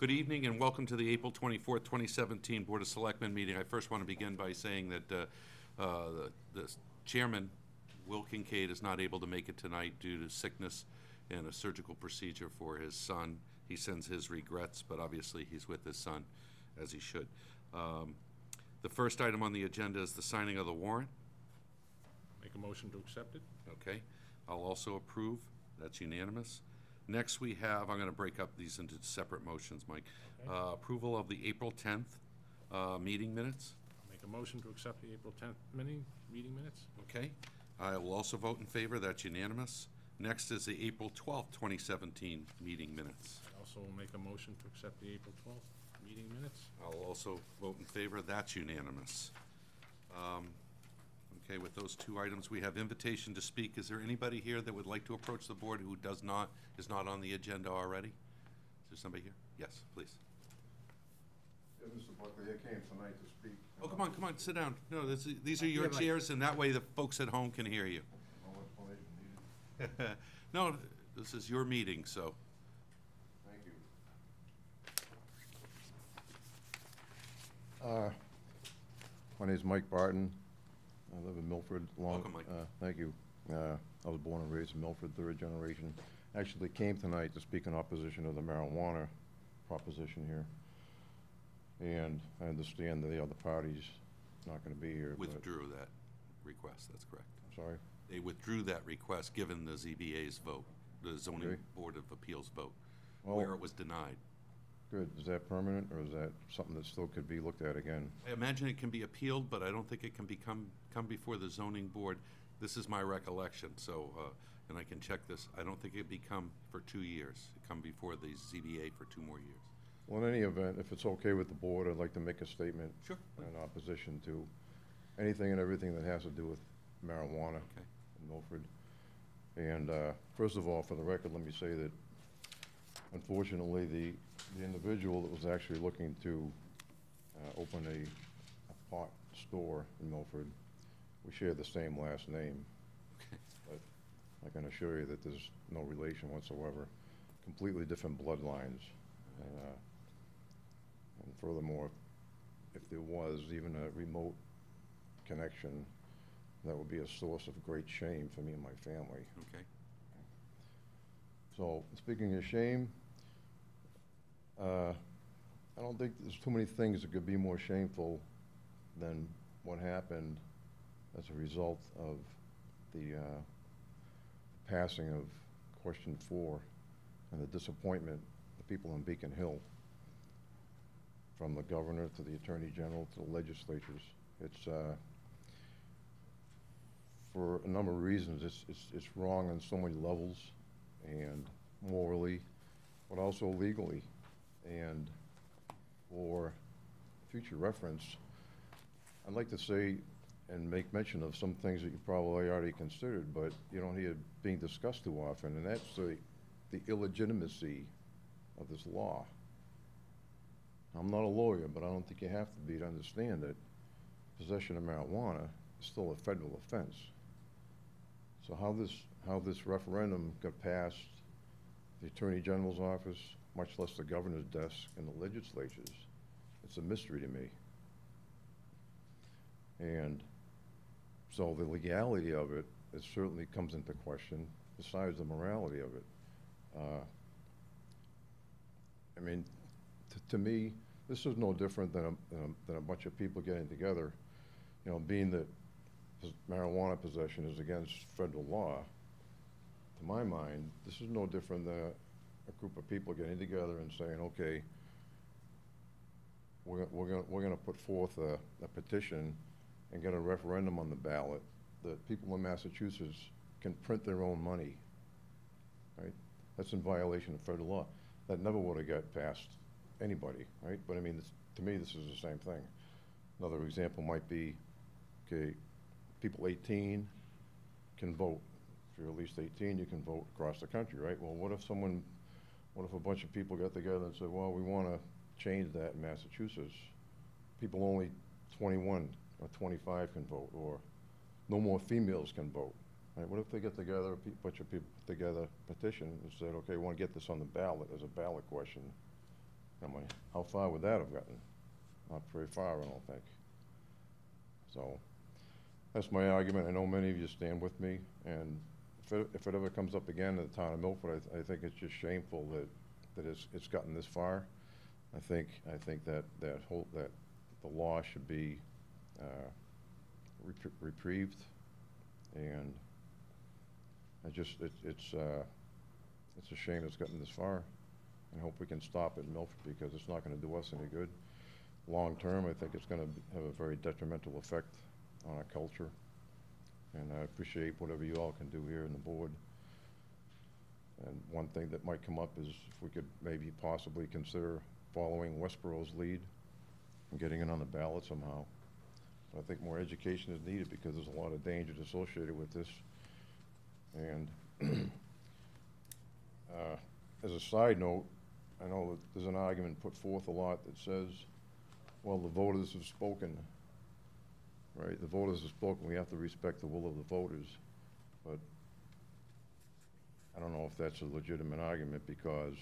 Good evening and welcome to the April 24th, 2017 Board of Selectmen meeting. I first want to begin by saying that the chairman, Will Kincaid, is not able to make it tonight due to sickness and a surgical procedure for his son. He sends his regrets, but obviously he's with his son, as he should. The first item on the agenda is the signing of the warrant. Make a motion to accept it. Okay. I'll also approve. That's unanimous. Next, we have, I'm going to break up these into separate motions, Mike. Okay. Approval of the April 10th meeting minutes. Make a motion to accept the April 10th meeting minutes. Okay. I will also vote in favor. That's unanimous. Next is the April 12th, 2017 meeting minutes. I also will make a motion to accept the April 12th meeting minutes. I'll also vote in favor. That's unanimous. Okay, with those two items, we have invitation to speak. Is there anybody here that would like to approach the board who is not on the agenda already? Is there somebody here? Yes, please. Yeah, Mr. Buckley, I came tonight to speak. Oh, come on, sit down. No, these are your chairs, and that way the folks at home can hear you. No explanation needed. No, this is your meeting, so. Thank you. My name is Mike Barton. I live in Milford. Welcome, Mike. Thank you. I was born and raised in Milford, third generation. Actually came tonight to speak in opposition to the marijuana proposition here. And I understand that the other party's not going to be here. Withdrew that request, that's correct. I'm sorry? They withdrew that request given the ZBA's vote, the Zoning Okay. Board of Appeals vote, Well, where it was denied. good. Is that permanent, or is that something that still could be looked at again? I imagine it can be appealed, but I don't think it can come before the zoning board. This is my recollection, so, and I can check this. I don't think it'd become for 2 years. It come before the ZBA for 2 more years. Well, in any event, if it's okay with the board, I'd like to make a statement Sure. in opposition to anything and everything that has to do with marijuana Okay. in Milford. And first of all, for the record, let me say that unfortunately, the individual that was actually looking to open a pot store in Milford, we share the same last name. Okay. But I can assure you that there's no relation whatsoever. Completely different bloodlines. And furthermore, if there was even a remote connection, that would be a source of great shame for me and my family. Okay. So, speaking of shame, I don't think there's too many things that could be more shameful than what happened as a result of the passing of question 4 and the disappointment of the people in Beacon Hill, from the governor to the attorney general to the legislatures. It's for a number of reasons. It's wrong on so many levels, and morally, but also legally. And for future reference, I'd like to say and make mention of some things that you probably already considered, but you don't hear being discussed too often, and that's the illegitimacy of this law. I'm not a lawyer, but I don't think you have to be to understand that possession of marijuana is still a federal offense. So how this referendum got past the Attorney General's office, much less the governor's desk and the legislatures, it's a mystery to me. And so the legality of it certainly comes into question, besides the morality of it. I mean, to me, this is no different than a bunch of people getting together, you know, being that marijuana possession is against federal law. To my mind, this is no different than a group of people getting together and saying, okay, we're gonna put forth a petition and get a referendum on the ballot that people in Massachusetts can print their own money, right? That's in violation of federal law. That never would have got past anybody, right? But I mean, to me, this is the same thing. Another example might be, okay, people 18 can vote. If you're at least 18, you can vote across the country, right? Well, what if a bunch of people got together and said, well, we want to change that in Massachusetts. People only 21 or 25 can vote, or no more females can vote. Right? What if they get together, a bunch of people put together a petition and said, okay, we want to get this on the ballot as a ballot question. how far would that have gotten? Not very far, I don't think. So, that's my argument. I know many of you stand with me, and if it ever comes up again in the town of Milford, I think it's just shameful that it's gotten this far. I think that the law should be reprieved, and it's a shame it's gotten this far. I hope we can stop it in Milford, because it's not going to do us any good. Long term, I think it's going to have a very detrimental effect on our culture, and I appreciate whatever you all can do here in the board. And one thing that might come up is if we could maybe possibly consider following Westboro's lead and getting it on the ballot somehow. But I think more education is needed, because there's a lot of dangers associated with this. And as a side note, I know that there's an argument put forth a lot that says, well, the voters have spoken, right? The voters have spoken. We have to respect the will of the voters. But I don't know if that's a legitimate argument, because,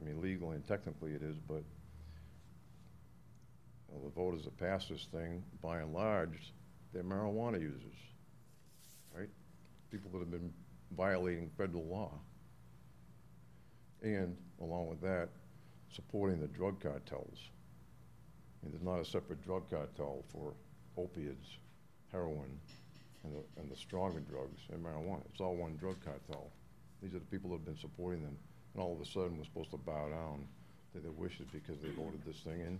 I mean, legally and technically it is, but the voters that passed this thing, by and large, they're marijuana users, right? People that have been violating federal law. And along with that, supporting the drug cartels. And there's not a separate drug cartel for opiates, heroin, and the stronger drugs, and marijuana. It's all one drug cartel. These are the people that have been supporting them, and all of a sudden we're supposed to bow down to their wishes because they voted this thing in.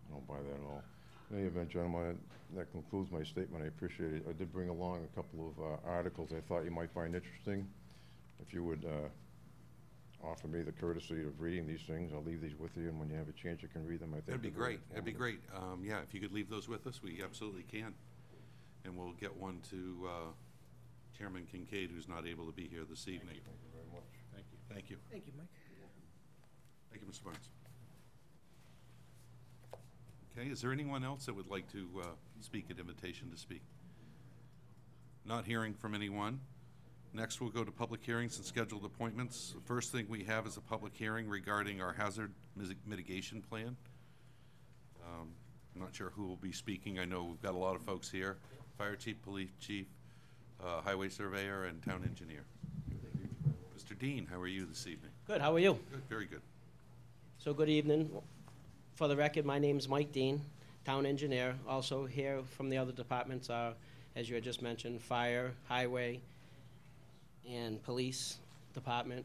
I don't buy that at all. In any event, gentlemen, that concludes my statement. I appreciate it. I did bring along a couple of articles I thought you might find interesting. If you would offer me the courtesy of reading these things, I'll leave these with you, and when you have a chance, you can read them. I think That'd be great. That'd be great. Yeah, if you could leave those with us, we absolutely can. And we'll get one to Chairman Kincaid, who's not able to be here this evening. Thank you very much. Thank you. Thank you. Thank you, Mike. Thank you, Mr. Barnes. Okay, is there anyone else that would like to speak at invitation to speak? Not hearing from anyone. Next, we'll go to public hearings and scheduled appointments. The first thing we have is a public hearing regarding our hazard mitigation plan. I'm not sure who will be speaking. I know we've got a lot of folks here. Fire chief, police chief, highway surveyor, and town engineer. Mr. Dean, how are you this evening? Good, how are you? Good, very good. So good evening. For the record, my name's Mike Dean, town engineer. Also here from the other departments are, as you had just mentioned, fire, highway, and police department.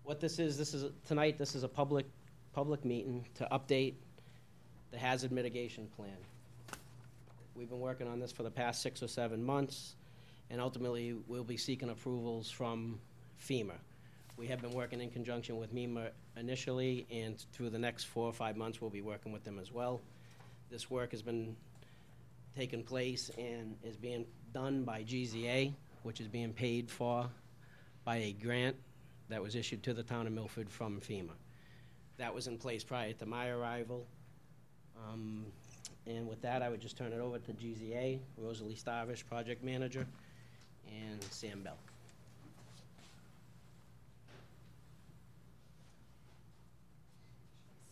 What this is tonight, this is a public meeting to update the hazard mitigation plan. We've been working on this for the past 6 or 7 months, and ultimately we'll be seeking approvals from FEMA. We have been working in conjunction with MEMA initially, and through the next 4 or 5 months we'll be working with them as well. This work has been taking place and is being done by GZA, which is being paid for by a grant that was issued to the town of Milford from FEMA. That was in place prior to my arrival. And with that, I would just turn it over to GZA, Rosalie Starvish, project manager, and Sam Bell.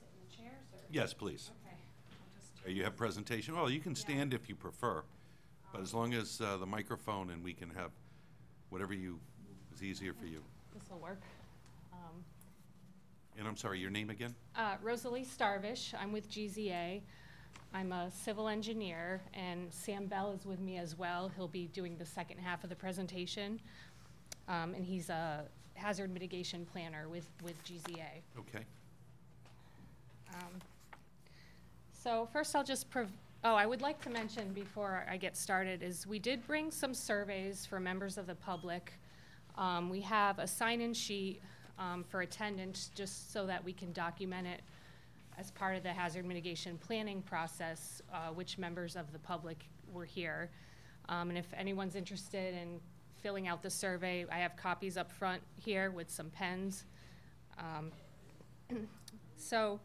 Sit in the chairs, or? Yes, please. Okay. I'll just You have presentation? Well, you can stand if you prefer, but as long as the microphone, and we can have whatever is easier for you. This will work. And I'm sorry, your name again? Rosalie Starvish. I'm with GZA. I'm a civil engineer, and Sam Bell is with me as well. He'll be doing the second half of the presentation, and he's a hazard mitigation planner with GZA. Okay. So first I'll just, I would like to mention before I get started is we did bring some surveys for members of the public. We have a sign-in sheet for attendance just so that we can document it as part of the hazard mitigation planning process, which members of the public were here. And if anyone's interested in filling out the survey, I have copies up front here with some pens. So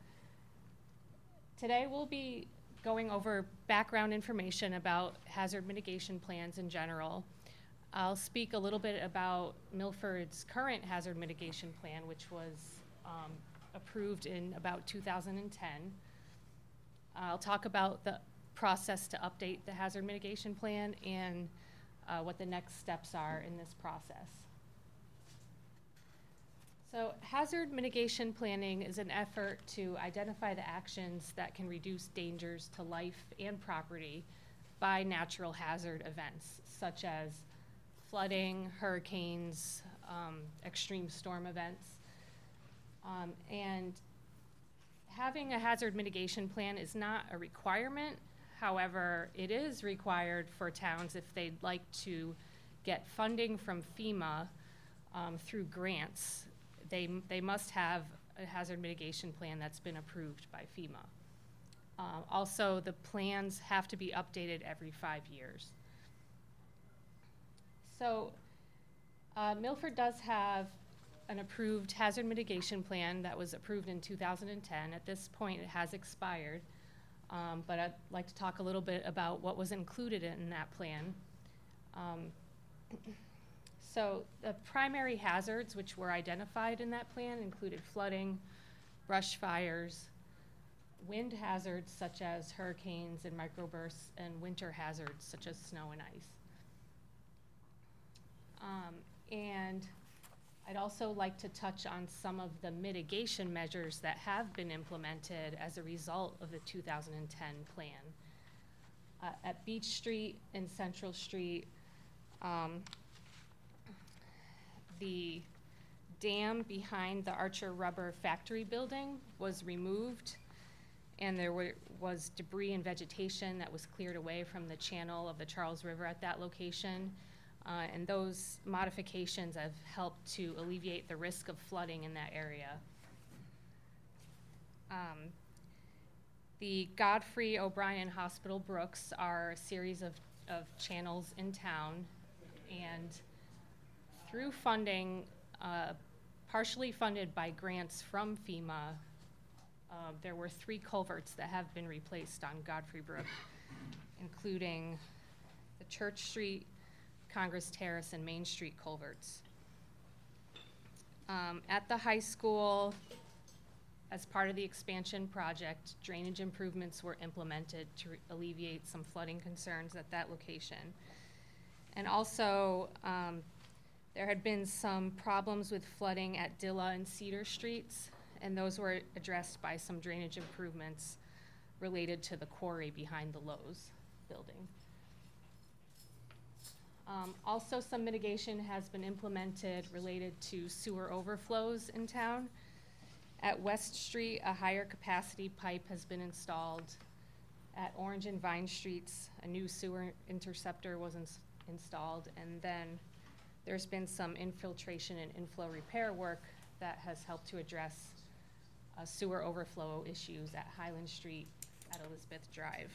today we'll be going over background information about hazard mitigation plans in general. I'll speak a little bit about Milford's current hazard mitigation plan, which was approved in about 2010. I'll talk about the process to update the hazard mitigation plan and what the next steps are in this process. So hazard mitigation planning is an effort to identify the actions that can reduce dangers to life and property by natural hazard events, such as flooding, hurricanes, extreme storm events. And having a hazard mitigation plan is not a requirement. However, it is required for towns if they'd like to get funding from FEMA through grants. They must have a hazard mitigation plan that's been approved by FEMA. Also, the plans have to be updated every 5 years. So Milford does have an approved hazard mitigation plan that was approved in 2010. At this point, it has expired, but I'd like to talk a little bit about what was included in that plan. So the primary hazards which were identified in that plan included flooding, brush fires, wind hazards such as hurricanes and microbursts, and winter hazards such as snow and ice. And I'd also like to touch on some of the mitigation measures that have been implemented as a result of the 2010 plan. At Beach Street and Central Street, the dam behind the Archer Rubber factory building was removed, and there was debris and vegetation that was cleared away from the channel of the Charles River at that location. And those modifications have helped to alleviate the risk of flooding in that area. The Godfrey O'Brien Hospital Brooks are a series of channels in town, and through funding, partially funded by grants from FEMA, there were 3 culverts that have been replaced on Godfrey Brook, including the Church Street, Congress Terrace, and Main Street culverts. At the high school, as part of the expansion project, drainage improvements were implemented to alleviate some flooding concerns at that location. And also, there had been some problems with flooding at Dilla and Cedar Streets, and those were addressed by some drainage improvements related to the quarry behind the Lowe's building. Also, some mitigation has been implemented related to sewer overflows in town. At West Street, a higher capacity pipe has been installed. At Orange and Vine Streets, a new sewer interceptor was installed, and then there's been some infiltration and inflow repair work that has helped to address sewer overflow issues at Highland Street at Elizabeth Drive.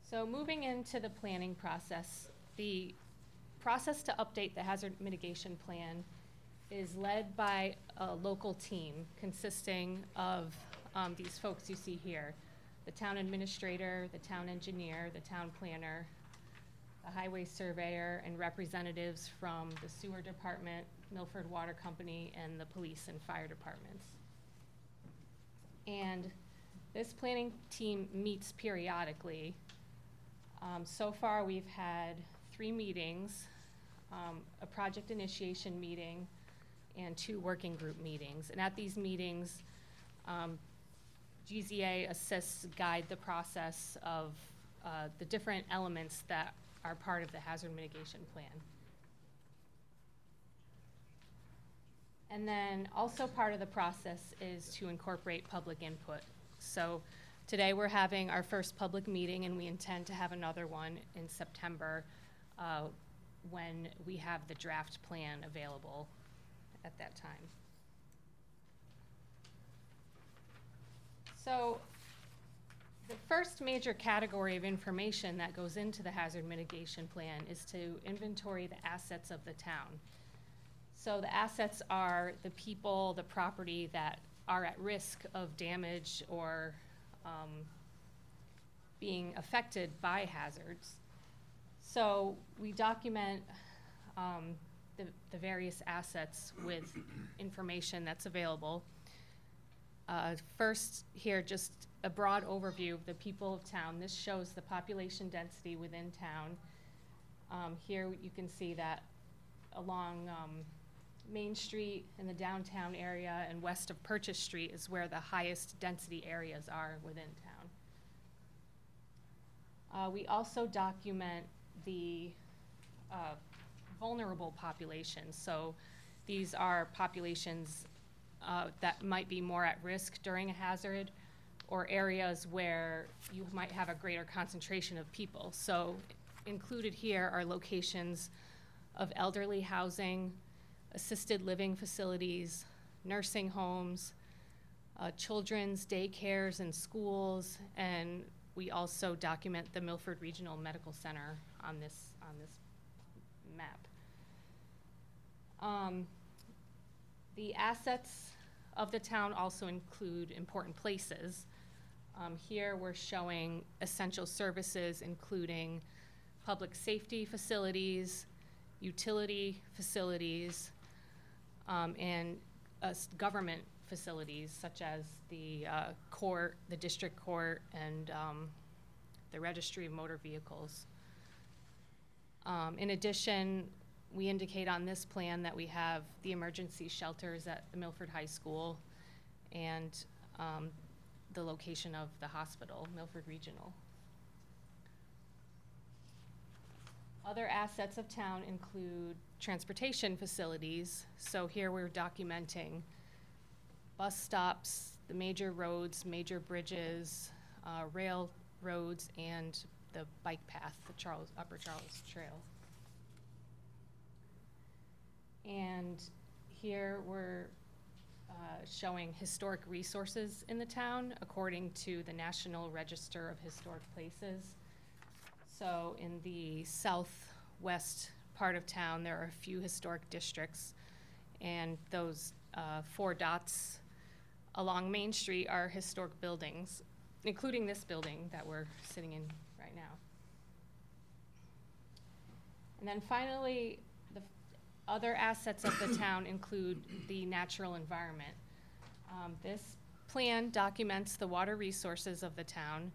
So moving into the planning process, the process to update the hazard mitigation plan is led by a local team consisting of these folks you see here: the town administrator, the town engineer, the town planner, the highway surveyor, and representatives from the sewer department, Milford Water Company, and the police and fire departments. And this planning team meets periodically. So far, we've had 3 meetings, a project initiation meeting, and 2 working group meetings. And at these meetings, GZA assists guide the process of the different elements that are part of the hazard mitigation plan. And then also part of the process is to incorporate public input. So today we're having our first public meeting, and we intend to have another one in September when we have the draft plan available at that time. So the first major category of information that goes into the hazard mitigation plan is to inventory the assets of the town. So the assets are the people, the property that are at risk of damage or being affected by hazards. So we document the various assets with information that's available. First here, just a broad overview of the people of town. This shows the population density within town. Here you can see that along Main Street in the downtown area and west of Purchase Street is where the highest density areas are within town. We also document the vulnerable populations. So these are populations that might be more at risk during a hazard, or areas where you might have a greater concentration of people. So included here are locations of elderly housing, assisted living facilities, nursing homes, children's daycares and schools, and we also document the Milford Regional Medical Center on this map. The assets of the town also include important places. Here we're showing essential services, including public safety facilities, utility facilities, and government facilities such as the court, the district court, and the registry of motor vehicles. In addition, we indicate on this plan that we have the emergency shelters at the Milford High School and the location of the hospital, Milford Regional. Other assets of town include transportation facilities. So here we're documenting bus stops, the major roads, major bridges, rail roads, and the bike path, the Upper Charles Trail. And here we're showing historic resources in the town according to the National Register of Historic Places. So in the southwest part of town, there are a few historic districts, and those 4 dots along Main Street are historic buildings, including this building that we're sitting in right now. And then finally, the other assets of the town include the natural environment. This plan documents the water resources of the town,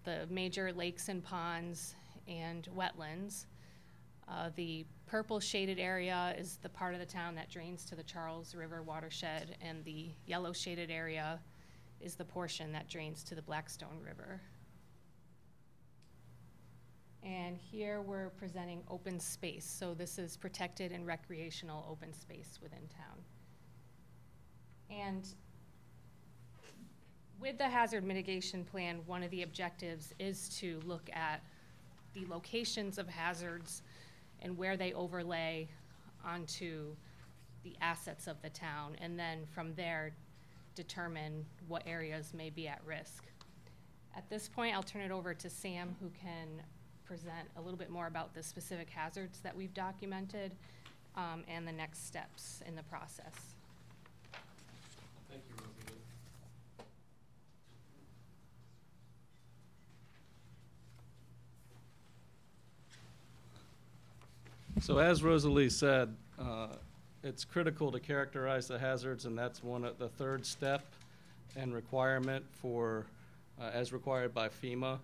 the major lakes and ponds and wetlands. The purple shaded area is the part of the town that drains to the Charles River watershed, and the yellow shaded area is the portion that drains to the Blackstone River. And here we're presenting open space. So this is protected and recreational open space within town. And with the hazard mitigation plan, one of the objectives is to look at the locations of hazards and where they overlay onto the assets of the town, and then from there determine what areas may be at risk. At this point, I'll turn it over to Sam, who can present a little bit more about the specific hazards that we've documented and the next steps in the process. Thank you, Rosalie. So as Rosalie said, it's critical to characterize the hazards, and that's the 3rd step and requirement for, as required by FEMA.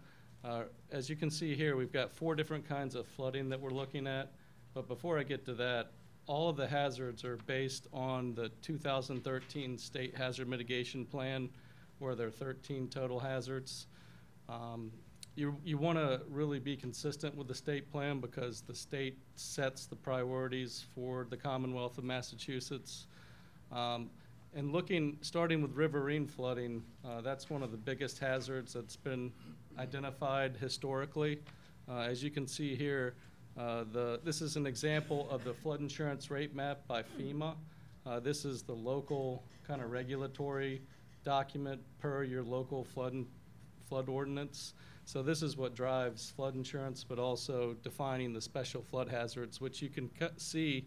As you can see here, we've got 4 different kinds of flooding that we're looking at. But before I get to that, all of the hazards are based on the 2013 State Hazard Mitigation Plan, where there are 13 total hazards. You want to really be consistent with the state plan because the state sets the priorities for the Commonwealth of Massachusetts. And starting with riverine flooding, that's one of the biggest hazards that's been identified historically. As you can see here, this is an example of the flood insurance rate map by FEMA. This is the local kind of regulatory document per your local flood ordinance. So this is what drives flood insurance, but also defining the special flood hazards, which you can see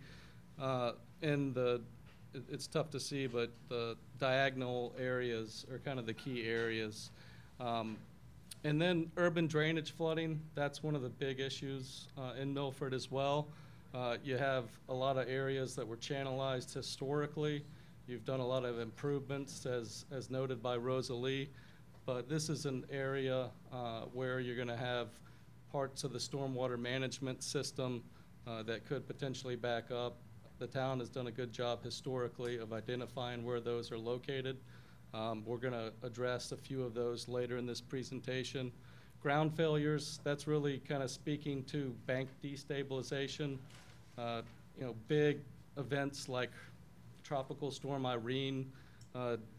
it's tough to see, but the diagonal areas are kind of the key areas. And then urban drainage flooding, that's one of the big issues in Milford as well. You have a lot of areas that were channelized historically. You've done a lot of improvements, as noted by Rosalie, but this is an area where you're going to have parts of the stormwater management system that could potentially back up. The town has done a good job historically of identifying where those are located. We're going to address a few of those later in this presentation. Ground failures, that's really kind of speaking to bank destabilization. Big events like Tropical Storm Irene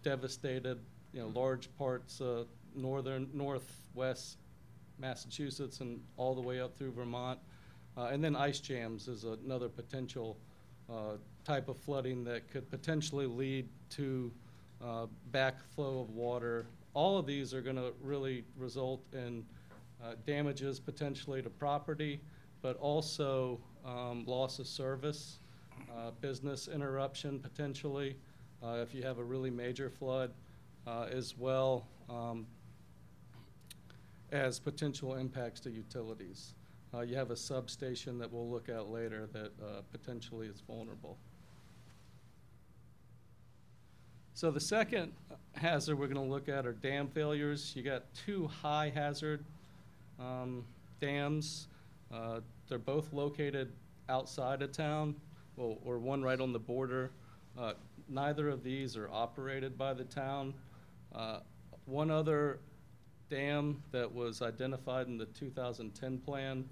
devastated, large parts of northwest Massachusetts and all the way up through Vermont. And then ice jams is another potential type of flooding that could potentially lead to backflow of water. All of these are going to really result in damages potentially to property, but also loss of service, business interruption potentially if you have a really major flood, as well as potential impacts to utilities. You have a substation that we'll look at later that potentially is vulnerable. So the second hazard we're going to look at are dam failures. You got two high hazard dams. They're both located outside of town, or one right on the border. Neither of these are operated by the town. One other dam that was identified in the 2010 plan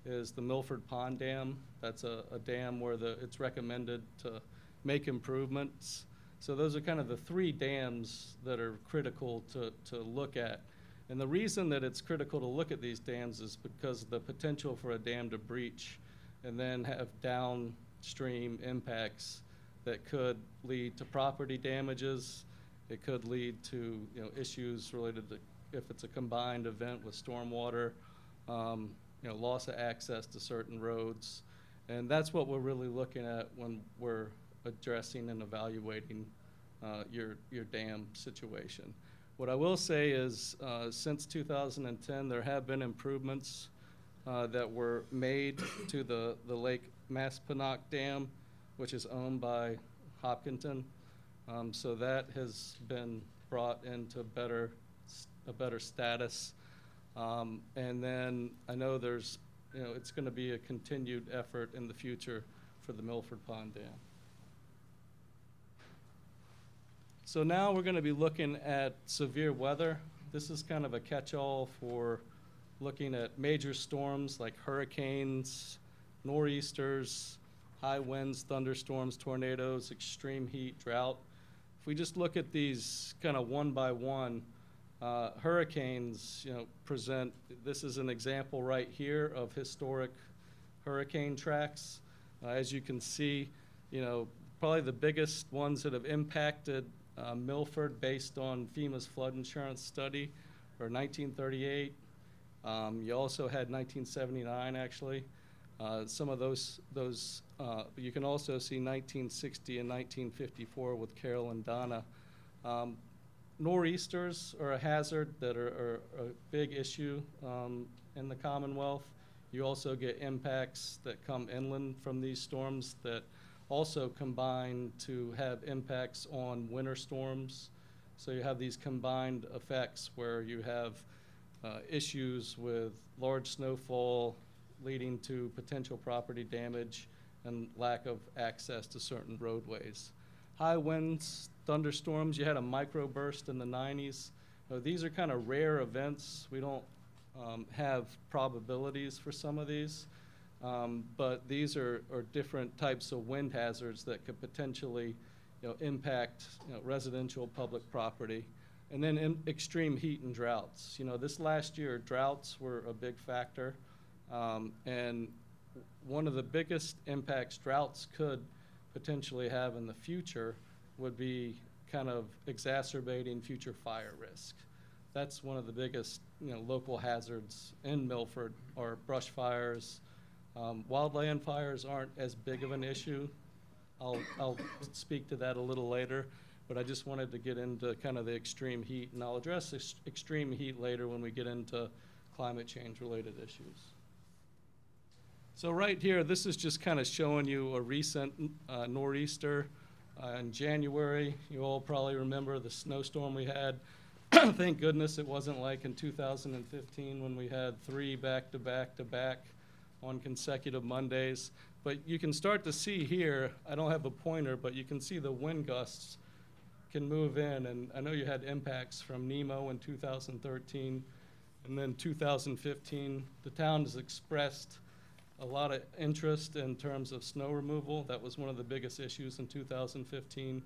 is the Milford Pond Dam. That's a dam where it's recommended to make improvements. So those are kind of the three dams that are critical to look at. And the reason that it's critical to look at these dams is because of the potential for a dam to breach and then have downstream impacts that could lead to property damages. It could lead to issues related to, if it's a combined event with stormwater, loss of access to certain roads. And that's what we're really looking at when we're addressing and evaluating your dam situation. What I will say is since 2010, there have been improvements that were made to the Lake Maspinock Dam, which is owned by Hopkinton. So that has been brought into a better status. And then I know there's, it's going to be a continued effort in the future for the Milford Pond Dam. So now we're going to be looking at severe weather. This is kind of a catch-all for looking at major storms like hurricanes, nor'easters, high winds, thunderstorms, tornadoes, extreme heat, drought. If we just look at these kind of one by one, hurricanes, present, this is an example right here of historic hurricane tracks. As you can see, probably the biggest ones that have impacted Milford based on FEMA's flood insurance study are 1938. You also had 1979 actually. Some of those you can also see 1960 and 1954 with Carol and Donna. Nor'easters are a hazard that are a big issue in the Commonwealth. You also get impacts that come inland from these storms that also combine to have impacts on winter storms. So you have these combined effects where you have issues with large snowfall leading to potential property damage and lack of access to certain roadways. High winds, thunderstorms, you had a microburst in the 90s. These are kind of rare events. We don't have probabilities for some of these, but these are different types of wind hazards that could potentially impact residential public property. And then extreme heat and droughts. This last year, droughts were a big factor. And one of the biggest impacts droughts could potentially have in the future would be kind of exacerbating future fire risk. That's one of the biggest local hazards in Milford are brush fires. Wildland fires aren't as big of an issue. I'll speak to that a little later, but I just wanted to get into kind of the extreme heat, and I'll address extreme heat later when we get into climate change related issues. So right here, this is just kind of showing you a recent nor'easter in January. You all probably remember the snowstorm we had. Thank goodness it wasn't like in 2015 when we had 3 back-to-back-to-back on consecutive Mondays. But you can start to see here, I don't have a pointer, but you can see the wind gusts can move in. And I know you had impacts from Nemo in 2013, and then 2015. The town has expressed a lot of interest in terms of snow removal. That was one of the biggest issues in 2015.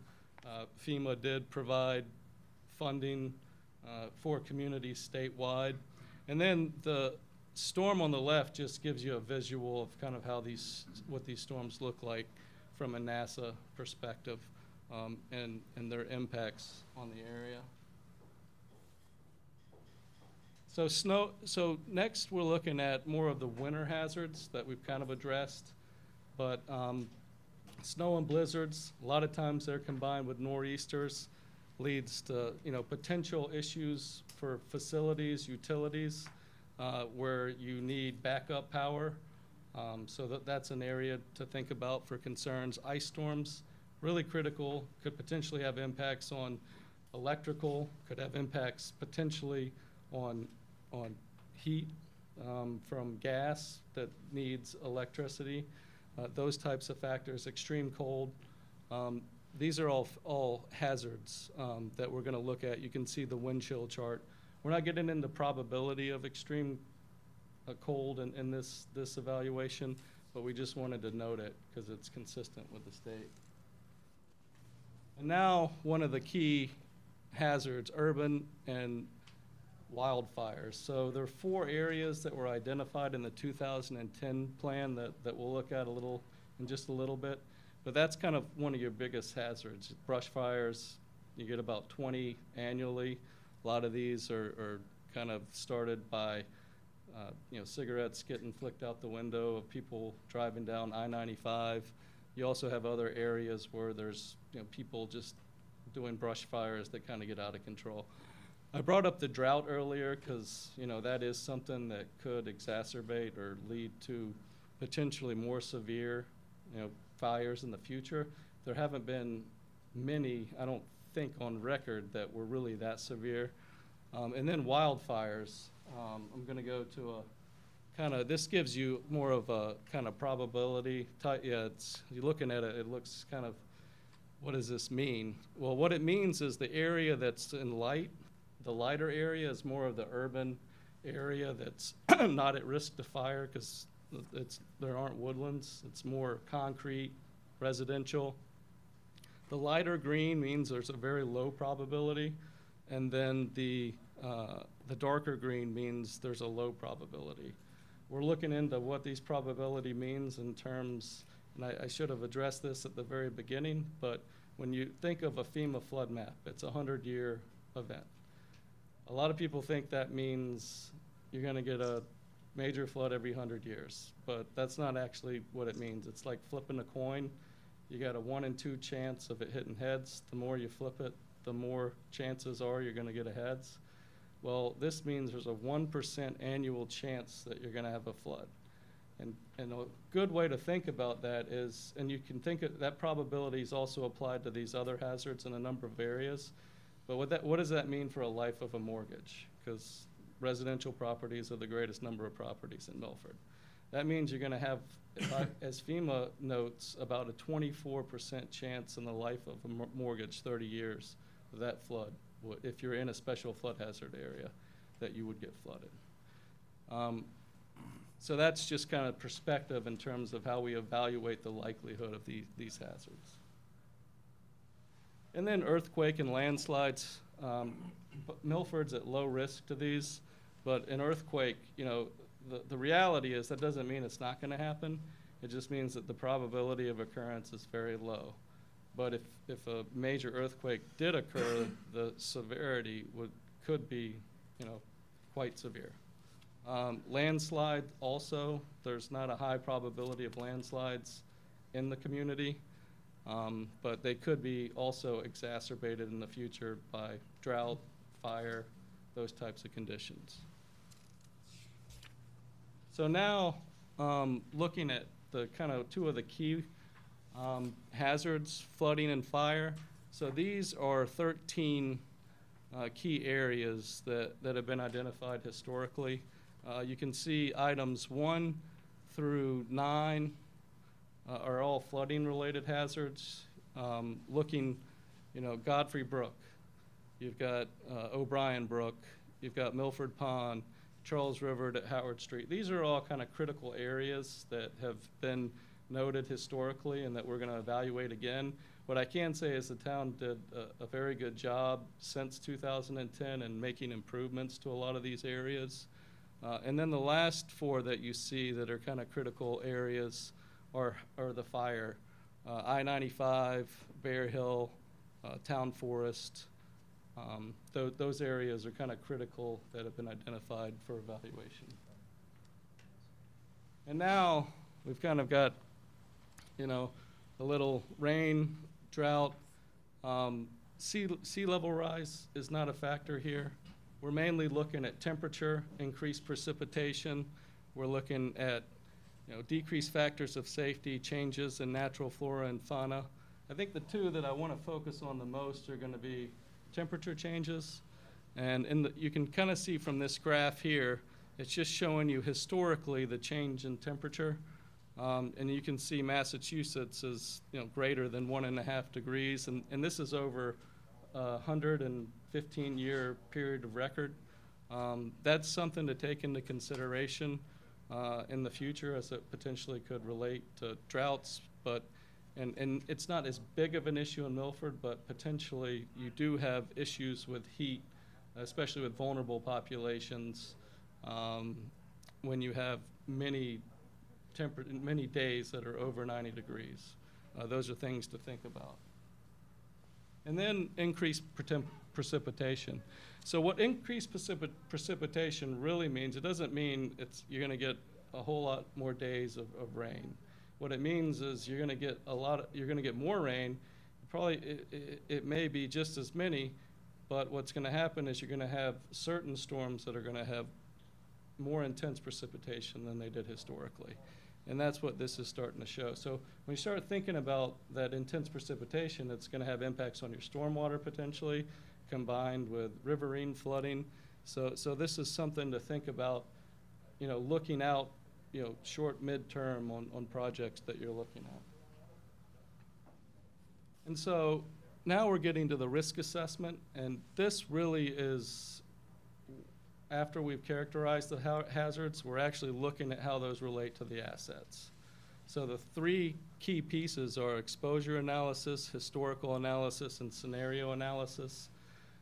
FEMA did provide funding for communities statewide. And then the storm on the left just gives you a visual of kind of how what these storms look like from a NASA perspective, and their impacts on the area. So next we're looking at more of the winter hazards that we've kind of addressed, but snow and blizzards, a lot of times they're combined with nor'easters, leads to potential issues for facilities, utilities, where you need backup power. So that's an area to think about for concerns. Ice storms, really critical, could potentially have impacts on electrical, could have impacts potentially on heat from gas that needs electricity, those types of factors, extreme cold. These are all hazards that we're going to look at. You can see the wind chill chart. We're not getting into probability of extreme cold in this evaluation, but we just wanted to note it because it's consistent with the state. And now one of the key hazards, urban and wildfires. So there are 4 areas that were identified in the 2010 plan that we'll look at in just a little bit. But that's kind of one of your biggest hazards. Brush fires, you get about 20 annually. A lot of these are kind of started by cigarettes getting flicked out the window of people driving down I-95. You also have other areas where there's people just doing brush fires that kind of get out of control. I brought up the drought earlier because that is something that could exacerbate or lead to potentially more severe fires in the future. There haven't been many, I don't think, on record that were really that severe. And then wildfires. I'm going to go to a kind of, this gives you more of a kind of probability type. Yeah, you're looking at it, it looks kind of, what does this mean? Well, what it means is the area that's in light, the lighter area is more of the urban area that's not at risk to fire because there aren't woodlands. It's more concrete, residential. The lighter green means there's a very low probability, and then the darker green means there's a low probability. We're looking into what these probability means in terms, and I should have addressed this at the very beginning, but when you think of a FEMA flood map, it's a 100-year event. A lot of people think that means you're going to get a major flood every 100 years, but that's not actually what it means. It's like flipping a coin. You got a 1 in 2 chance of it hitting heads. The more you flip it, the more chances are you're going to get a heads. Well, this means there's a 1% annual chance that you're going to have a flood. And a good way to think about that is, and you can think of that probability is also applied to these other hazards in a number of areas, but what does that mean for a life of a mortgage? Because residential properties are the greatest number of properties in Milford. That means you're going to have, as FEMA notes, about a 24% chance in the life of a mortgage, 30 years, of that flood, if you're in a special flood hazard area, that you would get flooded. So that's just kind of perspective in terms of how we evaluate the likelihood of these hazards. And then earthquake and landslides. Milford's at low risk to these, but an earthquake, the reality is that doesn't mean it's not going to happen. It just means that the probability of occurrence is very low. But if a major earthquake did occur, the severity could be, quite severe. Landslide also, there's not a high probability of landslides in the community, but they could be also exacerbated in the future by drought, fire, those types of conditions. So now looking at the kind of two of the key hazards, flooding and fire. So these are 13 key areas that have been identified historically. You can see items 1 through 9 are all flooding-related hazards. Looking, Godfrey Brook, you've got O'Brien Brook, you've got Milford Pond, Charles River to Howard Street. These are all kind of critical areas that have been noted historically and that we're going to evaluate again. What I can say is the town did a very good job since 2010 in making improvements to a lot of these areas. And then the last 4 that you see that are kind of critical areas are the fire. I-95, Bear Hill, Town Forest. Those areas are kind of critical that have been identified for evaluation. And now we've kind of got, a little rain, drought. Sea level rise is not a factor here. We're mainly looking at temperature, increased precipitation. We're looking at decreased factors of safety, changes in natural flora and fauna. I think the 2 that I want to focus on the most are going to be temperature changes. And you can kind of see from this graph here, it's just showing you historically the change in temperature. And you can see Massachusetts is greater than 1.5 degrees, and this is over a 115-year period of record. That's something to take into consideration in the future, as it potentially could relate to droughts. And it's not as big of an issue in Milford, but potentially you do have issues with heat, especially with vulnerable populations, when you have many days that are over 90 degrees. Those are things to think about. And then increased precipitation. So what increased precipitation really means, it doesn't mean you're going to get a whole lot more days of rain. What it means is you're going to get more rain. Probably it may be just as many, but what's going to happen is you're going to have certain storms that are going to have more intense precipitation than they did historically. And that's what this is starting to show. So when you start thinking about that intense precipitation, it's going to have impacts on your stormwater potentially, combined with riverine flooding. So this is something to think about, looking out, short, midterm on projects that you're looking at. And so now we're getting to the risk assessment, and this really is, after we've characterized the hazards, we're actually looking at how those relate to the assets. So the 3 key pieces are exposure analysis, historical analysis, and scenario analysis.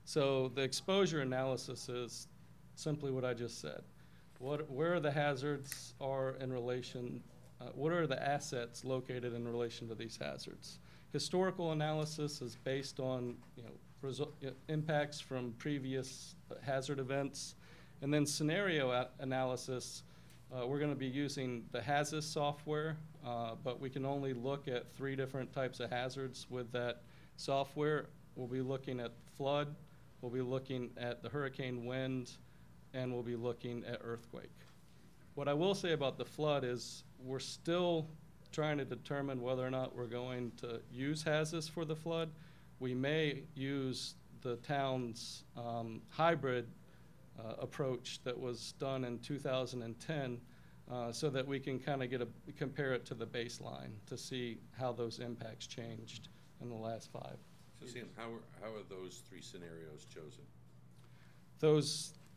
So the exposure analysis is simply what I just said. Where the hazards are in relation, what are the assets located in relation to these hazards? Historical analysis is based on impacts from previous hazard events. And then scenario analysis, we're going to be using the HAZIS software, but we can only look at 3 different types of hazards with that software. We'll be looking at flood, we'll be looking at the hurricane wind, and we'll be looking at earthquake. What I will say about the flood is we're still trying to determine whether or not we're going to use HAZIS for the flood. We may use the town's hybrid approach that was done in 2010 so that we can kind of compare it to the baseline to see how those impacts changed in the last 5 So Sam, how are those 3 scenarios chosen?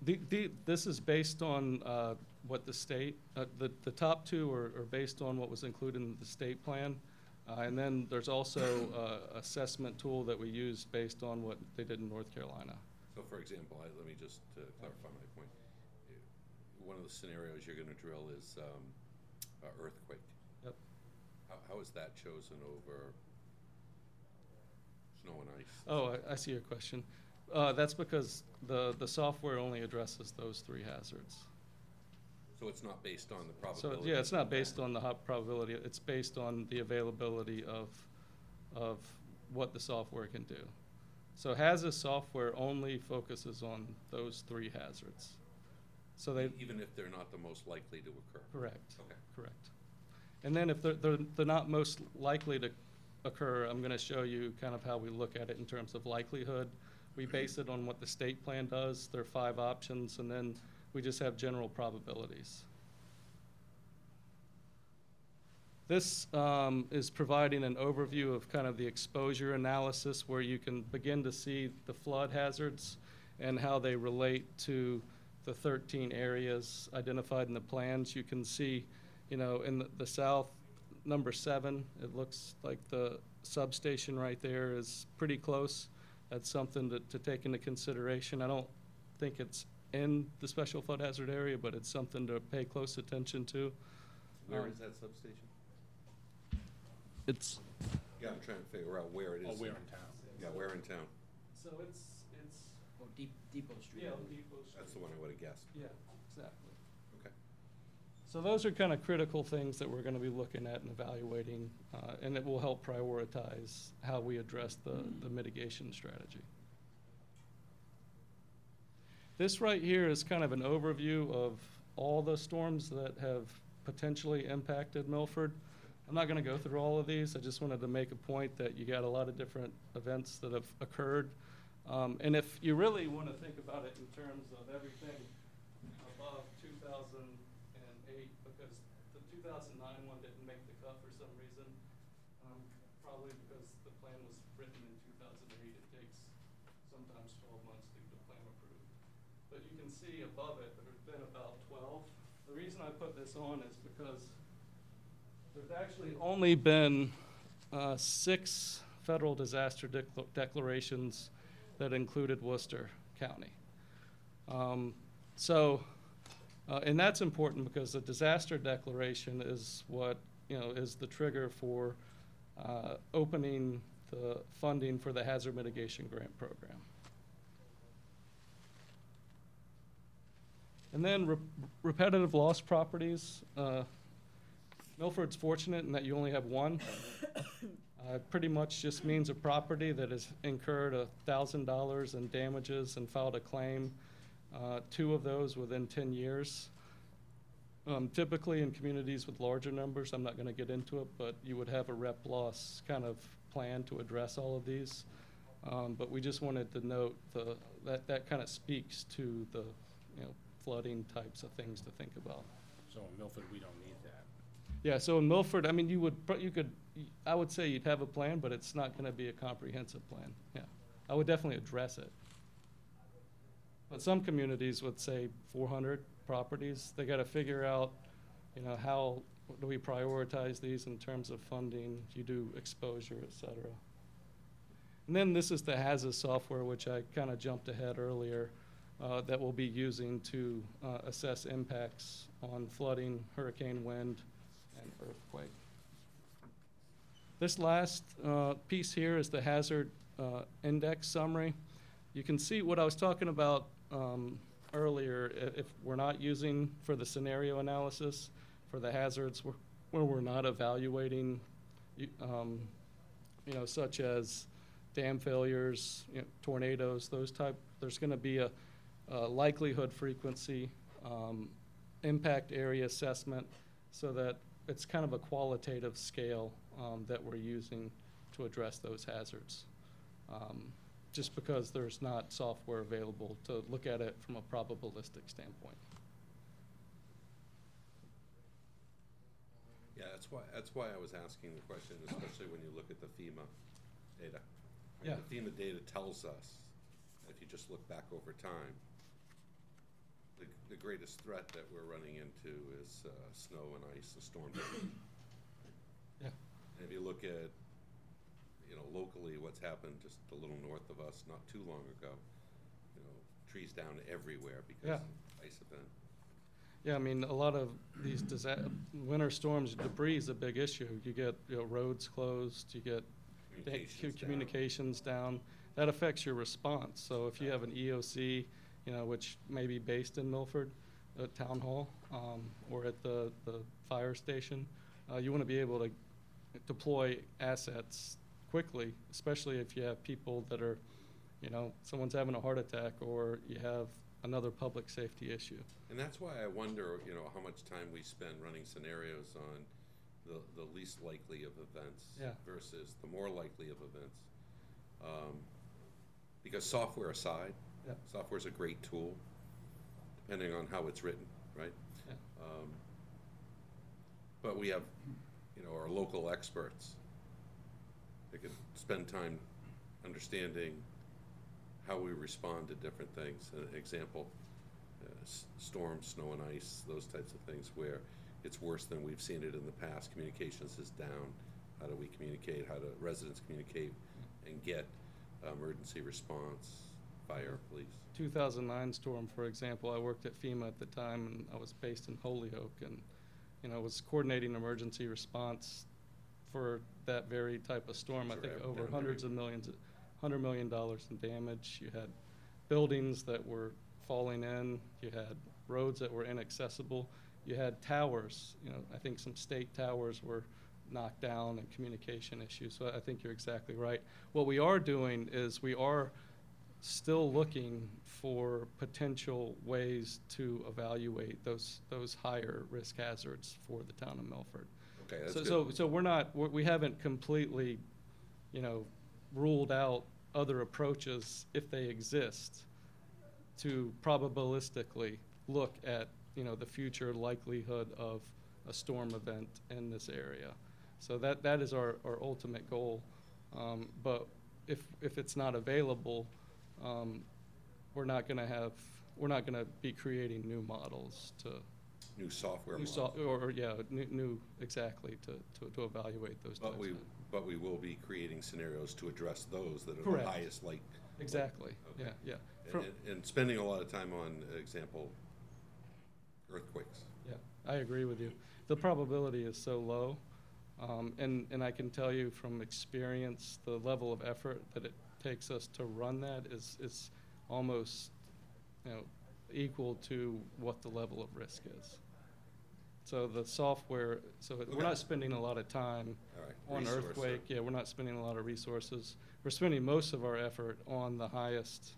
This is based on what the state, the top 2 are based on what was included in the state plan. And then there's also an assessment tool that we use based on what they did in North Carolina. So for example, let me just clarify my point. One of the scenarios you're going to drill is earthquake. Yep. How is that chosen over snow and ice? Oh, I see your question. That's because the software only addresses those 3 hazards. So it's not based on the probability? So, yeah, it's not based on the probability. It's based on the availability of what the software can do. So HAZIS software only focuses on those 3 hazards. So they, Even if they're not the most likely to occur? correct. Okay. Correct. And then if they're not most likely to occur, I'm gonna show you kind of how we look at it in terms of likelihood. We base it on what the state plan does. There are 5 options, and then we just have general probabilities. This is providing an overview of kind of the exposure analysis where you can begin to see the flood hazards and how they relate to the 13 areas identified in the plans. You can see, you know, in the south, number 7, it looks like the substation right there is pretty close. That's something to take into consideration. I don't think it's in the special flood hazard area, but it's something to pay close attention to. Where is that substation? It's, Yeah, I'm trying to figure out where it is. Oh, where in town? Yeah, where in town? so it's, Oh, Depot Street. Depot Street. That's the one I would have guessed. Yeah, exactly. Okay. So those are kind of critical things that we're going to be looking at and evaluating, and it will help prioritize how we address the mitigation strategy. This right here is kind of an overview of all the storms that have potentially impacted Milford. I'm not going to go through all of these. I just wanted to make a point that you got a lot of different events that have occurred. And if you really want to think about it in terms of everything above 2008, because the 2009 one didn't make the cut for some reason, probably because the plan was written in 2008. It takes sometimes 12 months to get the plan approved. But you can see above it, there's been about 12. The reason I put this on is because there's actually only been 6 federal disaster declarations that included Worcester County. And that's important because the disaster declaration is what, is the trigger for opening the funding for the hazard mitigation grant program. And then repetitive loss properties. Milford's fortunate in that you only have 1. Pretty much just means a property that has incurred $1,000 in damages and filed a claim, 2 of those within 10 years. Typically in communities with larger numbers, I'm not going to get into it, but you would have a rep loss kind of plan to address all of these. But we just wanted to note that kind of speaks to the flooding types of things to think about. So in Milford, we don't need that. Yeah, so in Milford, I mean, I would say you'd have a plan, but it's not gonna be a comprehensive plan, yeah. I would definitely address it. But some communities would say 400 properties, they gotta figure out, how do we prioritize these in terms of funding, you do exposure, et cetera. And then this is the HAZA software, which I kinda jumped ahead earlier, that we'll be using to assess impacts on flooding, hurricane wind, and earthquake. This last piece here is the hazard index summary. You can see what I was talking about earlier. If we're not using for the scenario analysis for the hazards where we're not evaluating, such as dam failures, tornadoes, there's going to be a likelihood frequency, impact area assessment, so that it's kind of a qualitative scale that we're using to address those hazards. Just because there's not software available to look at it from a probabilistic standpoint. Yeah, that's why I was asking the question, especially when you look at the FEMA data. I mean, Yeah. the FEMA data tells us, if you just look back over time, the greatest threat that we're running into is snow and ice and storm damage. Yeah. And if you look at, locally what's happened just a little north of us not too long ago, trees down everywhere because Yeah. of ice event. Yeah, I mean, a lot of these winter storms, debris is a big issue. You get, roads closed, you get communications down. That affects your response. So if you have an EOC, which may be based in Milford, at Town Hall, or at the fire station, you want to be able to deploy assets quickly, especially if you have people that are, someone's having a heart attack, or you have another public safety issue. And that's why I wonder, you know, how much time we spend running scenarios on the least likely of events Yeah. versus the more likely of events. Because software aside, Yeah. software's a great tool, depending on how it's written, right? Yeah. But we have, you know, our local experts that can spend time understanding how we respond to different things. An example, storms, snow and ice, those types of things where it's worse than we've seen it in the past. Communications is down. How do we communicate? How do residents communicate and get emergency response, fire, police? 2009 storm, for example, I worked at FEMA at the time, and I was based in Holyoke, and, you know, was coordinating emergency response for that very type of storm. I Sure, think I've over been hundreds of millions, $100 million in damage. You had buildings that were falling in. You had roads that were inaccessible. You had towers. You know, I think some state towers were knocked down and communication issues. So I think you're exactly right. What we are doing is we are still looking for potential ways to evaluate those higher risk hazards for the town of Milford. Okay, that's So, good. so we haven't completely, you know, ruled out other approaches, if they exist, to probabilistically look at, you know, the future likelihood of a storm event in this area. So that is our ultimate goal. But if it's not available, we're not gonna be creating new models to. New software New models. Exactly, to evaluate those types of things. But we will be creating scenarios to address those that are Correct. the highest like. Exactly, Okay. yeah. And spending a lot of time on, example, earthquakes. Yeah, I agree with you. The probability is so low, and I can tell you from experience, the level of effort that it takes us to run that is almost, you know, equal to what the level of risk is. So the software, we're Okay. not spending a lot of time All right. on Resource, earthquake. Yeah, we're not spending a lot of resources. We're spending most of our effort on the highest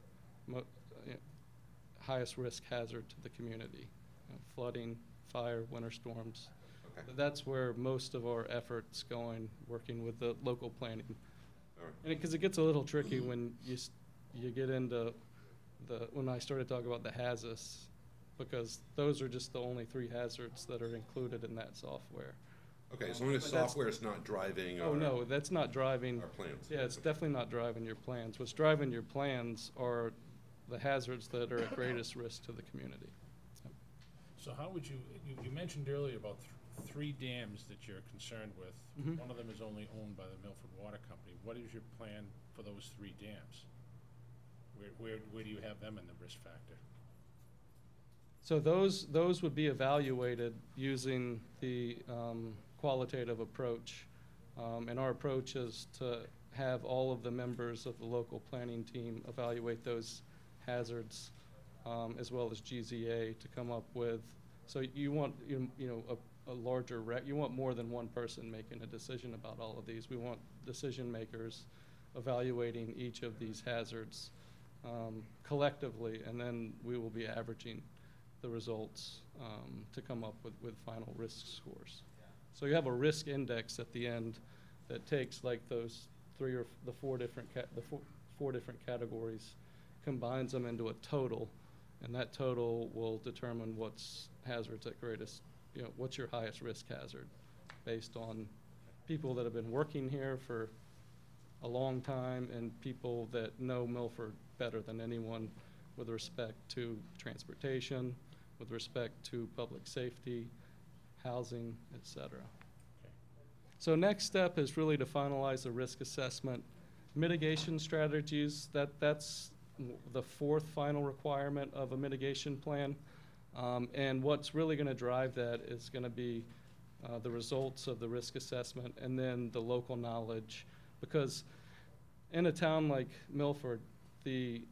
risk hazard to the community, you know, flooding, fire, winter storms. Okay. That's where most of our effort's going, working with the local planning. All right. And because it gets a little tricky when you get into when I started talking about the hazards, because those are just the only 3 hazards that are included in that software. Okay, as long as But that's- software is not driving Oh, no, that's not driving. our plans. Yeah, it's definitely not driving your plans. What's driving your plans are the hazards that are at greatest risk to the community. So how would you mentioned earlier about 3 dams that you're concerned with. Mhm. One of them is only owned by the Milford Water Company. What is your plan for those 3 dams? Where do you have them in the risk factor? So those would be evaluated using the qualitative approach. And our approach is to have all of the members of the local planning team evaluate those hazards, as well as GZA, to come up with, so you want, you know, a larger you want more than one person making a decision about all of these. We want decision makers evaluating each of these hazards collectively, and then we will be averaging the results to come up with final risk scores. So you have a risk index at the end that takes like those 3 or the 4 different four different categories, combines them into a total, and that total will determine what's hazards at greatest, you know, what's your highest risk hazard, based on people that have been working here for a long time and people that know Milford better than anyone with respect to transportation, with respect to public safety, housing, et cetera. Okay. So next step is really to finalize the risk assessment. Mitigation strategies, that's the 4th final requirement of a mitigation plan. And what's really gonna drive that is gonna be the results of the risk assessment and then the local knowledge. Because in a town like Milford, the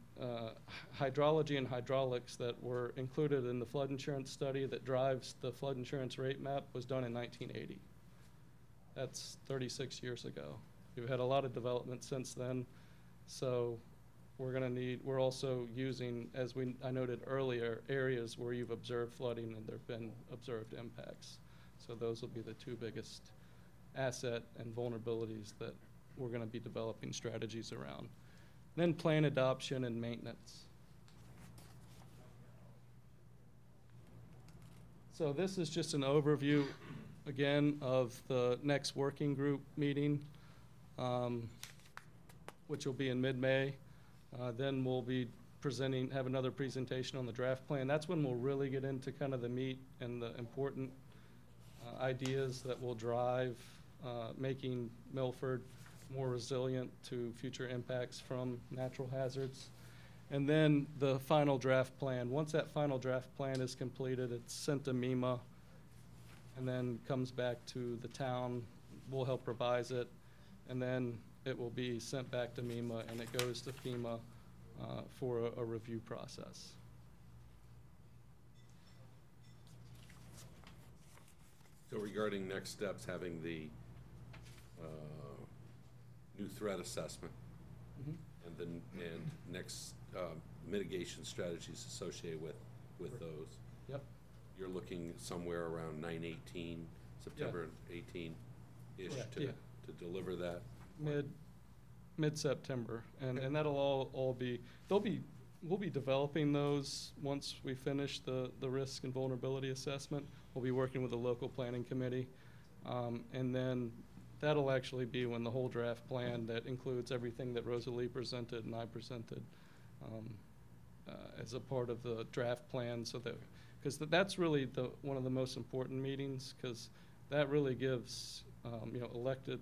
hydrology and hydraulics that were included in the flood insurance study that drives the flood insurance rate map was done in 1980. That's 36 years ago. We've had a lot of development since then. So we're also using, as I noted earlier, areas where you've observed flooding and there've been observed impacts. So those will be the two biggest asset and vulnerabilities that we're gonna be developing strategies around. Then plan adoption and maintenance. So this is just an overview, again, of the next working group meeting, which will be in mid-May. Then we'll be have another presentation on the draft plan. That's when we'll really get into kind of the meat and the important ideas that will drive making Milford more resilient to future impacts from natural hazards. And then the final draft plan. Once that final draft plan is completed, it's sent to MEMA and then comes back to the town. We'll help revise it. And then it will be sent back to MEMA and it goes to FEMA for a review process. So regarding next steps, having the new threat assessment and next mitigation strategies associated with those. Yep. You're looking somewhere around 9/18, September 18-ish Correct, to deliver that. Mid-September, and that'll all be, we'll be developing those once we finish the risk and vulnerability assessment. We'll be working with the local planning committee, and then that'll actually be when the whole draft plan that includes everything that Rosalie presented and I presented as a part of the draft plan, so that, because that's really one of the most important meetings, because that really gives elected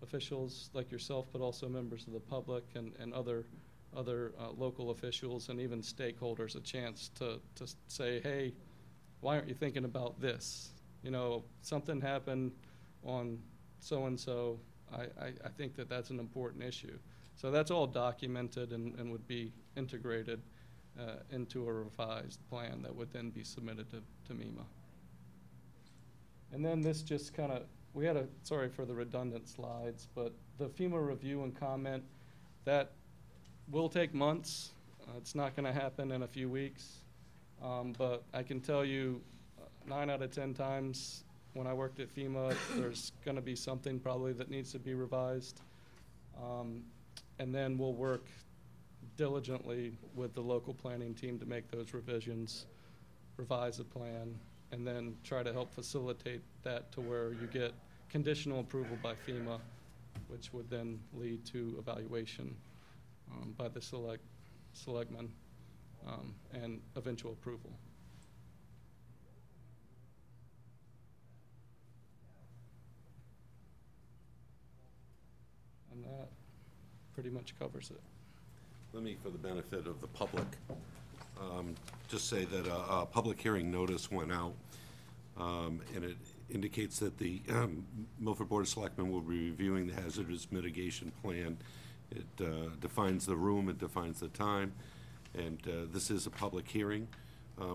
officials like yourself, but also members of the public and other local officials and even stakeholders a chance to say, hey, why aren't you thinking about this? Something happened on so-and-so. I think that's an important issue. So that's all documented and would be integrated into a revised plan that would then be submitted to MEMA. And then this just kind of, sorry for the redundant slides, but the FEMA review and comment, that will take months. It's not going to happen in a few weeks. But I can tell you 9 out of 10 times when I worked at FEMA, there's going to be something probably that needs to be revised. And then we'll work diligently with the local planning team to make those revisions, revise a plan, and then try to help facilitate that to where you get conditional approval by FEMA, which would then lead to evaluation by the selectmen and eventual approval. And that pretty much covers it. Let me, for the benefit of the public, just say that a public hearing notice went out, and it indicates that the Milford Board of Selectmen will be reviewing the hazardous mitigation plan. It defines the room, it defines the time, and this is a public hearing,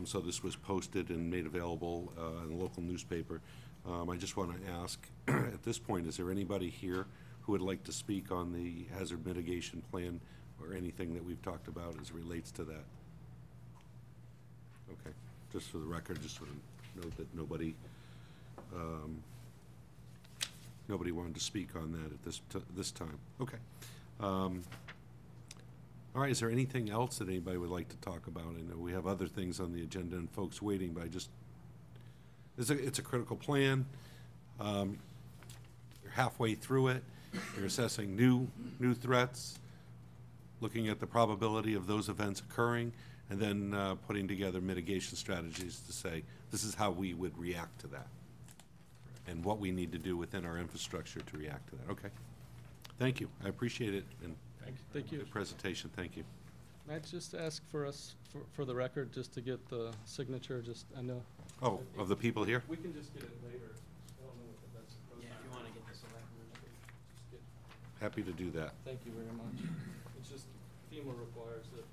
so this was posted and made available in the local newspaper. I just want to ask, at this point, is there anybody here who would like to speak on the hazard mitigation plan or anything that we've talked about as it relates to that? Okay, just for the record, just want to note that nobody wanted to speak on that at this time. Okay. All right, is there anything else that anybody would like to talk about? I know we have other things on the agenda and folks waiting, but it's a critical plan. You're halfway through it. You're assessing new threats, looking at the probability of those events occurring, and then putting together mitigation strategies to say, this is how we would react to that, and what we need to do within our infrastructure to react to that. Okay. Thank you. I appreciate it. And Thank you. good presentation. Thank you. May I just ask for us, for the record, just to get the signature, I know. Oh, of the people here? We can just get it later. I don't know if that's appropriate. Yeah, if you want to get the selectmen. Just get- Happy to do that. Thank you very much. It's just FEMA requires it.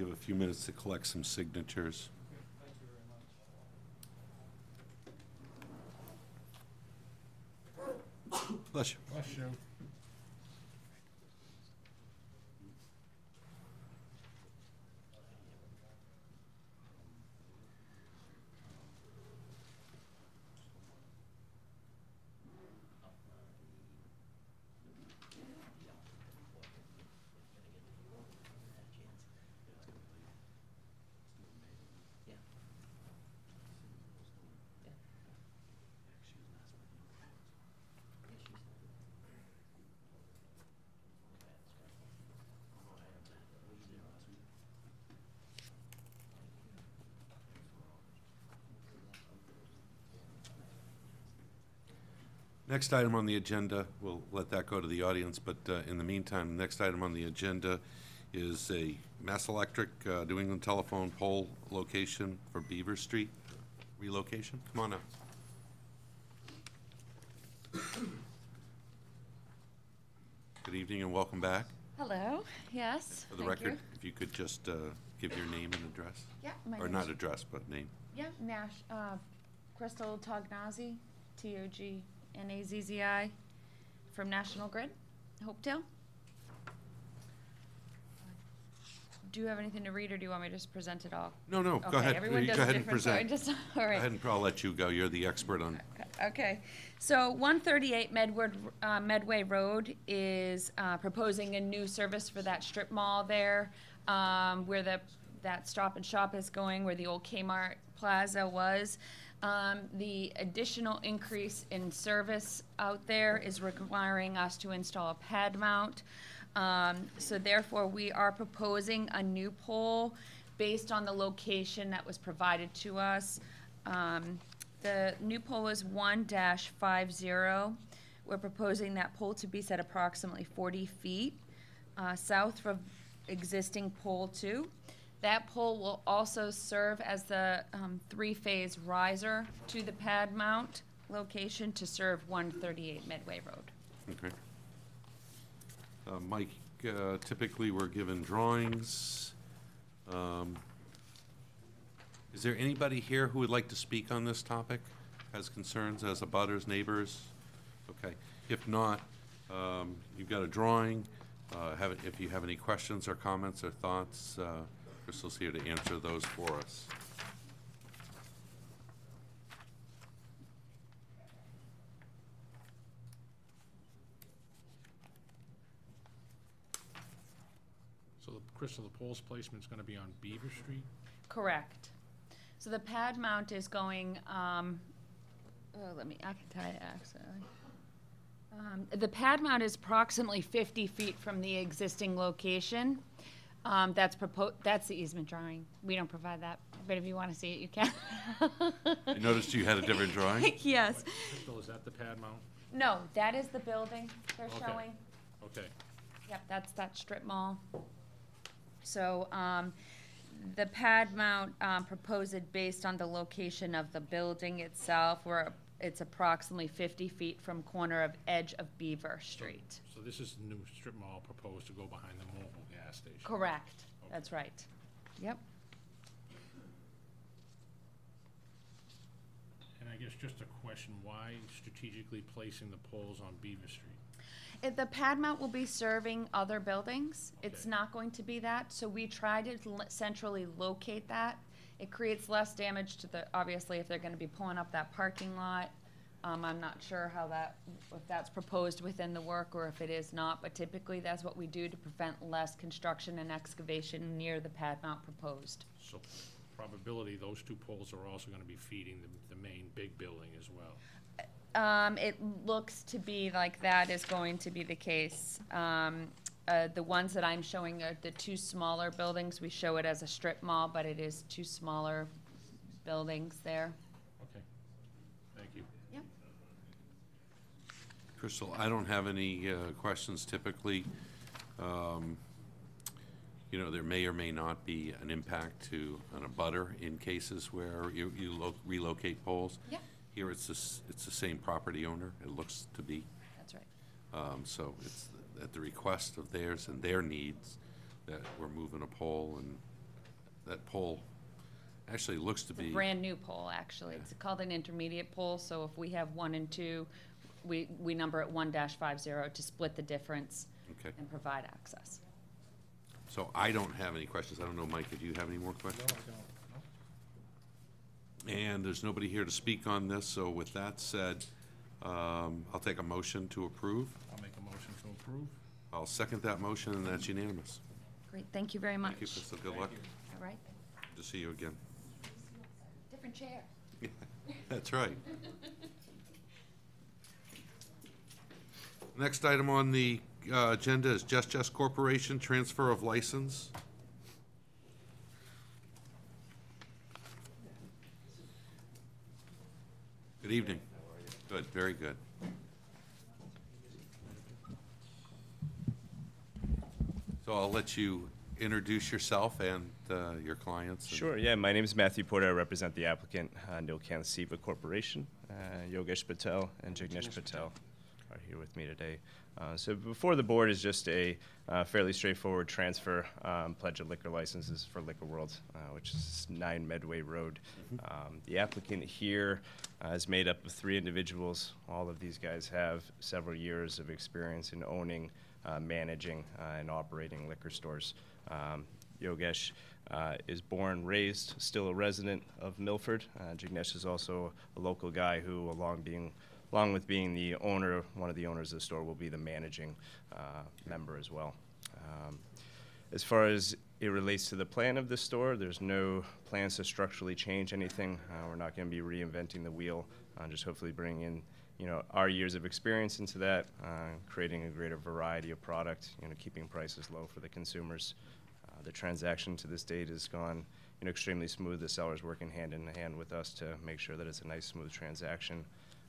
give a few minutes to collect some signatures. Thank you very much. Bless you. Bless you. Next item on the agenda, we'll let that go to the audience, but in the meantime, the next item on the agenda is a Mass Electric New England telephone pole location for Beaver Street relocation. Come on up. Good evening and welcome back. Hello, yes, For the thank record, you. if you could just give your name and address, Yeah, my or name not is- address, but name. Yeah, Crystal Tognazzi, Tognazzi, from National Grid, Hopedale. Do you have anything to read, or do you want me to just present it all? No, go Okay, ahead. everyone You does go it ahead and different, so I present. just, all Go right. ahead and I'll let you go. You're the expert on. Okay, so 138 Medway Road is proposing a new service for that strip mall there, where that Stop and Shop is going, where the old Kmart Plaza was. The additional increase in service out there is requiring us to install a pad mount. So therefore, we are proposing a new pole based on the location that was provided to us. The new pole is 1-50. We're proposing that pole to be set approximately 40 feet south from existing pole 2. That pole will also serve as the three-phase riser to the pad mount location to serve 138 Medway Road. Okay. Mike, typically we're given drawings. Is there anybody here who would like to speak on this topic, has concerns as abutters, neighbors? Okay. If not, you've got a drawing. If you have any questions or comments or thoughts, Crystal's here to answer those for us. So, Crystal, the pole's placement's gonna be on Beaver Street? Correct. So the pad mount is going, I can tell you actually. The pad mount is approximately 50 feet from the existing location. That's the easement drawing. We don't provide that, but if you want to see it, you can. I noticed you had a different drawing. Yes. Crystal, is that the pad mount? No, that is the building they're Okay. showing. Okay. Yep, that's that strip mall. So, the pad mount, proposed based on the location of the building itself, where it's approximately 50 feet from corner of edge of Beaver Street. So this is the new strip mall proposed to go behind the mobile gas station? Correct, that's right. Yep. And I guess just a question, why strategically placing the poles on Beaver Street? The pad mount will be serving other buildings. It's Okay. not going to be that, so we try to centrally locate that. It creates less damage to obviously, if they're gonna be pulling up that parking lot. I'm not sure if that's proposed within the work or if it is not, but typically that's what we do to prevent less construction and excavation near the pad mount proposed. So probability, those two poles are also gonna be feeding the main big building as well? It looks to be like that is going to be the case. The ones that I'm showing are the two smaller buildings. We show it as a strip mall, but it is two smaller buildings there. Okay, thank you. Yep. Crystal, I don't have any questions typically. There may or may not be an impact to an abutter in cases where you relocate poles. Yep. Here, it's the same property owner, it looks to be. That's right. So it's at the request of theirs and their needs that we're moving a pole, and that pole actually looks to It's a be. brand-new pole, actually. It's called an intermediate pole, so if we have 1 and 2, we number it 1-50 to split the difference Okay. and provide access. So I don't have any questions. I don't know, Mike, if you have any more No, questions? I don't, no. And there's nobody here to speak on this, so with that said, I'll take a motion to approve. I'll make a motion to approve. I'll second that motion, and that's unanimous. Great, thank you very much. Thank you, Crystal. Good luck. All right, Good to see you again. different chair. That's right. Next item on the agenda is Just Corporation, transfer of license. Good evening. Good, very good. So I'll let you introduce yourself and your clients. and- Sure, yeah, my name is Matthew Porter. I represent the applicant, Nilkan Siva Corporation. Yogesh Patel and Jignesh Patel are here with me today. So before the board is just a fairly straightforward transfer, pledge of liquor licenses for Liquor World, which is 9 Medway Road. The applicant here is made up of 3 individuals. All of these guys have several years of experience in owning, managing, and operating liquor stores. Yogesh is born, raised, still a resident of Milford. Jignesh is also a local guy who, along with being the owner, one of the owners of the store, will be the managing member as well. As far as it relates to the plan of the store, there's no plans to structurally change anything. We're not going to be reinventing the wheel, just hopefully bringing in our years of experience into that, creating a greater variety of product, keeping prices low for the consumers. The transaction to this date has gone extremely smooth. The seller's working hand in hand with us to make sure that it's a nice, smooth transaction.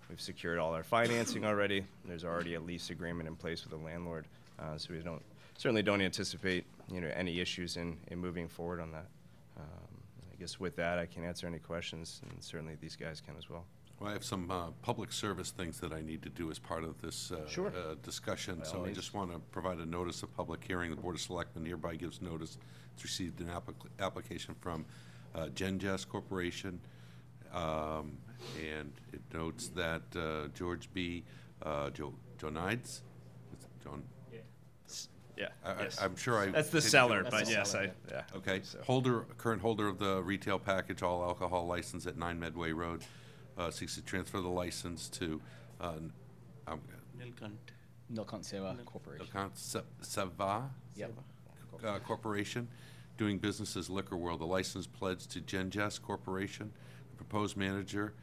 We've secured all our financing already. There's already a lease agreement in place with the landlord, so we certainly don't anticipate any issues in moving forward on that. I guess with that, I can answer any questions, and certainly these guys can as well. Well, I have some public service things that I need to do as part of this discussion. By all So I means. just want to provide a notice of public hearing. The Board of Selectmen hereby gives notice. It's received an application from Gengest Corporation, and it notes that George B. Jonides, John, Yeah, yes. I'm sure I. That's the did- seller, That's but the yes, seller, yeah. Okay, So- current holder of the retail package all alcohol license at 9 Medway Road, seeks to transfer the license to, Nilkan Seva Corporation. Sava Yep. Corporation, doing business as Liquor World. The license pledged to Gengest Corporation. The proposed manager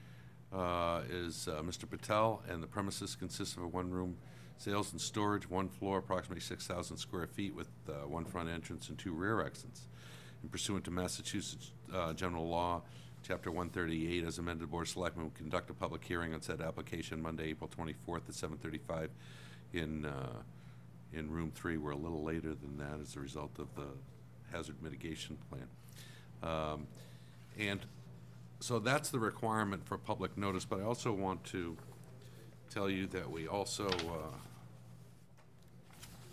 is Mr. Patel, and the premises consists of a one-room sales and storage, one floor, approximately 6,000 square feet, with one front entrance and 2 rear exits. And pursuant to Massachusetts General Law, Chapter 138, as amended, the Board of Selectmen will conduct a public hearing on said application Monday, April 24th at 7:35 in Room 3. We're a little later than that as a result of the hazard mitigation plan. And so that's the requirement for public notice, but I also want to tell you that we also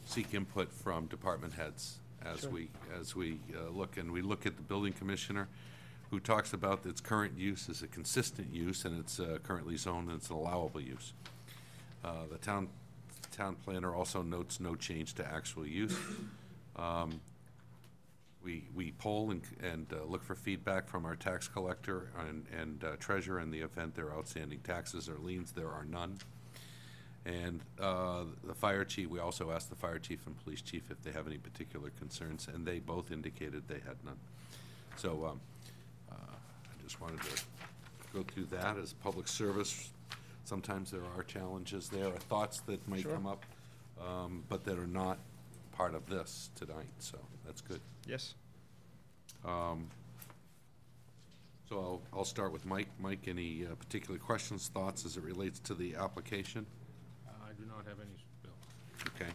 seek input from department heads as we look, and we look at the building commissioner, who talks about its current use as a consistent use, and it's currently zoned and it's an allowable use. The town planner also notes no change to actual use. We poll and look for feedback from our tax collector and treasurer in the event there are outstanding taxes or liens. There are none. And the fire chief, we also asked the fire chief and police chief if they have any particular concerns, and they both indicated they had none. So I just wanted to go through that as public service. Sometimes there are challenges there, or thoughts that might come up, but that are not part of this tonight, so that's good. Yes. So I'll start with Mike. Mike, any particular questions, thoughts as it relates to the application? I do not have any, Bill. Okay.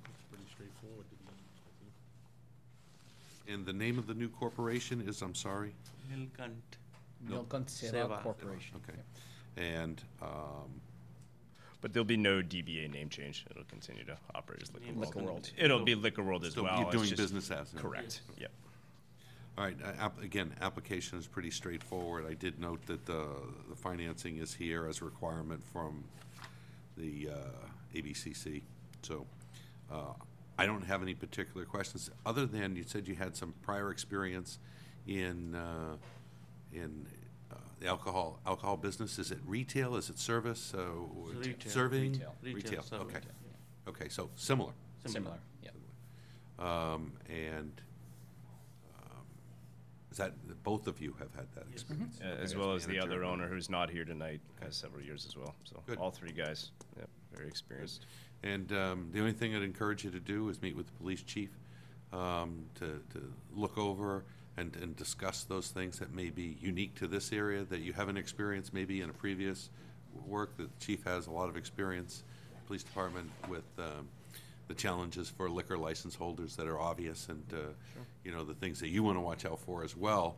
It's pretty straightforward to be honest with you. And the name of the new corporation is, I'm sorry? Nilkan Seva Seva. Corporation. Okay. Yep. And, But there'll be no DBA name change. It'll continue to operate as Liquor World. Liquor World. It'll be Liquor World as still well. you're It's doing just- business as. Correct, yep. All right, again, application is pretty straightforward. I did note that the financing is here as a requirement from the ABCC. So I don't have any particular questions, other than you said you had some prior experience in the alcohol business. Is it retail? Is it service? Retail. Serving? Retail. Retail, serving. okay. Okay, so similar. Similar, yeah. And is that, both of you have had that experience? As Okay. well as the Manager. other owner who's not here tonight, has several years as well. So Good. all three guys, very experienced. And the only thing I'd encourage you to do is meet with the police chief to look over and discuss those things that may be unique to this area that you haven't experienced maybe in a previous work. The chief has a lot of experience, police department, with the challenges for liquor license holders that are obvious, and you know, the things that you want to watch out for as well.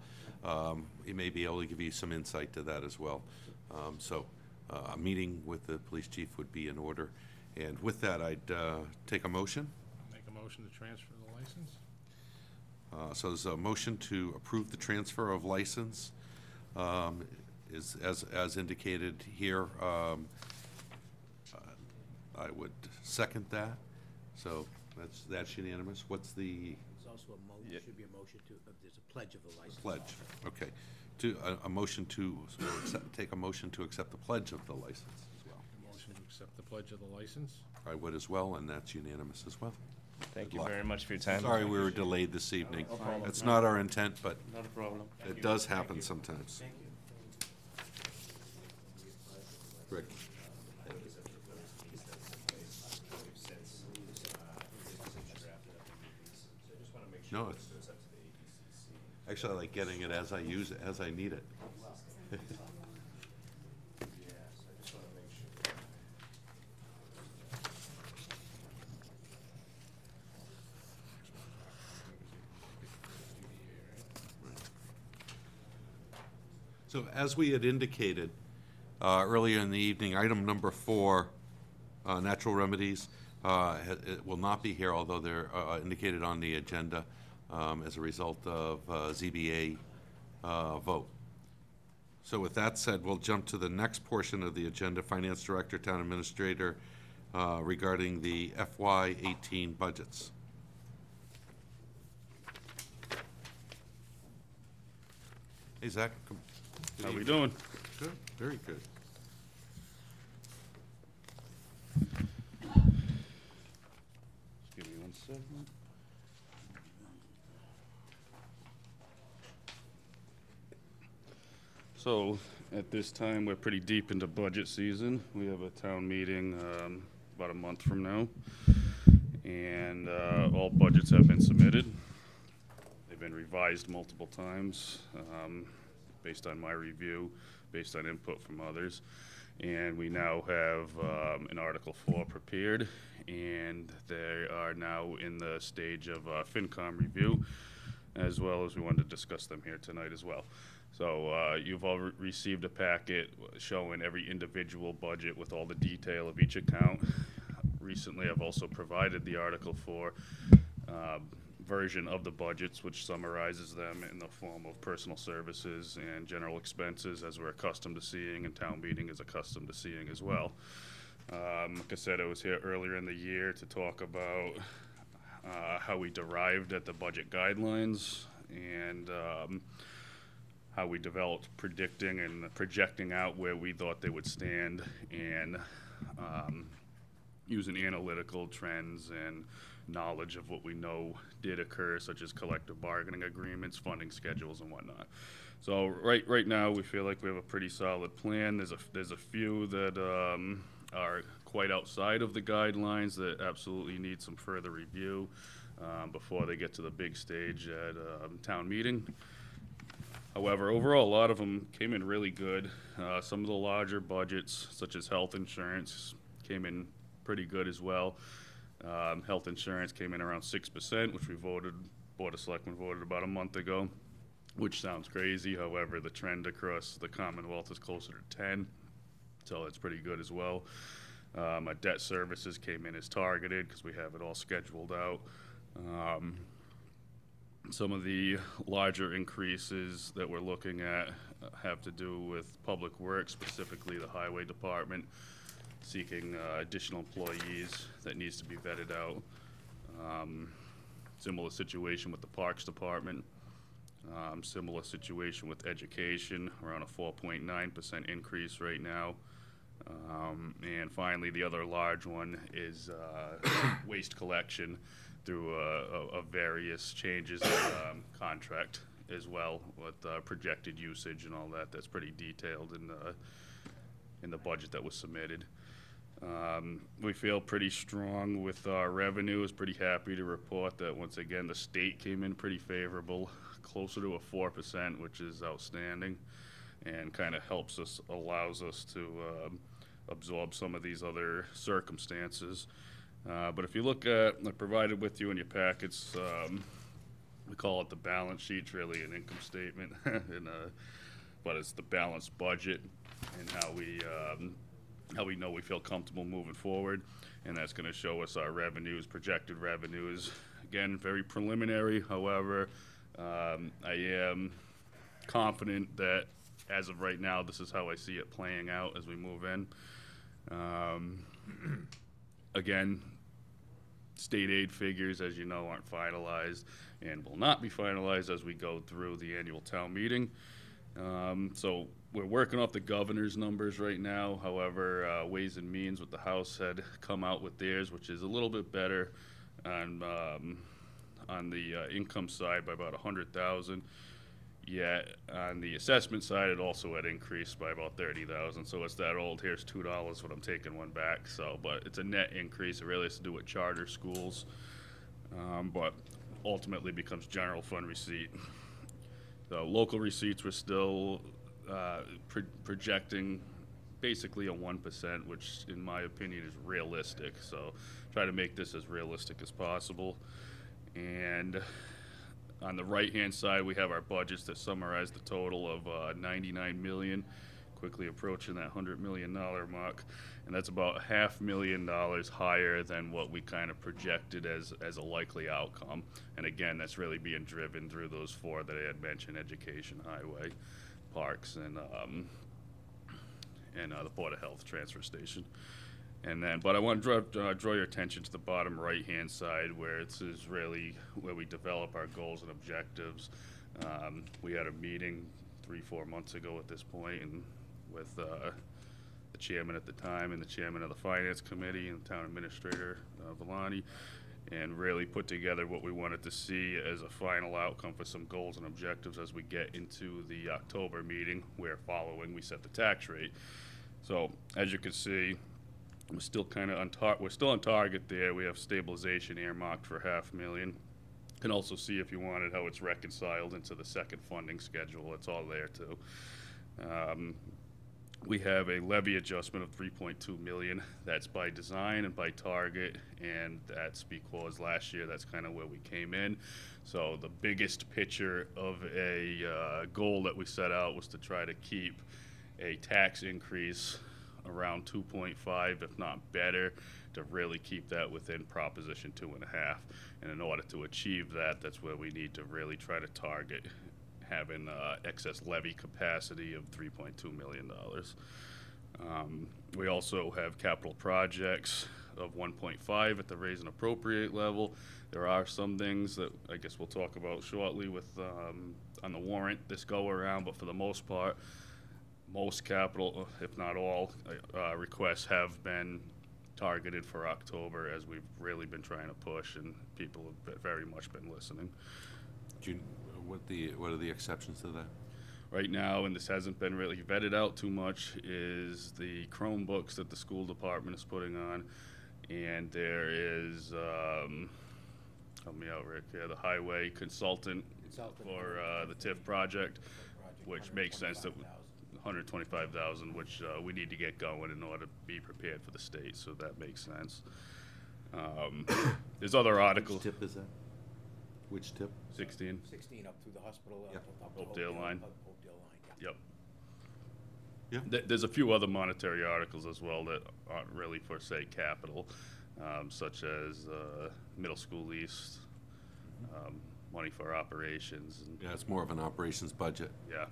He may be able to give you some insight to that as well. So a meeting with the police chief would be in order. And with that, I'd take a motion. Make a motion to transfer the license? So there's a motion to approve the transfer of license, is as indicated here. I would second that. So that's unanimous. What's the There's also should be a motion to, there's a pledge of the license. pledge? Okay. A motion to, take a motion to accept the pledge of the license as well. Motion to accept the pledge of the license? I would as well, and that's unanimous as well. Thank Good you luck. very much for your time. Sorry we were delayed this evening. It's not our intent, but Not a problem. it does happen sometimes. Rick? No, it's, actually, I like getting it as I use it, as I need it. So as we had indicated earlier in the evening, item number 4, natural remedies, it will not be here, although they're indicated on the agenda as a result of ZBA vote. So with that said, we'll jump to the next portion of the agenda, Finance Director, Town Administrator, regarding the FY18 budgets. Hey, Zach. Good How we evening. doing? Good, very good. Just give me 1 second. So, at this time, we're pretty deep into budget season. We have a town meeting about a month from now. And all budgets have been submitted. They've been revised multiple times based on my review, based on input from others. And we now have an Article 4 prepared, and they are now in the stage of FinCom review, as well as we wanted to discuss them here tonight as well. So you've all received a packet showing every individual budget with all the detail of each account. Recently, I've also provided the Article 4 version of the budgets, which summarizes them in the form of personal services and general expenses, as we're accustomed to seeing, and town meeting is accustomed to seeing as well. Like I said, I was here earlier in the year to talk about how we derived at the budget guidelines, and how we developed predicting and projecting out where we thought they would stand, and using analytical trends and knowledge of what we know did occur, such as collective bargaining agreements, funding schedules, and whatnot. So right now, we feel like we have a pretty solid plan. There's a few that are quite outside of the guidelines that absolutely need some further review before they get to the big stage at town meeting. However, overall, a lot of them came in really good. Some of the larger budgets, such as health insurance, came in pretty good as well. Health insurance came in around 6%, which Board of Selectmen voted about a month ago, which sounds crazy. However, the trend across the Commonwealth is closer to 10, so that's pretty good as well. Our debt services came in as targeted because we have it all scheduled out. Some of the larger increases that we're looking at have to do with public works, specifically the highway department, seeking additional employees that needs to be vetted out. Similar situation with the parks department. Similar situation with education, around a 4.9% increase right now. And finally, the other large one is waste collection through various changes in contract as well, with projected usage and all that. That's pretty detailed in the budget that was submitted. We feel pretty strong with our revenues. Pretty happy to report that once again the state came in pretty favorable, closer to a 4%, which is outstanding, and kind of allows us to absorb some of these other circumstances. But if you look at, I provided with you in your packets, we call it the balance sheet. It's really an income statement, but it's the balanced budget and how we know we feel comfortable moving forward. And that's going to show us our revenues, projected revenues. Again, very preliminary. However, I am confident that as of right now, this is how I see it playing out as we move in. Again, state aid figures, as you know, aren't finalized and will not be finalized as we go through the annual town meeting. So we're working off the governor's numbers right now. However, Ways and Means with the House had come out with theirs, which is a little bit better on the income side by about 100,000. Yet on the assessment side, it also had increased by about 30,000. So it's that old, here's $2 when I'm taking one back. So, but it's a net increase. It really has to do with charter schools, but ultimately becomes general fund receipt. The local receipts were still projecting basically a 1%, which in my opinion is realistic. So try to make this as realistic as possible. And on the right-hand side, we have our budgets that summarize the total of 99 million, quickly approaching that $100 million mark. And that's about $500,000 higher than what we kind of projected as a likely outcome. And again, that's really being driven through those four that I had mentioned: education, highway, parks, and the Board of Health transfer station. And then, but I want to draw your attention to the bottom right-hand side, where this is really where we develop our goals and objectives. We had a meeting 3-4 months ago at this point, and with the chairman at the time and the chairman of the finance committee and the town administrator, Villani, and really put together what we wanted to see as a final outcome for some goals and objectives as we get into the October meeting, where following we set the tax rate. So as you can see, we're still kind of we're still on target there. We have stabilization earmarked for $500,000. You can also see, if you wanted, how it's reconciled into the second funding schedule. It's all there too. We have a levy adjustment of $3.2 million. That's by design and by target, and that's because last year that's kind of where we came in. So the biggest picture of a goal that we set out was to try to keep a tax increase around 2.5, if not better, to really keep that within Proposition 2.5. And in order to achieve that, that's where we need to really try to target having excess levy capacity of $3.2 million. We also have capital projects of 1.5 at the raise and appropriate level. There are some things that I guess we'll talk about shortly with on the warrant this go around, but for the most part, most capital, if not all, requests have been targeted for October, as we've really been trying to push, and people have very much been listening. What are the exceptions to that? Right now, and this hasn't been really vetted out too much, is the Chromebooks that the school department is putting on, and there is, help me out, Rick, the highway consultant for the TIF project, which makes sense that $125,000, which we need to get going in order to be prepared for the state, so that makes sense. There's other articles. Which tip is that? Which tip? 16. 16 up through the hospital. Yep. Up to Oakdale line. Oakdale line, yeah. Yep. There's a few other monetary articles as well that aren't really for, say, capital, such as middle school lease, money for operations, and, Yeah, it's more of an operations budget. yeah.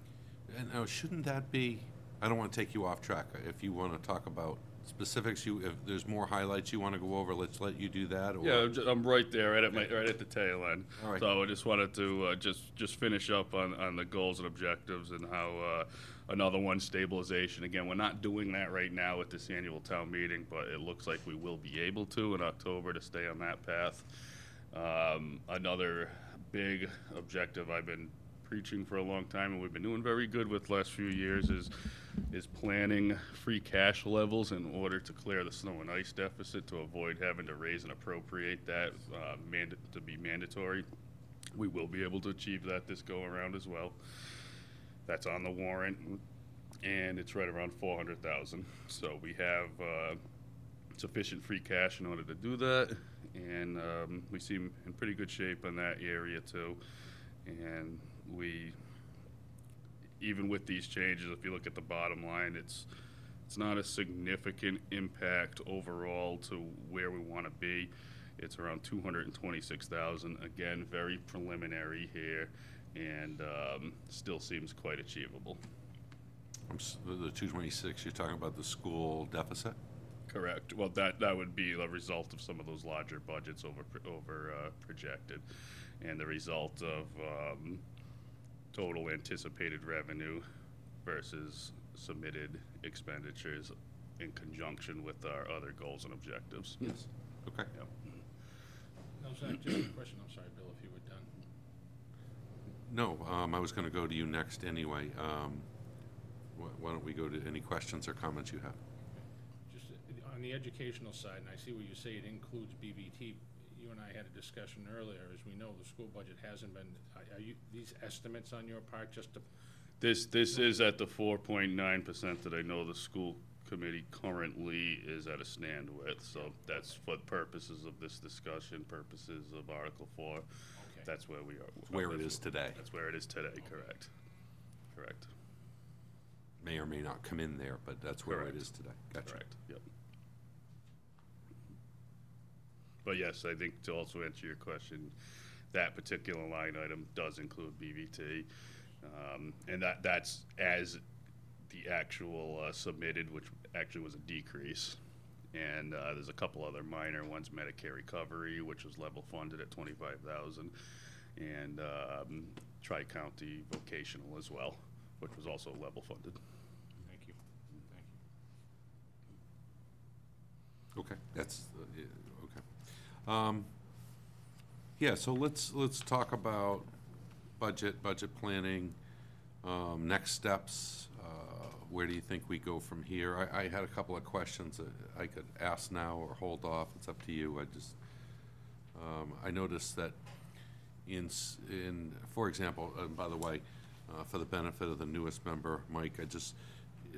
And now, shouldn't that be, I don't want to take you off track. If you want to talk about specifics, if there's more highlights you want to go over, let's let you do that, or? Yeah, I'm right there, right at the tail end. All right. So I just wanted to just finish up on the goals and objectives and how another one, stabilization. Again, we're not doing that right now at this annual town meeting, but it looks like we will be able to in October to stay on that path. Another big objective I've been preaching for a long time, and we've been doing very good with last few years, is planning free cash levels in order to clear the snow and ice deficit, to avoid having to raise and appropriate that to be mandatory. We will be able to achieve that this go around as well. That's on the warrant, and it's right around 400,000. So we have sufficient free cash in order to do that, and we seem in pretty good shape in that area too. And we, even with these changes, if you look at the bottom line, it's not a significant impact overall to where we want to be. It's around 226,000. Again, very preliminary here, and still seems quite achievable. The 226, you're talking about the school deficit? Correct. Well, that would be the result of some of those larger budgets over projected, and the result of total anticipated revenue versus submitted expenditures in conjunction with our other goals and objectives. Yes. Okay. Yep. No, Zach, just a question, I'm sorry, Bill, if you were done. No, I was going to go to you next anyway. Why don't we go to any questions or comments you have? Just on the educational side, and I see where you say it includes BVT, you and I had a discussion earlier, as we know, the school budget hasn't been, are you, these estimates on your part just to? This is at the 4.9% that I know the school committee currently is at a stand with. So that's for purposes of this discussion, purposes of Article 4. Okay. That's where we are. Where it is today. That's where it is today, correct. Correct. May or may not come in there, but that's where Correct. it is today. Gotcha. Correct, yep. But yes, I think to also answer your question, that particular line item does include BVT. And that's as the actual submitted, which actually was a decrease. And there's a couple other minor ones, Medicare recovery, which was level funded at 25,000, and Tri-County vocational as well, which was also level funded. Thank you. Thank you. Okay, that's, okay. Yeah, so let's talk about budget planning, next steps. Where do you think we go from here? I had a couple of questions that I could ask now or hold off. It's up to you. I noticed that for example, by the way, for the benefit of the newest member, Mike,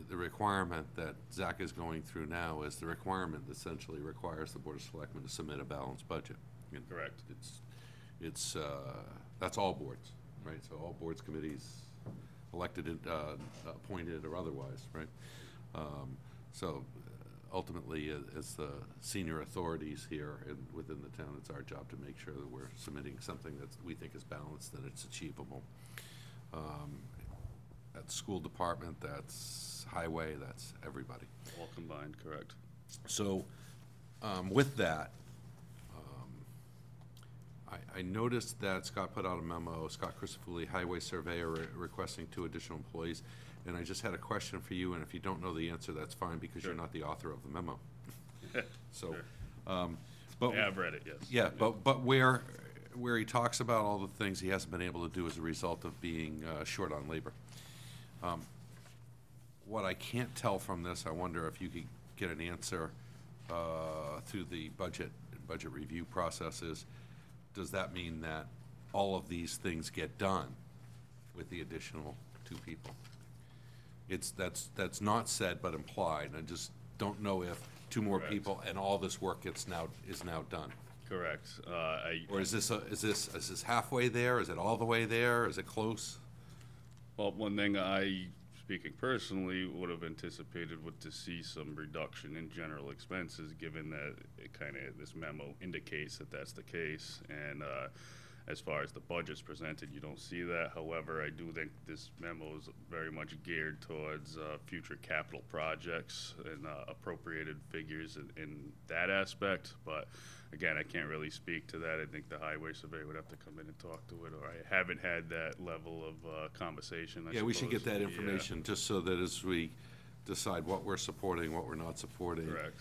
the requirement that Zach is going through now is the requirement that essentially requires the Board of Selectmen to submit a balanced budget. And Correct. It's that's all boards, right? So all boards, committees, elected, appointed, or otherwise, right? So ultimately, as the senior authorities here and within the town, it's our job to make sure that we're submitting something that we think is balanced, that it's achievable. That's school department, that's highway, that's everybody. All combined, correct. So with that, I noticed that Scott put out a memo, Scott Christopherly, highway surveyor, requesting 2 additional employees. And I just had a question for you, and if you don't know the answer, that's fine, because Sure. you're not the author of the memo. So, Sure. but. Yeah, I've read it, yes. Yeah, but where he talks about all the things he hasn't been able to do as a result of being short on labor. What I can't tell from this, I wonder if you could get an answer through the budget review process, is, does that mean that all of these things get done with the additional 2 people? That's not said but implied, and I just don't know if 2 more Correct. people and all this work is now done. Correct. Or is this halfway there? Is it all the way there? Is it close? Well, one thing I, speaking personally, would have anticipated would to see some reduction in general expenses, given that it kind of, this memo indicates that that's the case. And as far as the budget's presented, you don't see that. However, I do think this memo is very much geared towards future capital projects and appropriated figures in that aspect. But again, I can't really speak to that. I think the highway surveyor would have to come in and talk to it, or I haven't had that level of conversation, I Yeah, we should get suppose. that Yeah. information, just so that as we decide what we're supporting, what we're not supporting. Correct.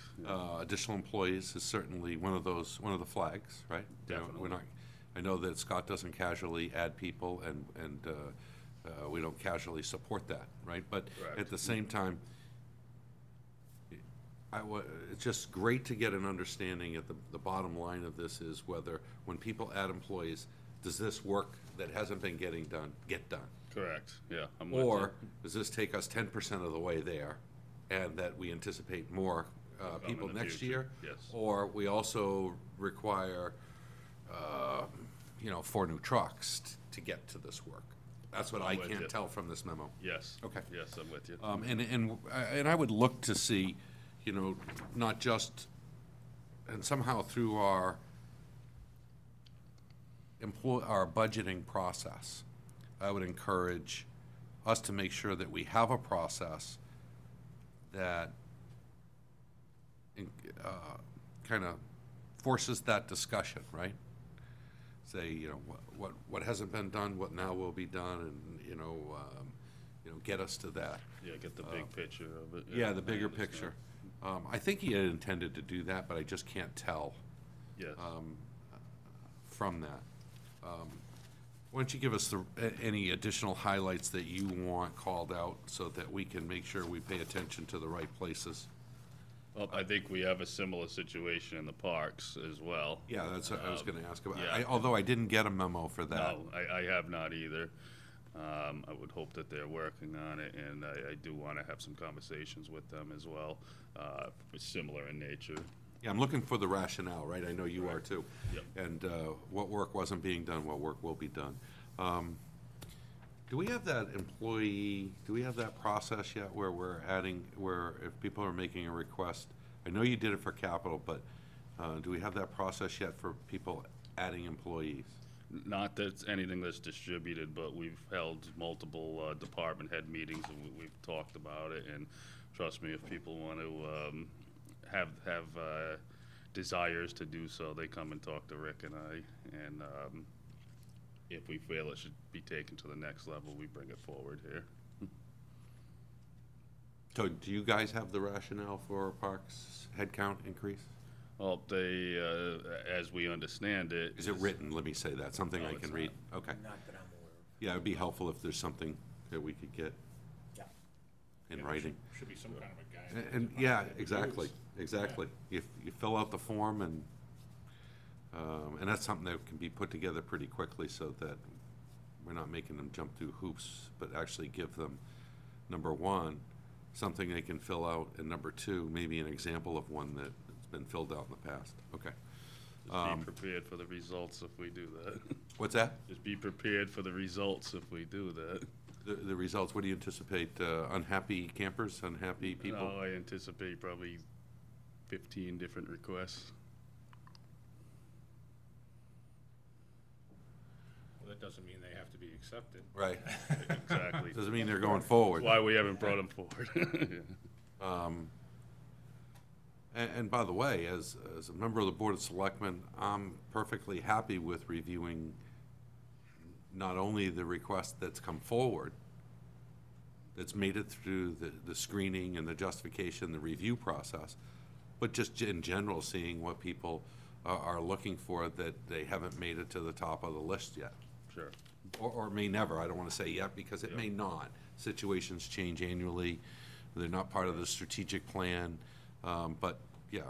Additional employees is certainly one of the flags, right? You know, Definitely. We're not, I know that Scott doesn't casually add people, and we don't casually support that, right? But Correct. at the same time, it's just great to get an understanding at the bottom line of this is whether, when people add employees, does this work that hasn't been getting done, get done? Correct, yeah. I'm with you. Or does this take us 10% of the way there, and that we anticipate more come people in the next future, year? yes. Or we also require, 4 new trucks to get to this work? That's what I'm I with can't you. tell from this memo. Yes. Okay. Yes, I'm with you. And I would look to see, not just, and somehow through our budgeting process, I would encourage us to make sure that we have a process that kind of forces that discussion, right? Say, what hasn't been done, what now will be done, and, get us to that. Yeah, get the big picture of it. Yeah, the I bigger understand. picture. I think he had intended to do that, but I just can't tell Yes. from that. Why don't you give us any additional highlights that you want called out so that we can make sure we pay attention to the right places? Well, I think we have a similar situation in the parks as well. Yeah, that's what I was gonna ask about. yeah. Although I didn't get a memo for that. No, I have not either. I would hope that they're working on it, and I do want to have some conversations with them as well, similar in nature. Yeah, I'm looking for the rationale, right? I know you are too. Yep. And what work wasn't being done, what work will be done. Do we have that process yet where we're adding, where if people are making a request, I know you did it for capital, but do we have that process yet for people adding employees? Not that it's anything that's distributed, but we've held multiple department head meetings, and we've talked about it, and trust me, if people want to have desires to do so, they come and talk to Rick and I, and if we feel it should be taken to the next level, we bring it forward here. So do you guys have the rationale for parks headcount increase? Well, they, as we understand it. Is it written? Let me say that, something No, I it's can read? Okay. Not that I'm aware of. Yeah, it'd be helpful if there's something that we could get Yeah. in Yeah, writing. Should be some kind of a guide. And, yeah, exactly. You fill out the form, and that's something that can be put together pretty quickly so that we're not making them jump through hoops, but actually give them, number one, something they can fill out, and number two, maybe an example of one that's been filled out in the past. Okay. Just be prepared for the results if we do that. What's that? Just be prepared for the results if we do that. The results, what do you anticipate? Unhappy campers, unhappy people? No, I anticipate probably 15 different requests. Well, that doesn't mean they have to be accepted. Right. Exactly. Doesn't mean they're going forward. That's why we haven't brought them forward. And by the way, as a member of the Board of Selectmen, I'm perfectly happy with reviewing not only the request that's come forward, that's made it through the screening and the justification, the review process, but just in general, seeing what people are looking for that they haven't made it to the top of the list yet. Sure. Or may never, I don't want to say yet, because it may not. Situations change annually, they're not part of the strategic plan, but, yeah,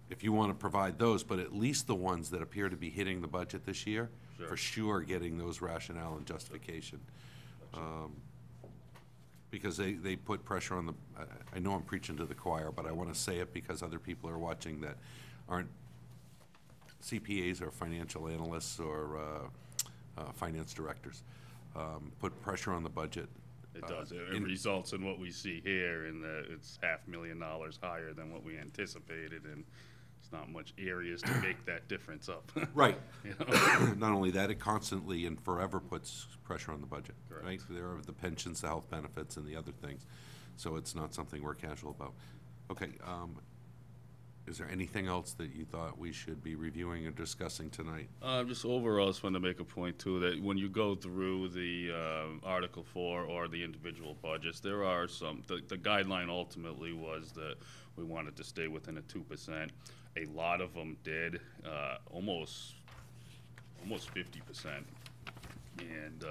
if you want to provide those, but at least the ones that appear to be hitting the budget this year, Sure. for sure getting those rationale and justification. Because they put pressure on I know I'm preaching to the choir, but I want to say it because other people are watching that aren't CPAs or financial analysts or finance directors. Put pressure on the budget. It does. It results in what we see here, in that it's $500,000 higher than what we anticipated, and it's not much areas to make that difference up. Right. You know? Not only that, it constantly and forever puts pressure on the budget, Correct. right? There are the pensions, the health benefits, and the other things. So it's not something we're casual about. Okay, is there anything else that you thought we should be reviewing or discussing tonight? Just overall, I just wanted to make a point too, that when you go through the Article 4 or the individual budgets, there are some, the guideline ultimately was that we wanted to stay within a 2%. A lot of them did, almost 50%. And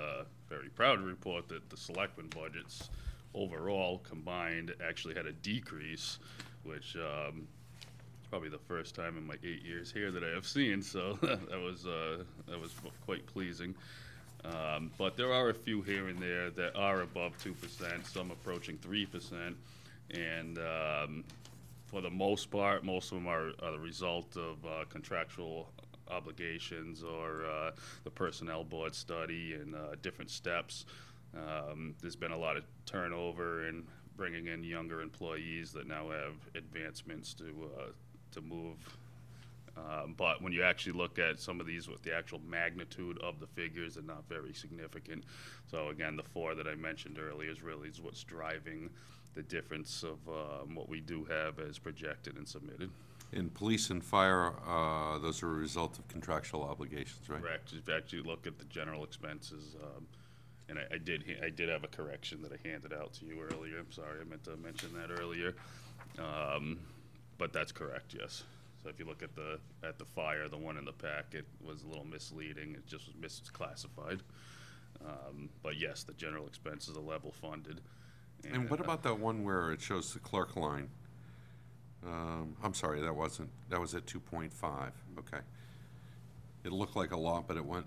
very proud to report that the Selectmen budgets overall combined actually had a decrease, which probably the first time in my 8 years here that I have seen, so that was quite pleasing. But there are a few here and there that are above 2%, some approaching 3%, and for the most part, most of them are the result of contractual obligations or the personnel board study and different steps. There's been a lot of turnover and bringing in younger employees that now have advancements to move. But when you actually look at some of these with the actual magnitude of the figures, they're not very significant. So again, the 4 that I mentioned earlier is what's driving the difference of what we do have as projected and submitted. In police and fire, those are a result of contractual obligations, right? Correct. If you actually look at the general expenses, and I did have a correction that I handed out to you earlier. I'm sorry, I meant to mention that earlier. But that's correct, yes. So if you look at the fire, the one in the packet was a little misleading. It just was misclassified. But yes, the general expenses are level funded. And what about that one where it shows the clerk line? I'm sorry, that was at 2.5, okay. It looked like a lot, but it went,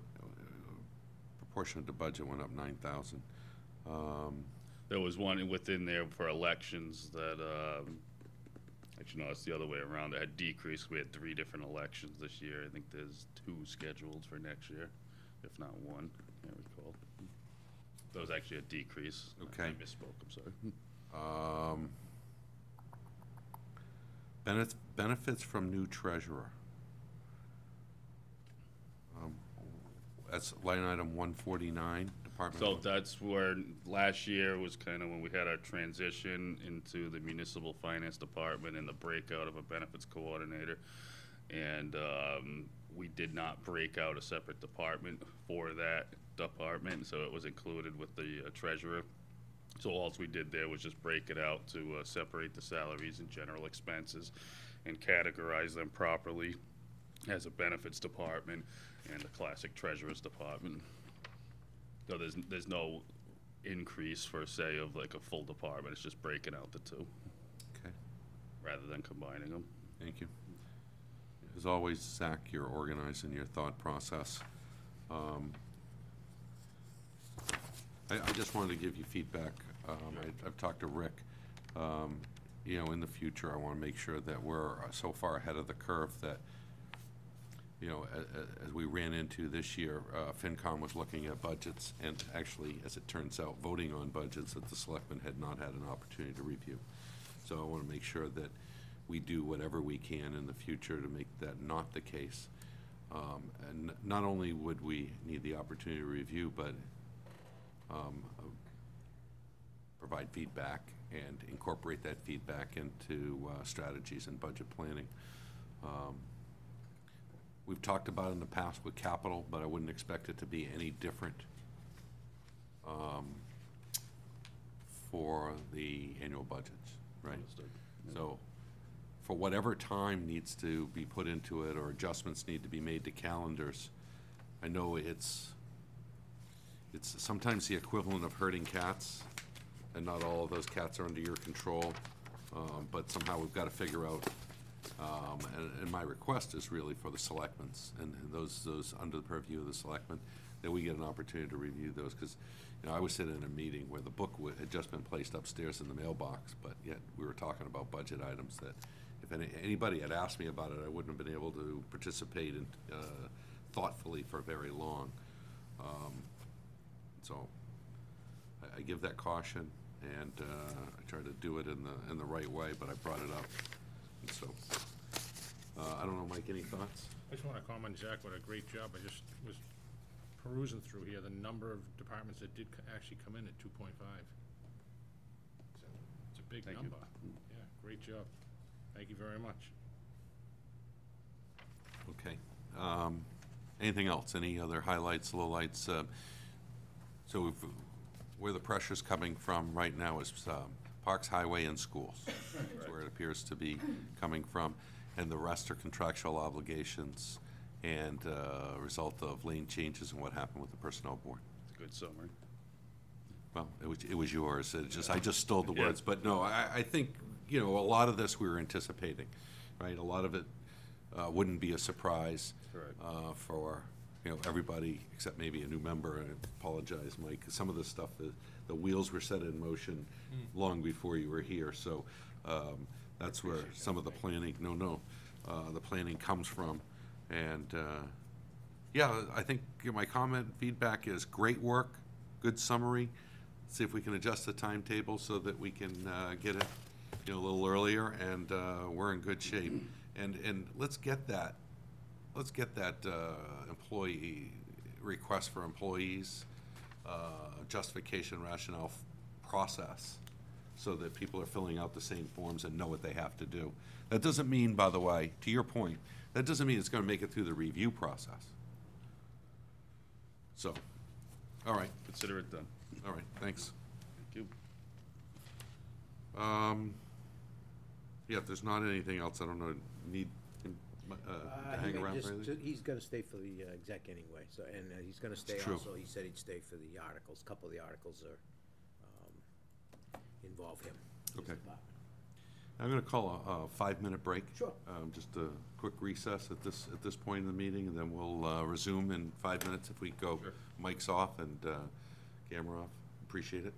proportionate to budget went up 9,000. There was one within there for elections that, actually, no, it's the other way around. That had decreased. We had 3 different elections this year. I think there's 2 scheduled for next year, if not 1. I can't recall. That was actually a decrease. Okay. I misspoke. I'm sorry. Benefits from new treasurer. That's line item 149, department. So that's where last year was kind of when we had our transition into the municipal finance department and the breakout of a benefits coordinator. And we did not break out a separate department for that department, so it was included with the treasurer. So all we did there was just break it out to separate the salaries and general expenses and categorize them properly as a benefits department and a classic treasurer's department. So there's no increase for, say, of like a full department. It's just breaking out the 2. Okay, Rather than combining them. thank you. As always, Zach, you're organized in your thought process. I just wanted to give you feedback. I've talked to Rick. You know, in the future, I want to make sure that we're so far ahead of the curve that, you know, as we ran into this year, FinCom was looking at budgets and actually, as it turns out, voting on budgets that the Selectmen had not had an opportunity to review. So I want to make sure that we do whatever we can in the future to make that not the case. And not only would we need the opportunity to review, but provide feedback and incorporate that feedback into strategies and budget planning. We've talked about it in the past with capital, but I wouldn't expect it to be any different for the annual budgets, right? Understood. So for whatever time needs to be put into it or adjustments need to be made to calendars, I know it's sometimes the equivalent of herding cats, and not all of those cats are under your control, but somehow we've got to figure out, and my request is really for the selectmen's and those under the purview of the selectmen, that we get an opportunity to review those, because, you know, I was sitting in a meeting where the book had just been placed upstairs in the mailbox, but yet we were talking about budget items that if anybody had asked me about it, I wouldn't have been able to participate in, thoughtfully for very long. So I give that caution, and I try to do it in the right way, but I brought it up. And so I don't know, Mike, any thoughts? I just want to comment, Zach, what a great job. I just was perusing through here, the number of departments that did actually come in at 2.5. It's a big Thank you. number. Yeah, great job. Thank you very much. Okay. Anything else? Any other highlights, lowlights? So where the pressure's coming from right now is Parks, Highway, and Schools. That's where it appears to be coming from. And the rest are contractual obligations and a result of lane changes and what happened with the Personnel Board. It's a good summary. Well, it was yours. I just stole the Yeah. words. But no, I think, a lot of this we were anticipating, right? A lot of it wouldn't be a surprise Correct. for, everybody except maybe a new member. And I apologize, Mike. Some of the stuff, the wheels were set in motion long before you were here. So that's where some of the planning, the planning comes from. And, yeah, I think my comment, feedback is great work, good summary. See if we can adjust the timetable so that we can get it, a little earlier, and we're in good shape. And let's get that employee request for employees, justification rationale process, so that people are filling out the same forms and know what they have to do. That doesn't mean, by the way, to your point, that doesn't mean it's gonna make it through the review process. So, all right, Consider it done. all right, thanks. Thank you. Yeah, if there's not anything else, I don't know, need him to hang around for anything? He's gonna stay for the exec anyway, so, and he's gonna stay true. also, he said he'd stay for the articles. A couple of the articles are, involve him. his Okay. department. I'm gonna call a 5-minute break. Sure. Just a quick recess at this point in the meeting, and then we'll resume in 5 minutes if we go Sure. mics off and camera off. Appreciate it.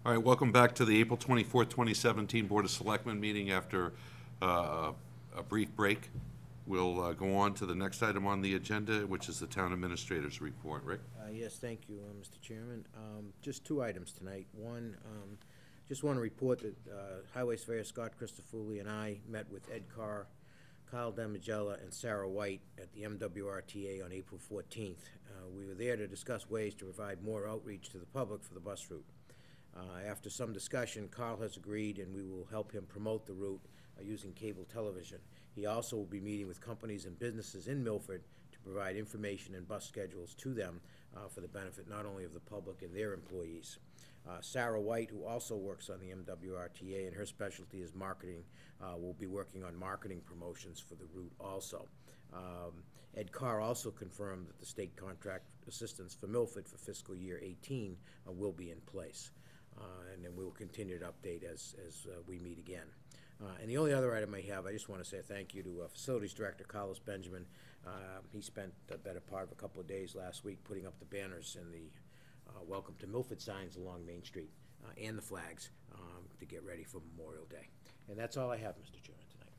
All right, welcome back to the April 24th, 2017 Board of Selectmen meeting after a brief break. We'll go on to the next item on the agenda, which is the Town Administrator's Report. Rick? Yes, thank you, Mr. Chairman. Just two items tonight. One, just want to report that Highway Surveyor Scott Christofouli and I met with Ed Carr, Kyle Damigella, and Sarah White at the MWRTA on April 14th. We were there to discuss ways to provide more outreach to the public for the bus route. After some discussion, Carl has agreed, and we will help him promote the route using cable television. He also will be meeting with companies and businesses in Milford to provide information and bus schedules to them for the benefit not only of the public and their employees. Sarah White, who also works on the MWRTA, and her specialty is marketing, will be working on marketing promotions for the route also. Ed Carr also confirmed that the state contract assistance for Milford for fiscal year 18 will be in place. And then we will continue to update as we meet again. And the only other item I have, I just want to say thank you to Facilities Director Carlos Benjamin. He spent the better part of a couple of days last week putting up the banners and the Welcome to Milford signs along Main Street and the flags to get ready for Memorial Day. And that's all I have, Mr. Chairman, tonight.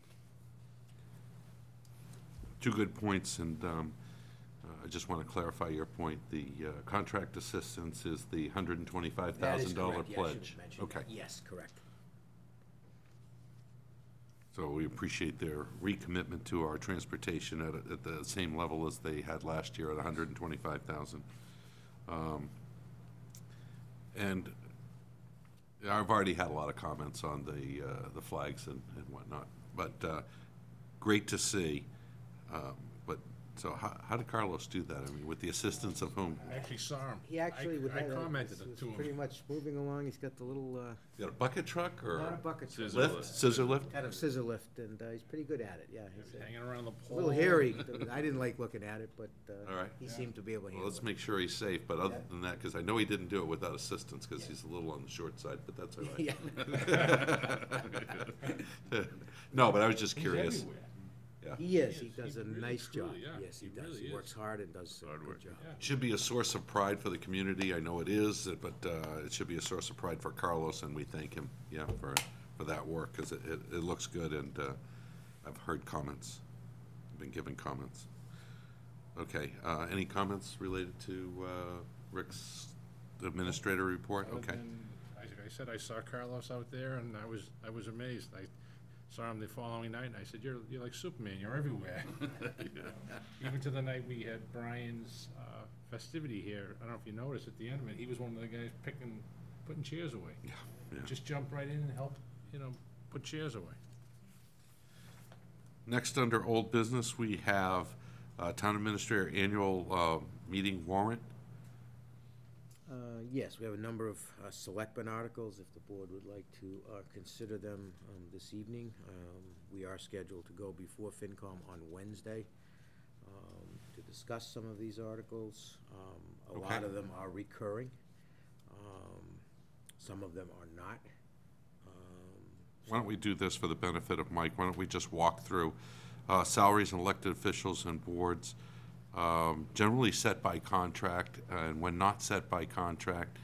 Two good points, and I just want to clarify your point. The contract assistance is the $125,000 That is correct. Yeah, I should have pledge. mentioned Okay. that. Yes, correct. So we appreciate their recommitment to our transportation at the same level as they had last year at $125,000. And I've already had a lot of comments on the flags and whatnot, but great to see. But so how did Carlos do that? I mean, with the assistance of whom? I actually saw him. He actually I commented it to him. pretty much moving along. He's got the little, You got a bucket truck or not a bucket truck. lift? Scissor lift? Kind of scissor lift, and he's pretty good at it, yeah. He's Hanging around the a pole. little hairy. I didn't like looking at it, but All right. he seemed to be able to Well, handle let's it. make sure he's safe, but other than that, because I know he didn't do it without assistance, because he's a little on the short side, but that's all right. Yeah. No, but I was just He's curious. everywhere. Yeah. He is. He is. does He a really, nice job. truly, yeah. Yes, he He does. really He is. works hard and does a Hard good work. job. Yeah. Should be a source of pride for the community. I know it is, but it should be a source of pride for Carlos, and we thank him, yeah, for that work, because it looks good, and I've heard comments, been given comments. Okay, any comments related to Rick's administrator report? Other Okay. than, like I said, I saw Carlos out there, and I was amazed. I saw him the following night, and I said, "You're like Superman. You're everywhere." Even to the night we had Brian's festivity here. I don't know if you noticed at the end of it, he was one of the guys putting chairs away. Yeah, yeah. Just jumped right in and helped, put chairs away. Next, under old business, we have Town Administrator Annual Meeting Warrant. Yes, we have a number of Selectmen articles, if the board would like to consider them this evening. We are scheduled to go before FinCom on Wednesday to discuss some of these articles. A lot Okay. of them are recurring. Some of them are not. Why don't we do this for the benefit of Mike? Why don't we just walk through salaries and elected officials and boards, generally set by contract, and when not set by contract,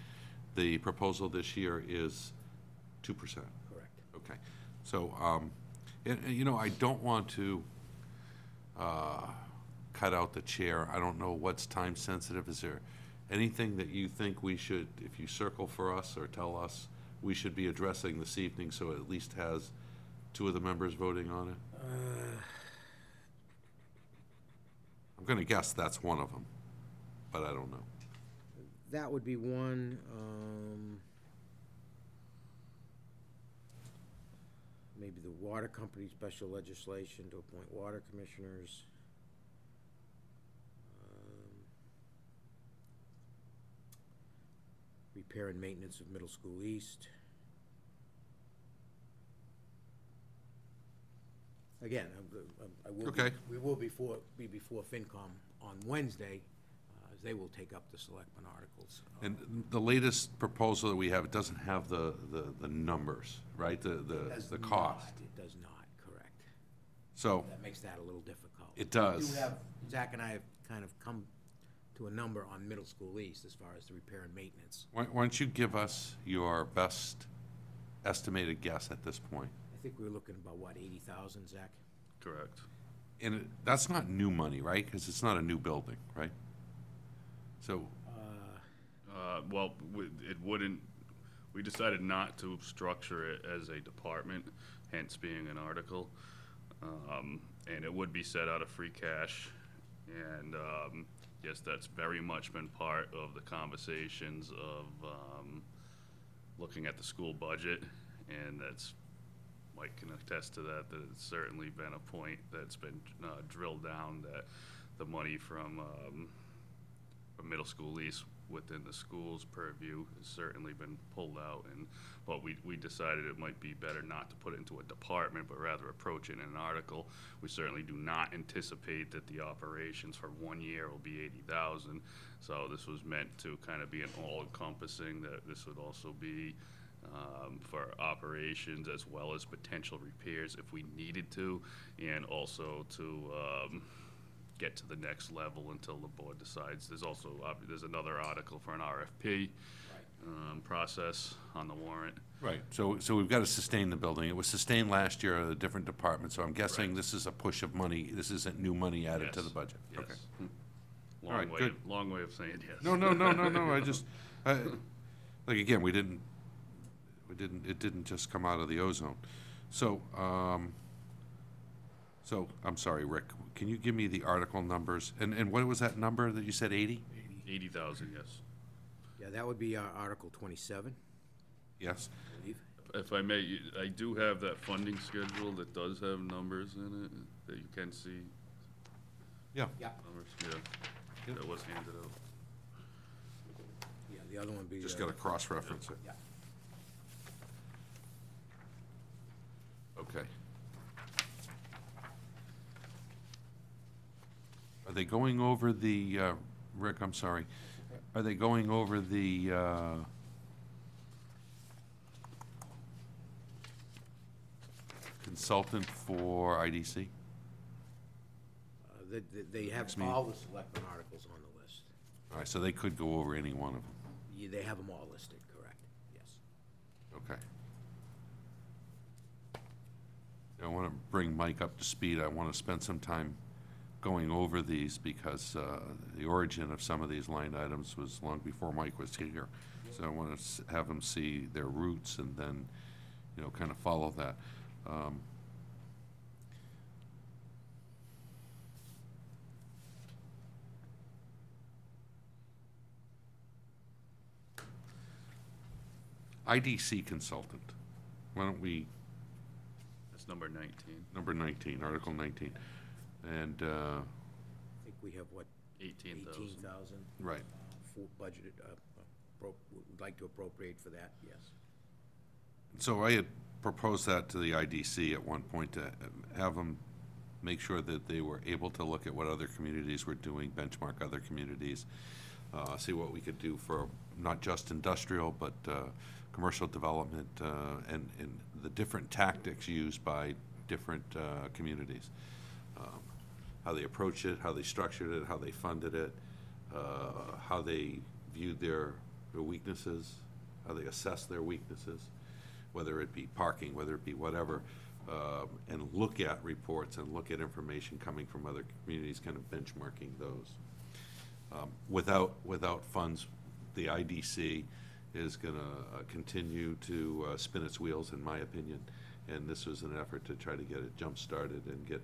the proposal this year is 2%. Correct. Okay. So, and, I don't want to cut out the chair. I don't know what's time sensitive. Is there anything that you think we should, if you circle for us or tell us, we should be addressing this evening, so it at least has two of the members voting on it? I'm going to guess that's one of them, but I don't know. That would be one. Maybe the water company special legislation to appoint water commissioners. Repair and maintenance of Middle School East. Again, I will. Okay. We will be before FinCom on Wednesday, as they will take up the Selectmen articles. And the latest proposal that we have, it doesn't have the numbers, right? The cost. It does not, correct. So That makes that a little difficult. it does. We do have, Zach and I have kind of come to a number on middle school east as far as the repair and maintenance. Why don't you give us your best estimated guess at this point? I think we were looking about, what, 80,000, Zach? Correct. And that's not new money, right? Because it's not a new building, right? So, Well, it wouldn't, we decided not to structure it as a department, hence being an article. And it would be set out of free cash. And, yes, that's very much been part of the conversations of, looking at the school budget. And that's, Mike can attest to that, that it's certainly been a point that's been, drilled down, that the money from middle school lease within the school's purview has certainly been pulled out, but we decided it might be better not to put it into a department, but rather approach it in an article. We certainly do not anticipate that the operations for 1 year will be 80,000. So this was meant to kind of be an all-encompassing, that this would also be for operations as well as potential repairs if we needed to, and also to get to the next level until the board decides. There's also, there's another article for an RFP process on the warrant. right, so we've got to sustain the building. It was sustained last year at a different department, so I'm guessing this is a push of money. This isn't new money added to the Yes. budget. Yes. Okay. Long All right, way, good. long way of saying yes. No, I just, like, again, it didn't just come out of the ozone. So, I'm sorry, Rick, can you give me the article numbers? And what was that number that you said, 80? 80,000, yes. Yeah, that would be Article 27, Yes? I believe. If I may, I do have that funding schedule that does have numbers in it that you can see. Yeah. Yeah. Numbers, yeah, that was handed out. Yeah, the other one would be. Just got to cross-reference it. Yeah. Okay. Are they going over the, Rick, I'm sorry, are they going over the, consultant for IDC? They have Next meeting. all the selectmen articles on the list. All right, so they could go over any one of them. Yeah, they have them all listed, correct, yes. Okay. I want to bring Mike up to speed. I want to spend some time going over these because the origin of some of these line items was long before Mike was here. So I want to have him see their roots and then, kind of follow that. IDC consultant. Why don't we, That's number 19. number 19, Article 19. And, I think we have, what, 18,000. 18,000 right. for budgeted, would like to appropriate for that, yes. So I had proposed that to the IDC at one point to have them make sure that they were able to look at what other communities were doing, benchmark other communities, see what we could do for not just industrial, but commercial development, and the different tactics used by different communities. How they approached it, how they structured it, how they funded it, how they viewed their weaknesses, how they assessed their weaknesses, whether it be parking, whether it be whatever, and look at reports and look at information coming from other communities, kind of benchmarking those. Without funds, the IDC is going to continue to spin its wheels, in my opinion, and this was an effort to try to get it jump-started and get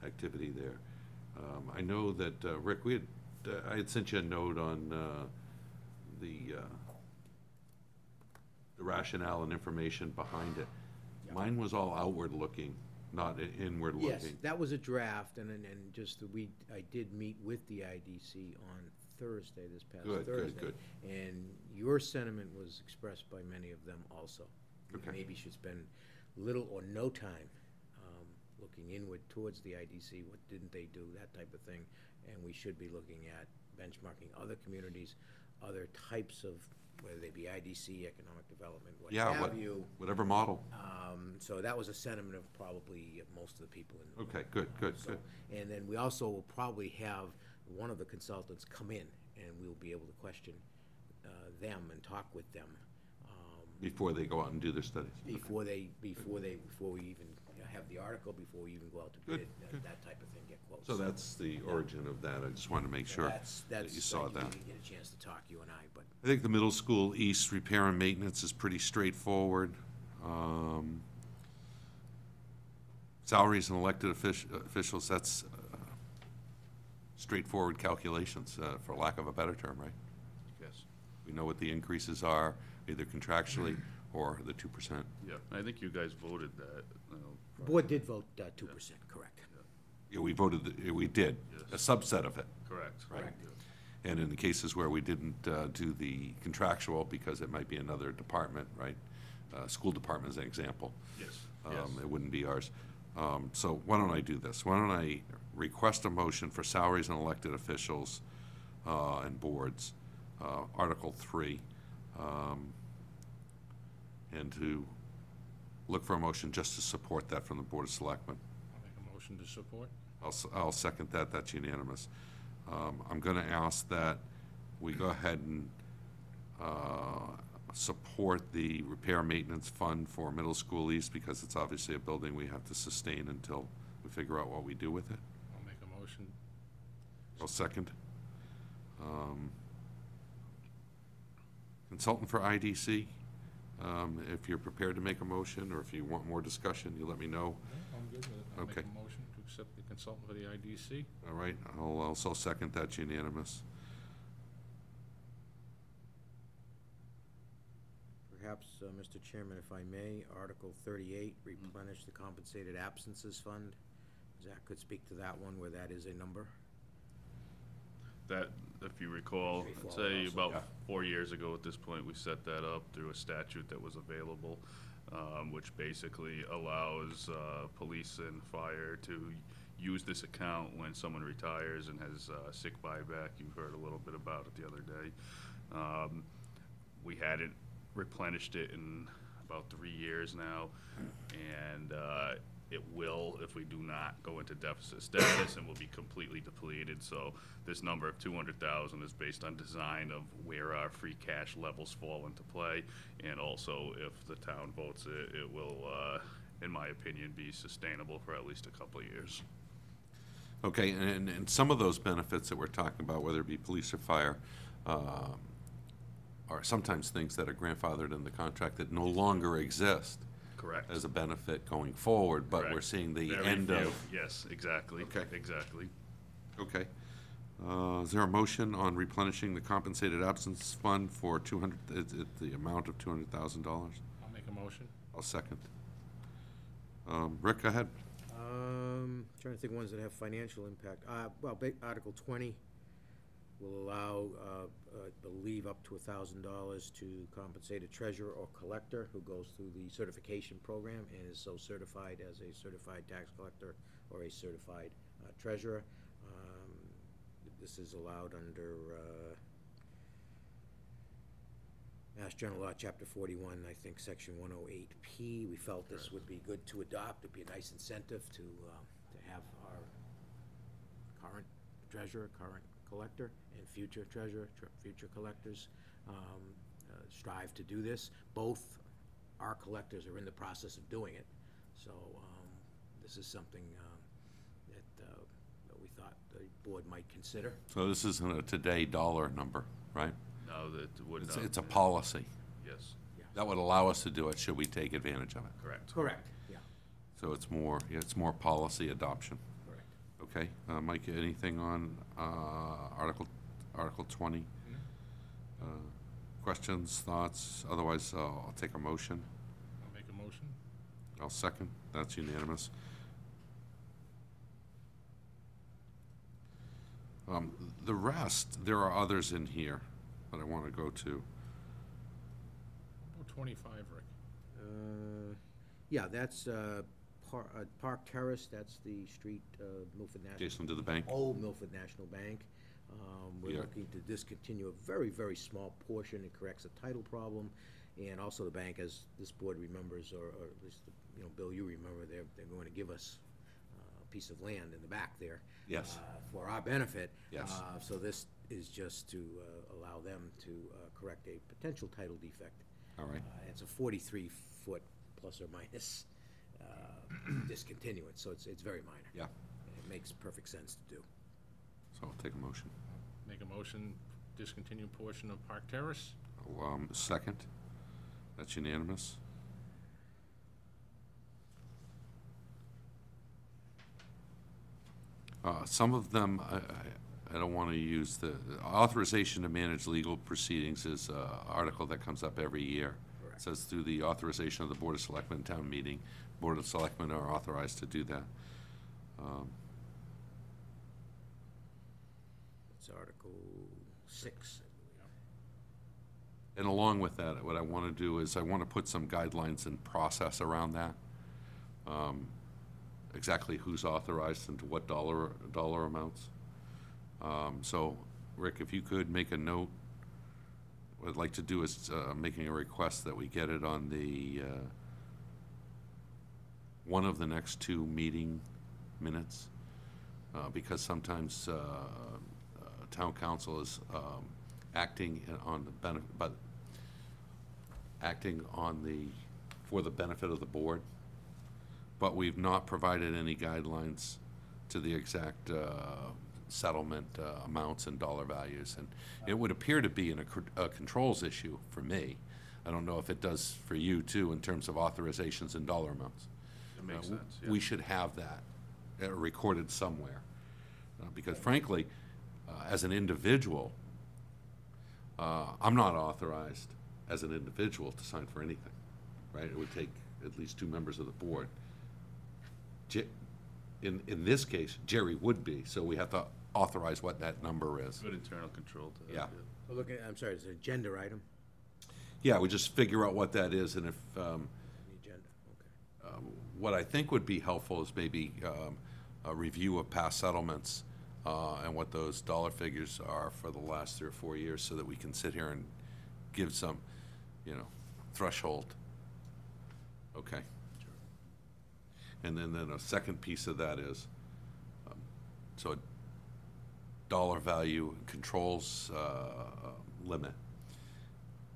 activity there. I know that, Rick, I had sent you a note on the rationale and information behind it. Yeah. Mine was all outward-looking, not inward-looking. Yes, that was a draft, and just, I did meet with the IDC on Thursday, this past Good, Thursday. good. And your sentiment was expressed by many of them also. We Okay. maybe should spend little or no time looking inward towards the IDC, what didn't they do, that type of thing. And we should be looking at benchmarking other communities, other types of, whether they be IDC, economic development, what Yeah, have you. whatever model. So that was a sentiment of probably most of the people in the room. Okay, good. So- And then we also will probably have one of the consultants come in, and we'll be able to question them and talk with them Before they go out and do their studies. before we even have the article, before we even go out to bid, that type of thing, get quotes. So that's the origin of that. I just wanted to make sure that you saw We that. didn't get a chance to talk, you and I, but I think the middle school east repair and maintenance is pretty straightforward. Salaries and elected officials, that's straightforward calculations, for lack of a better term, right? Yes. We know what the increases are, either contractually or the 2%. Yeah, I think you guys voted that, the board did vote 2%, correct. Yeah, we voted, we did, a subset of it. correct. Right. Correct. And in the cases where we didn't do the contractual, because it might be another department, right? School department is an example. Yes, yes. It wouldn't be ours. So why don't I do this? Why don't I request a motion for salaries and elected officials and boards, Article 3, and to look for a motion just to support that from the Board of Selectmen. I'll make a motion to support. I'll second that. That's unanimous. I'm going to ask that we go ahead and support the repair maintenance fund for middle school east, because it's obviously a building we have to sustain until we figure out what we do with it. I'll make a motion. I'll second. Consultant for IDC, if you're prepared to make a motion, or if you want more discussion, you let me know. I'm good with it. I'll make Okay. a motion to accept the consultant for the IDC. All right, I'll also second that, unanimous. Perhaps, Mr. Chairman, if I may, Article 38, replenish the compensated absences fund. Zach could speak to that one, where that is a number. That, if you recall, I'd Straightforward say also. about Yeah. 4 years ago at this point, we set that up through a statute that was available, which basically allows police and fire to use this account when someone retires and has sick buyback. You heard a little bit about it the other day. We hadn't replenished it in about 3 years now, and it will, if we do not go into deficit status, and will be completely depleted. So this number of 200,000 is based on design of where our free cash levels fall into play, and also if the town votes it, it will, in my opinion, be sustainable for at least a couple of years. Okay, and some of those benefits that we're talking about, whether it be police or fire, are sometimes things that are grandfathered in the contract that no longer exist Correct. as a benefit going forward, but we're Correct. seeing the Very end few. of. Yes, exactly. Okay. Exactly. Okay. Is there a motion on replenishing the compensated absence fund for the amount of $200,000? I'll make a motion. I'll second. Rick, go ahead. Trying to think ones that have financial impact. Article 20 will allow, I believe, up to $1,000 to compensate a treasurer or collector who goes through the certification program and is so certified as a certified tax collector or a certified treasurer. This is allowed under Mass General Law, Chapter 41, I think, Section 108P. We felt this would be good to adopt. It'd be a nice incentive to have our current treasurer, current collector, and future treasurer, future collectors strive to do this. Both our collectors are in the process of doing it. So this is something that we thought the board might consider. So this isn't a today dollar number, right? No, that would not. It's a policy. Yes, That would allow us to do it, should we take advantage of it. correct. Correct, yeah, So it's more policy adoption. correct. Okay, Mike, anything on Article 20? Questions, thoughts? Otherwise, I'll take a motion. I'll make a motion. I'll second. That's unanimous. The rest, there are others in here that I want to go to. About 25, Rick. Yeah, that's Park Terrace, that's the street, Milford National. Jason to the bank. Old Milford National Bank. We're Yeah. looking to discontinue a very, very small portion. It corrects a title problem. And also the bank, as this board remembers, or at least, Bill, you remember, they're going to give us piece of land in the back there. Yes. For our benefit. Yes. So this is just to allow them to correct a potential title defect. All right. It's a 43-foot plus or minus discontinuance, so it's very minor. Yeah. It makes perfect sense to do. So I'll take a motion. Make a motion, discontinue portion of Park Terrace. Second. That's unanimous. Some of them, I don't want to use the authorization to manage legal proceedings is an article that comes up every year. Correct. It says through the authorization of the Board of Selectmen town meeting, Board of Selectmen are authorized to do that. It's Article 6. And along with that, what I want to do is I want to put some guidelines and process around that. Exactly who's authorized and to what dollar amounts. So, Rick, if you could make a note, what I'd like to do is making a request that we get it on the one of the next two meeting minutes, because sometimes town council is acting on the for the benefit of the board, but we've not provided any guidelines to the exact settlement amounts and dollar values, and it would appear to be a controls issue for me. I don't know if it does for you too in terms of authorizations and dollar amounts. It makes sense, yeah. We should have that recorded somewhere, because frankly, as an individual, I'm not authorized as an individual to sign for anything, right? It would take at least 2 members of the board. In this case, Jerry would be, so we have to authorize what that number is. Good internal control to that. Yeah. Well, look, I'm sorry, it's an agenda item? Yeah, we just figure out what that is, and if, The agenda, okay. what I think would be helpful is maybe a review of past settlements and what those dollar figures are for the last 3 or 4 years, so that we can sit here and give some, threshold. Okay. And then a second piece of that is, so a dollar value controls limit.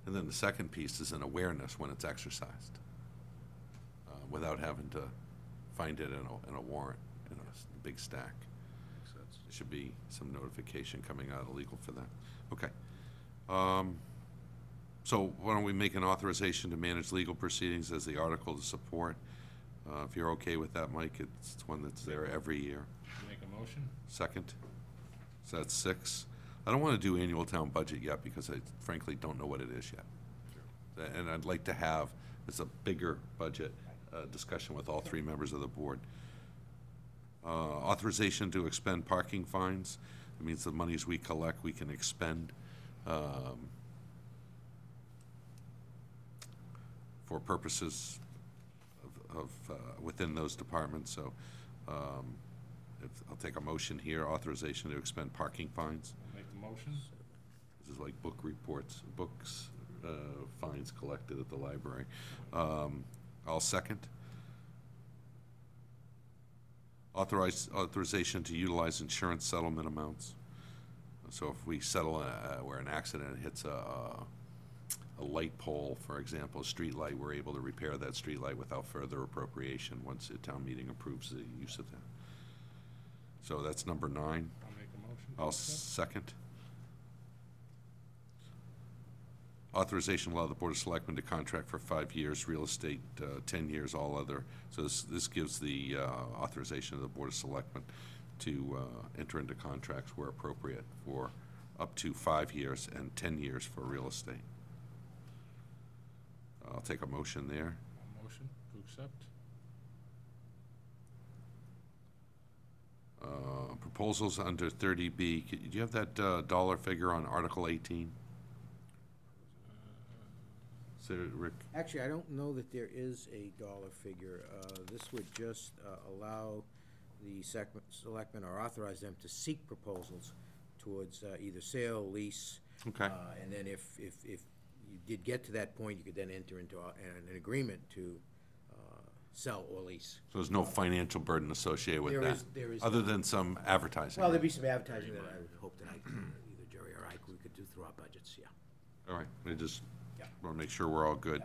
And then the second piece is an awareness when it's exercised, without having to find it in a warrant, in a big stack. Makes sense. There should be some notification coming out of legal for that. Okay. So why don't we make an authorization to manage legal proceedings as the article to support? If you're okay with that, Mike, it's one that's there every year. Make a motion. Second? So that's 6. I don't want to do annual town budget yet because I frankly don't know what it is yet. And I'd like to have, it's a bigger budget discussion with all 3 members of the board. Authorization to expend parking fines. It means the monies we collect, we can expend for purposes of within those departments. So I'll take a motion here, authorization to expend parking fines. Make the motion. This is like book reports, books, fines collected at the library. I'll second. Authorization to utilize insurance settlement amounts. So if we settle where an accident hits a light pole, for example, a street light, we're able to repair that street light without further appropriation once the town meeting approves the use of that. So that's number 9. I'll make a motion. to I'll accept. second. Authorization to allow the Board of Selectmen to contract for 5 years, real estate 10 years, all other. So this gives the authorization of the Board of Selectmen to enter into contracts where appropriate for up to 5 years and 10 years for real estate. I'll take a motion there. A motion to accept. Proposals under 30B. Do you have that dollar figure on Article 18? So, Rick? Actually, I don't know that there is a dollar figure. This would just allow the selectmen or authorize them to seek proposals towards either sale, lease. Okay. And then if you did get to that point, you could then enter into an agreement to sell or lease. So there's no financial burden associated with There that? is- there is Other not. than some advertising? Well, there'd be some advertising that I would hope that either Jerry or I, we could do through our budgets, yeah. All right, I just Yeah. want to make sure we're all good.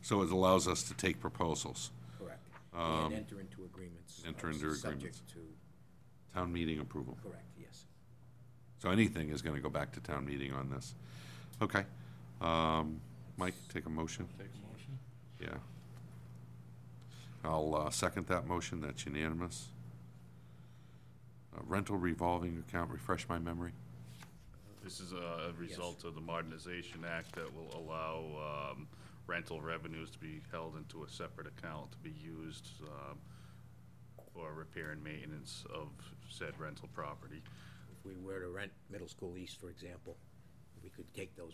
So it allows us to take proposals, Correct. And enter into agreements. enter obviously into agreements. Subject to, town meeting approval. correct, yes. So anything is going to go back to town meeting on this. Okay. Mike, take a motion? Take a motion? Yeah. I'll second that motion, that's unanimous. Rental revolving account, refresh my memory. This is a result of the Modernization Act that will allow rental revenues to be held into a separate account to be used for repair and maintenance of said rental property. If we were to rent Middle School East, for example, we could take that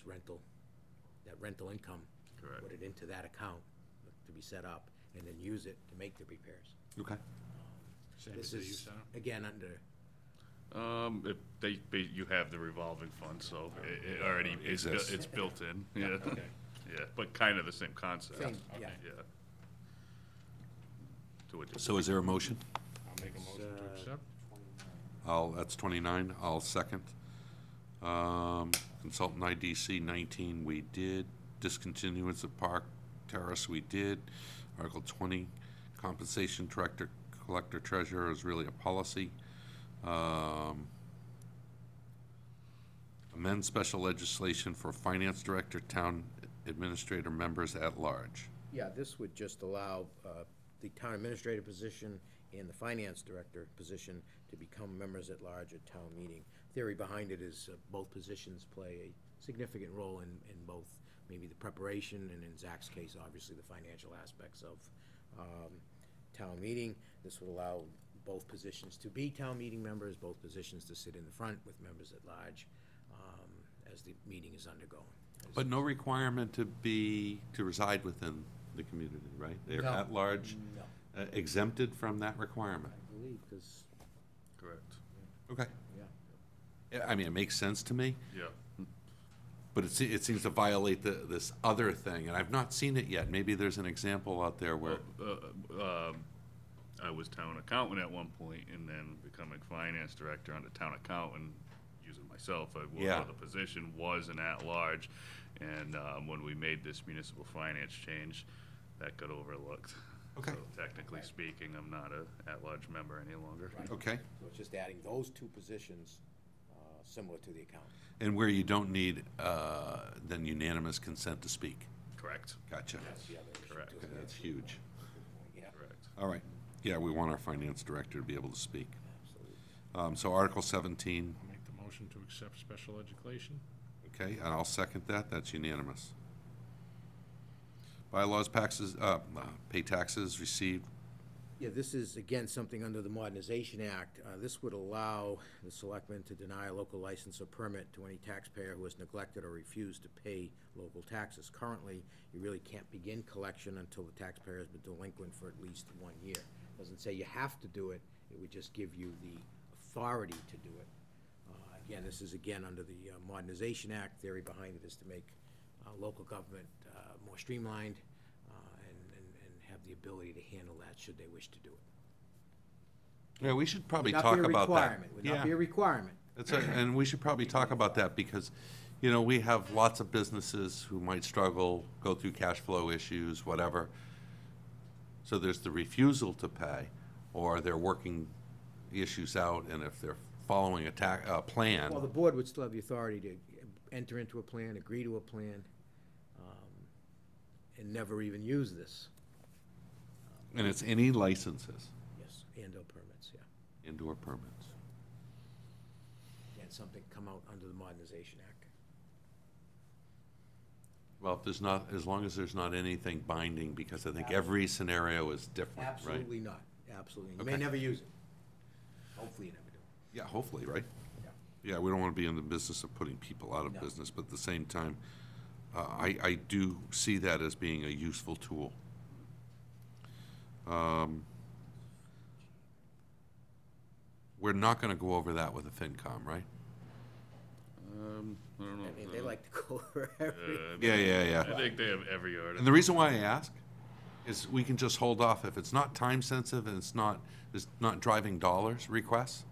rental income. Correct. Put it into that account to be set up, and then use it to make the repairs. Okay. Same This as the youth is, center? again, under, You have the revolving fund, so it already, Exists. it's built in, yeah. Okay. Yeah, but kind of the same concept. same, yeah. Yeah. To a So is there a motion? I'll make a motion to accept. That's 29, I'll second. Consultant IDC 19, we did. Discontinuance of Park Terrace, we did. Article 20, compensation director, collector, treasurer is really a policy. Amend special legislation for finance director, town administrator members at large. Yeah, this would just allow the town administrator position and the finance director position to become members at large at town meeting. Theory behind it is both positions play a significant role in both, maybe the preparation, and in Zach's case, obviously, the financial aspects of town meeting. This would allow both positions to be town meeting members, both positions to sit in the front with members at large as the meeting is undergoing. But no requirement to reside within the community, right? They're No. at large, No, exempted from that requirement. I believe, because, Correct. Okay. yeah. Yeah, I mean, it makes sense to me, Yeah. but it seems to violate this other thing, and I've not seen it yet. Maybe there's an example out there where, I was town accountant at one point, and then becoming finance director under town accountant, using myself, Yeah. the position was an at-large, and when we made this municipal finance change, that got overlooked. Okay. So technically speaking, I'm not a at-large member any longer. Right. okay? So it's just adding those two positions similar to the account. And where you don't need then unanimous consent to speak. Correct. Gotcha. That's the other issue, Correct. too. Okay, that's huge. Yeah, Correct. All right. Yeah, we want our finance director to be able to speak. absolutely. So Article 17, I'll make the motion to accept special education. okay, and I'll second that. That's unanimous. Bylaws, pay taxes received. Yeah, this is, again, something under the Modernization Act. This would allow the selectmen to deny a local license or permit to any taxpayer who has neglected or refused to pay local taxes. Currently, you really can't begin collection until the taxpayer has been delinquent for at least 1 year. Doesn't say you have to do it, it would just give you the authority to do it. Again, this is, again, under the Modernization Act. Theory behind it is to make local government more streamlined and have the ability to handle that should they wish to do it. Yeah, we should probably Would not talk be a about that. requirement. Would not be a requirement. And we should probably talk about that because, you know, we have lots of businesses who might struggle, go through cash flow issues, whatever. So there's the refusal to pay, or they're working issues out, and if they're following a plan. Well, the board would still have the authority to enter into a plan, agree to a plan, and never even use this. And it's any licenses, Yes, and/or permits, yeah. indoor permits. And something come out under the Modernization Act. Well, if there's not, as long as there's not anything binding, because I think every scenario is different, right? Absolutely not, absolutely. You may Okay. never use it. Hopefully you never do. Yeah, hopefully, right? Yeah. Yeah, we don't want to be in the business of putting people out of No. business, but at the same time, I do see that as being a useful tool. We're not going to go over that with the FinCom, right? I don't know. I mean, they like to go over every. Yeah. I think they have every And article. the reason why I ask is we can just hold off. If it's not time sensitive and it's not driving dollars requests,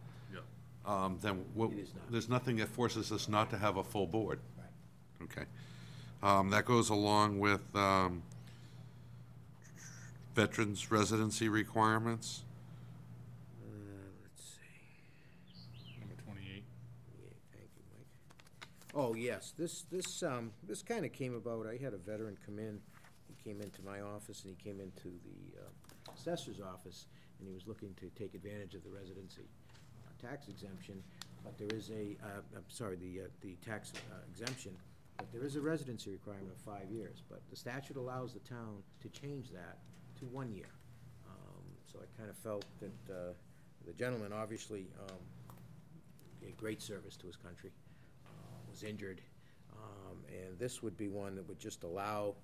then It is not. there's nothing that forces us not to have a full board. Right. Okay. That goes along with veterans residency requirements. Let's see. Number 28. Yeah, thank you, Mike. Oh, yes, this kind of came about, I had a veteran come in, he came into my office, and he came into the assessor's office, and he was looking to take advantage of the residency tax exemption, but there is a, I'm sorry, the tax exemption, but there is a residency requirement of 5 years, but the statute allows the town to change that to 1 year. So I kind of felt that the gentleman obviously gave great service to his country, was injured, and this would be one that would just allow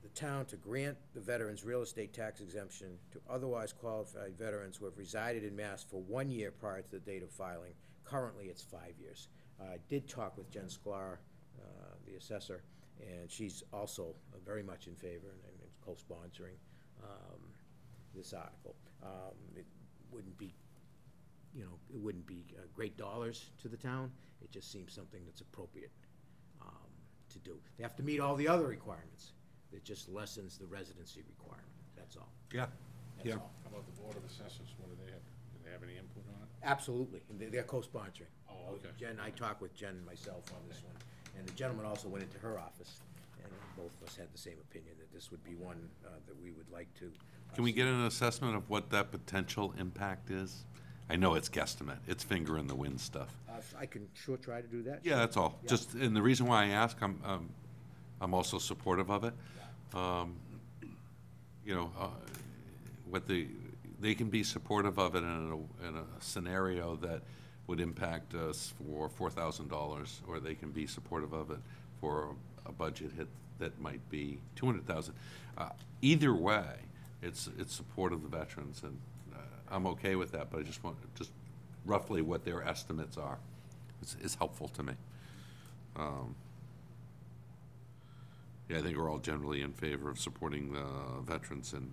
the town to grant the veterans real estate tax exemption to otherwise qualified veterans who have resided in Mass for 1 year prior to the date of filing. Currently, it's 5 years. I did talk with Jen Sklar, the assessor, and she's also very much in favor and co-sponsoring this article. It wouldn't be, it wouldn't be great dollars to the town. It just seems something that's appropriate to do. They have to meet all the other requirements. It just lessens the residency requirement, that's all. Yeah. That's all. How about the Board of Assessors? What do they have? Do they have any input on it? Absolutely, and they're co-sponsoring. Oh, okay. Jen, I talked with Jen myself on this one, and the gentleman also went into her office, and both of us had the same opinion, that this would be one that we would like to. Can we get an assessment of what that potential impact is? I know it's guesstimate. It's finger in the wind stuff. I can sure try to do that. Yeah, that's all. Yeah. Just, and the reason why I ask, I'm also supportive of it. They can be supportive of it in a scenario that would impact us for $4,000, or they can be supportive of it for a budget hit that might be $200,000. Either way, it's support of the veterans, and I'm okay with that. But I just want roughly what their estimates are is helpful to me. Yeah, I think we're all generally in favor of supporting the veterans, and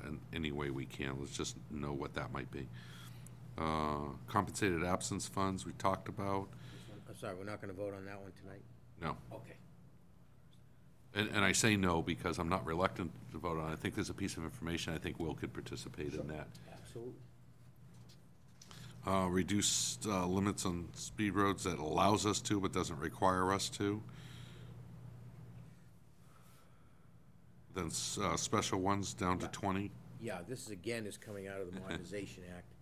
in any way we can. Let's just know what that might be. Compensated absence funds, we talked about. I'm sorry, we're not gonna vote on that one tonight? No. Okay. And I say no because I'm not reluctant to vote on it. I think there's a piece of information I think Will could participate in that. Absolutely. Reduced limits on speed roads that allows us to but doesn't require us to. Then special ones down to 20. Yeah, this is, again, is coming out of the Modernization Act.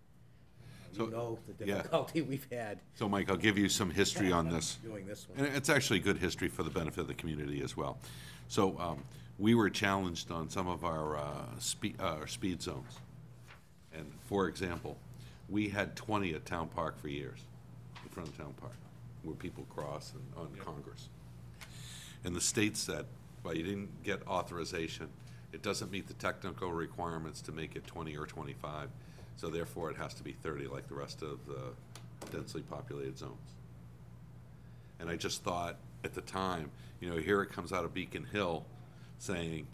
So, You know the yeah. difficulty we've had So, Mike, I'll give you some history on this. doing this one. And it's actually good history for the benefit of the community as well. So we were challenged on some of our speed zones. And for example, we had 20 at Town Park for years, in front of Town Park, where people cross and on Congress. And the state said, well, you didn't get authorization. It doesn't meet the technical requirements to make it 20 or 25. So therefore, it has to be 30 like the rest of the densely populated zones. And I just thought at the time, here it comes out of Beacon Hill saying,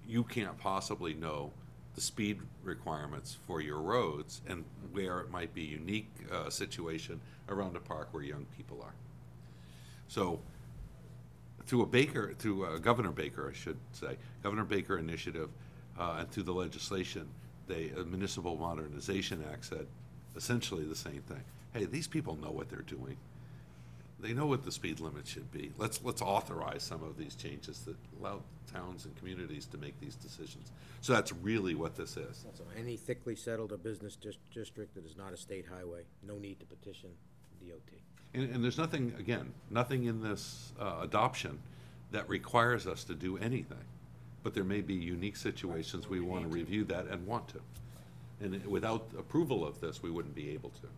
you can't possibly know the speed requirements for your roads and where it might be a unique situation around a park where young people are. So through Governor Baker, I should say, Governor Baker initiative, and through the legislation, the Municipal Modernization Act said essentially the same thing. Hey, these people know what they're doing. They know what the speed limit should be. Let's authorize some of these changes that allow towns and communities to make these decisions. So that's really what this is. So any thickly settled or business district that is not a state highway, no need to petition DOT. And there's nothing, again, nothing in this adoption that requires us to do anything. But there may be unique situations we want to review that and want to. And without approval of this, we wouldn't be able to.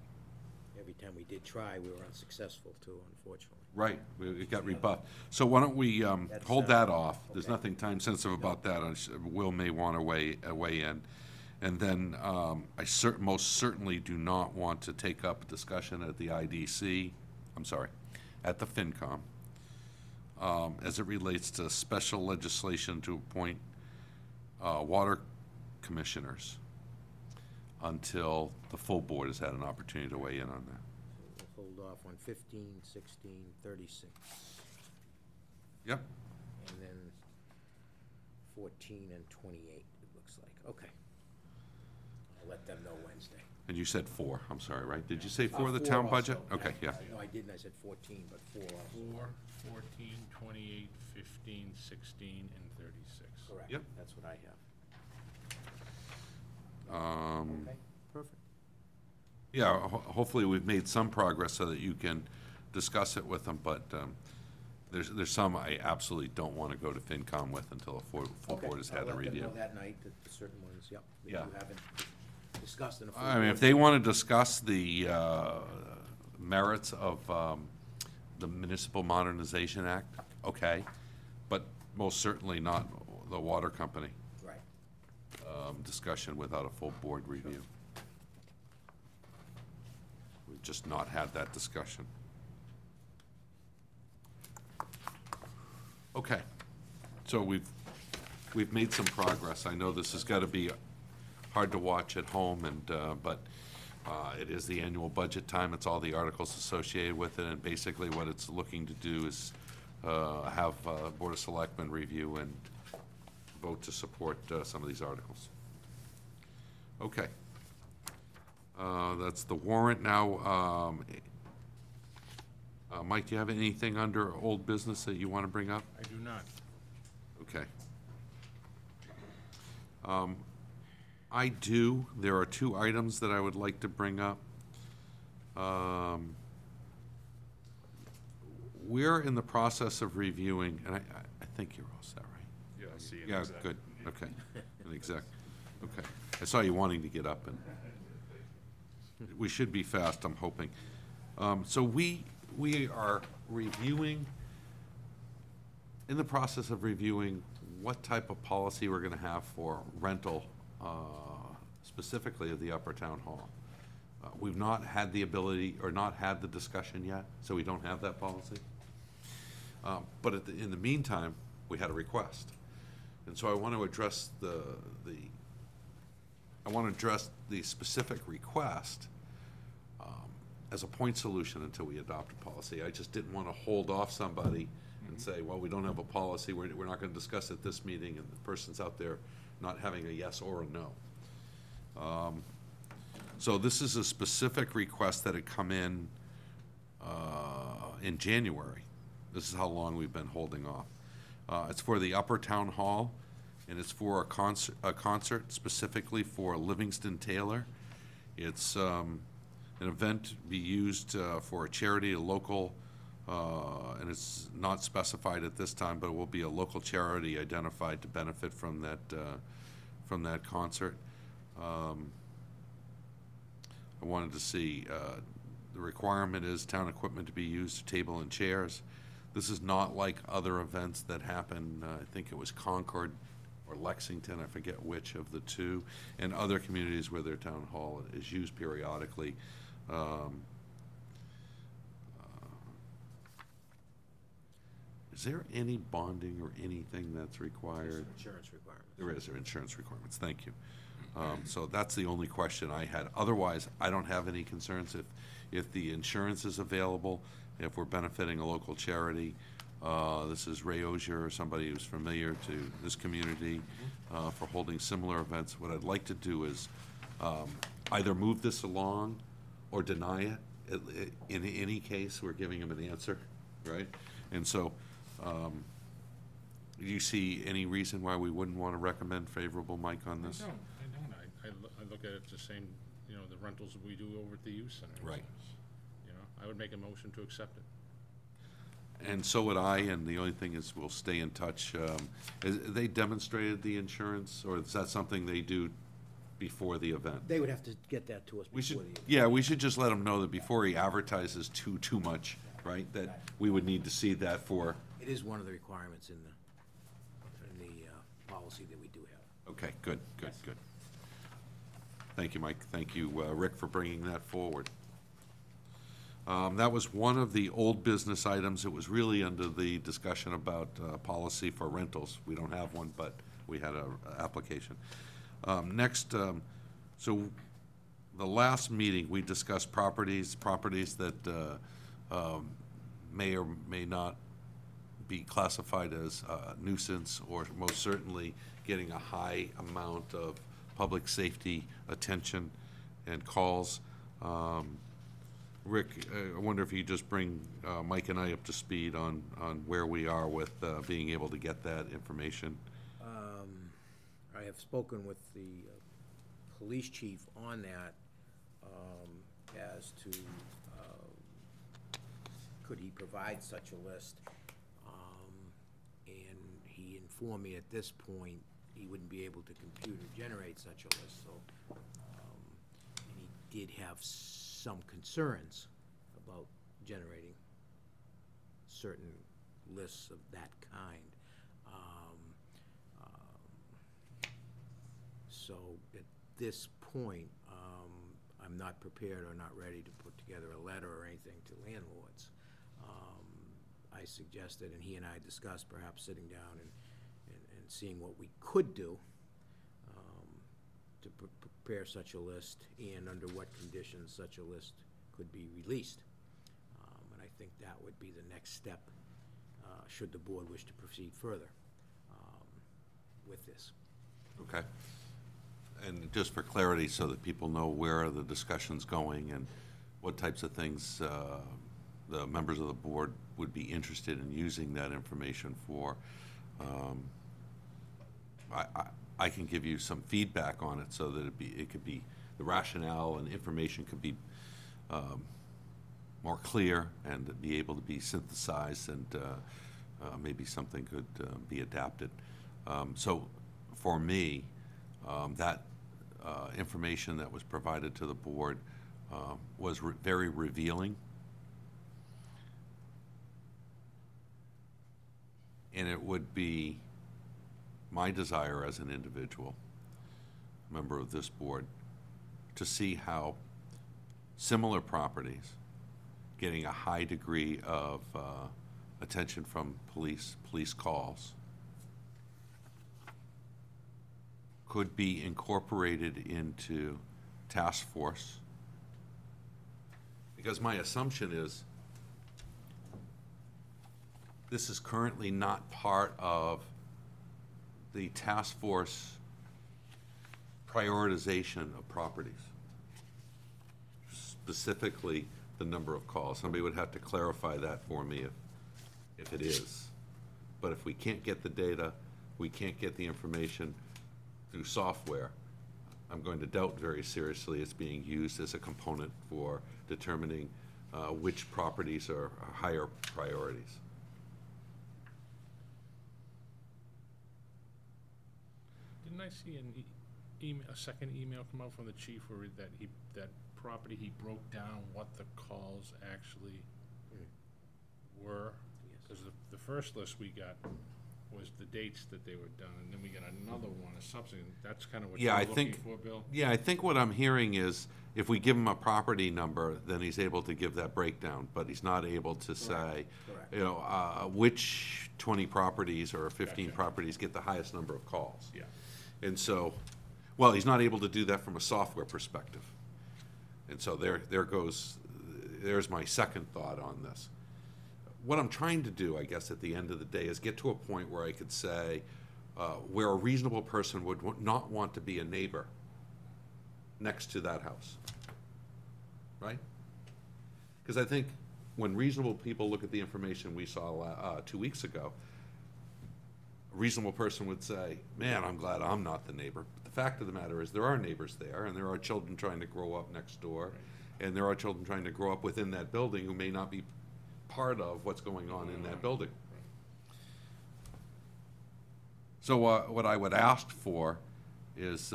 Every time we did try, we were unsuccessful too, unfortunately. Right, it got rebuffed. So why don't we hold that off? There's okay. nothing time sensitive about that. Will may want to weigh in. And then I most certainly do not want to take up a discussion at the IDC, at the FinCom, as it relates to special legislation to appoint water commissioners until the full board has had an opportunity to weigh in on that. So we'll hold off on 15, 16, 36, Yep. and then 14 and 28, it looks like. Okay. I'll let them know Wednesday. And you said 4, I'm sorry, right? Did you say 4 the 4 town also. budget? Okay, yeah. No, I didn't, I said 14, but 4 also. 4, 14, 28, 15, 16, and 36. Correct. Yep. That's what I have. Um, Okay, perfect. Yeah, hopefully we've made some progress so that you can discuss it with them, but there's some I absolutely don't want to go to FinCom with until a full board has had a I'll let review. them know that night, that the certain ones, yep, that Yeah. you haven't discussed in a full. I mean, if board they want to discuss the merits of the Municipal Modernization Act, okay, but most certainly not the water company Right. discussion without a full board review. We've just not had that discussion. Okay, so we've made some progress. I know this has got to be hard to watch at home, and, but it is the annual budget time. It's all the articles associated with it, and basically what it's looking to do is have Board of Selectmen review and vote to support some of these articles. Okay. That's the warrant now. Mike, do you have anything under old business that you want to bring up? I do not. Okay. I do. There are 2 items that I would like to bring up. We're in the process of reviewing, and I think you're all set, right? Yeah, I see it. Yeah, good, okay. An exec, okay. I saw you wanting to get up, and we should be fast, I'm hoping. So we are reviewing, in the process of reviewing what type of policy we're gonna have for rental, specifically of the Upper Town Hall. We've not had the ability, or not had the discussion yet, so we don't have that policy. But in the meantime, we had a request. And so I want to address the specific request as a point solution until we adopt a policy. I just didn't want to hold off somebody and say, well, we don't have a policy, we're not going to discuss it this meeting, and the person's out there not having a yes or a no. So this is a specific request that had come in January. This is how long we've been holding off. It's for the Upper Town Hall, and it's for a concert specifically for Livingston Taylor. It's an event to be used for a charity, a local, and it's not specified at this time, but it will be a local charity identified to benefit from that concert. I wanted to see, the requirement is town equipment to be used, table and chairs. This is not like other events that happen, I think it was Concord or Lexington, I forget which of the 2, and other communities where their town hall is used periodically. Is there any bonding or anything that's required? Insurance requirements. There is, there are insurance requirements, thank you. So that's the only question I had. Otherwise, I don't have any concerns if the insurance is available, if we're benefiting a local charity. This is Ray Ozier, or somebody who's familiar to this community, for holding similar events. What I'd like to do is either move this along or deny it. In any case, we're giving them an answer, right? And so, do you see any reason why we wouldn't want to recommend favorable, Mike, on this? I don't. I look at it the same, the rentals that we do over at the youth center. Right. I would make a motion to accept it. And so would I, and the only thing is we'll stay in touch. They demonstrated the insurance, or is that something they do before the event? They would have to get that to us We before should, the. yeah, we should just let him know that before he advertises too much, right? That we would need to see that for, It is one of the requirements in the policy that we do have. okay, good. Thank you, Mike. Thank you, Rick, for bringing that forward. That was one of the old business items. It was really under the discussion about policy for rentals. We don't have one, but we had a application. Next, so the last meeting, we discussed properties that may or may not be classified as nuisance, or most certainly getting a high amount of public safety attention and calls. Rick, I wonder if you just bring Mike and I up to speed on where we are with being able to get that information. I have spoken with the police chief on that, as to could he provide such a list. And he informed me at this point he wouldn't be able to compute or generate such a list, so, and he did have some concerns about generating certain lists of that kind. So at this point, I'm not prepared or not ready to put together a letter or anything to landlords. I suggested, and he and I discussed perhaps sitting down and seeing what we could do to prepare such a list, and under what conditions such a list could be released. And I think that would be the next step, should the board wish to proceed further with this. Okay. And just for clarity, so that people know where the discussion's going and what types of things the members of the board would be interested in using that information for. I can give you some feedback on it so that it could be, the rationale and information could be more clear and be able to be synthesized, and maybe something could be adapted. So for me, that information that was provided to the board was very revealing. And it would be my desire as an individual, member of this board, to see how similar properties getting a high degree of attention from police calls could be incorporated into task force. Because my assumption is this is currently not part of the task force prioritization of properties, specifically the number of calls. Somebody would have to clarify that for me if it is. But if we can't get the data, we can't get the information through software, I'm going to doubt very seriously it's being used as a component for determining which properties are higher priorities. Didn't I see a second email come out from the chief where that property, he broke down what the calls actually were? Because the first list we got was the dates that they were done, and then we got another one, a subsequent. That's kind of what you're looking for, Bill? Yeah, I think what I'm hearing is if we give him a property number, then he's able to give that breakdown, but he's not able to say, Correct. you know, which 20 properties or 15 Gotcha. properties get the highest number of calls. Yeah. And so, well, he's not able to do that from a software perspective. And so there's my second thought on this. What I'm trying to do, I guess, at the end of the day is get to a point where I could say, where a reasonable person would not want to be a neighbor next to that house, right? Because I think when reasonable people look at the information we saw 2 weeks ago, a reasonable person would say, man, I'm glad I'm not the neighbor. But the fact of the matter is there are neighbors there, and there are children trying to grow up next door, and there are children trying to grow up within that building who may not be part of what's going on in that building. So what I would ask for is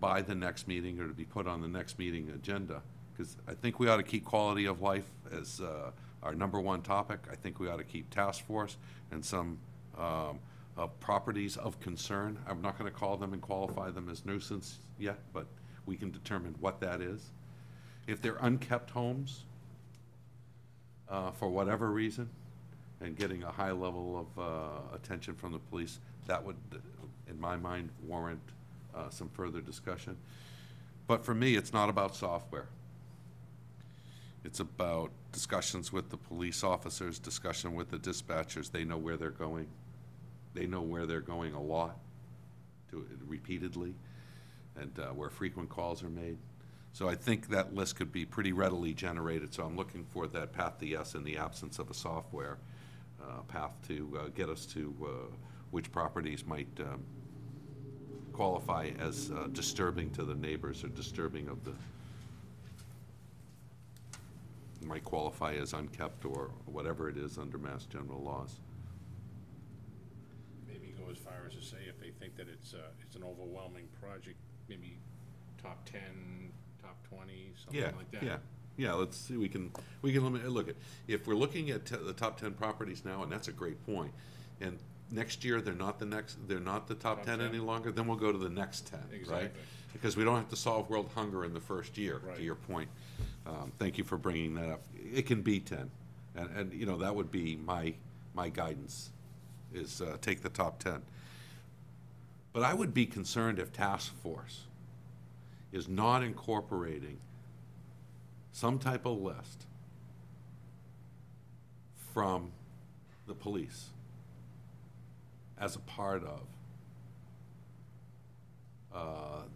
by the next meeting, or to be put on the next meeting agenda, because I think we ought to keep quality of life as our #1 topic. I think we ought to keep task force and some properties of concern. I'm not going to call them and qualify them as nuisance yet, but we can determine what that is. If they're unkept homes, for whatever reason, and getting a high level of attention from the police, that would in my mind, warrant some further discussion. But for me, it's not about software. It's about discussions with the police officers, discussion with the dispatchers. They know where they're going. They know where they're going a lot, repeatedly, and where frequent calls are made. So I think that list could be pretty readily generated. So I'm looking for that path to yes in the absence of a software path to get us to which properties might qualify as disturbing to the neighbors or disturbing of the, might qualify as unkept or whatever it is under Mass General laws. Maybe go as far as to say if they think that it's an overwhelming project, maybe top 10, top 20, something like that. Yeah, let's see, we can limit, look, if we're looking at the top 10 properties now, and that's a great point, and next year, they're not the top 10 any longer, then we'll go to the next 10, right? Exactly. Because we don't have to solve world hunger in the first year, Right. to your point. Thank you for bringing that up. It can be 10, and you know, that would be my guidance, is take the top 10. But I would be concerned if task force is not incorporating some type of list from the police as a part of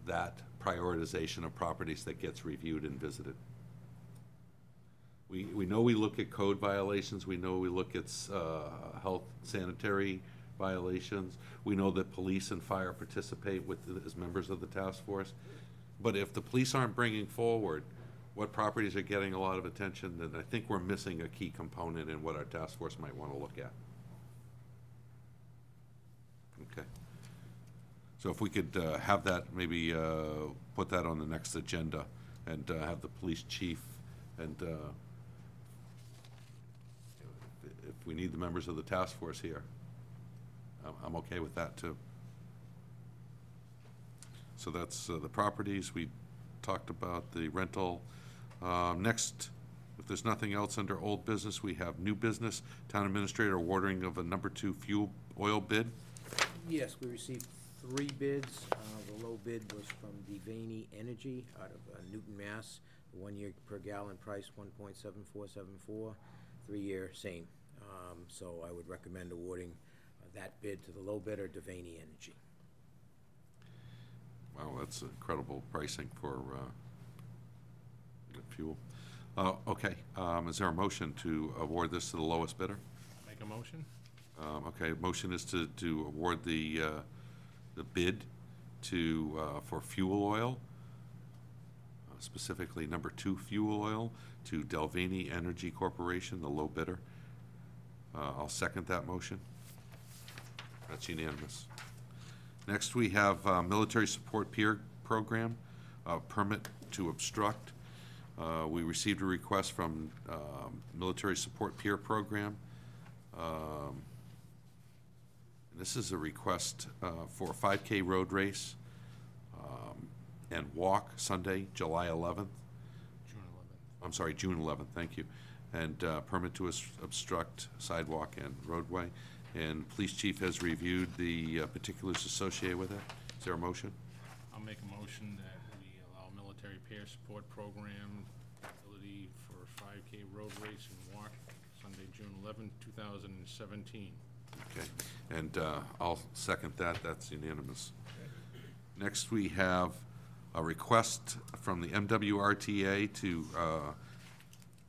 that prioritization of properties that gets reviewed and visited. We know we look at code violations, we know we look at health sanitary violations, we know that police and fire participate as members of the task force. But if the police aren't bringing forward what properties are getting a lot of attention, then I think we're missing a key component in what our task force might want to look at. Okay. So if we could have that, maybe put that on the next agenda and have the police chief and if we need the members of the task force here, I'm okay with that too. So that's the properties. We talked about the rental. Next, if there's nothing else under old business, we have new business. Town administrator awarding of a number 2 fuel oil bid. Yes, we received 3 bids. The low bid was from Devaney Energy out of Newton, Mass. 1 year per gallon price, 1.7474. 3 year, same. So I would recommend awarding that bid to the low bidder, Devaney Energy. Wow, that's incredible pricing for fuel. Okay, is there a motion to award this to the lowest bidder? Make a motion? Okay, motion is to award the bid for fuel oil, specifically number 2 fuel oil, to Delvini Energy Corporation, the low bidder. I'll second that motion. That's unanimous. Next, we have Military Support Peer Program, permit to obstruct. We received a request from Military Support Peer Program. This is a request for a 5K road race and walk Sunday, July 11th. June 11th. I'm sorry, June 11th, thank you. And permit to obstruct sidewalk and roadway. And police chief has reviewed the particulars associated with it. Is there a motion? I'll make a motion that we allow military peer support program ability for 5K road race and walk Sunday, June 11th, 2017. Okay, and I'll second that. That's unanimous. Next, we have a request from the MWRTA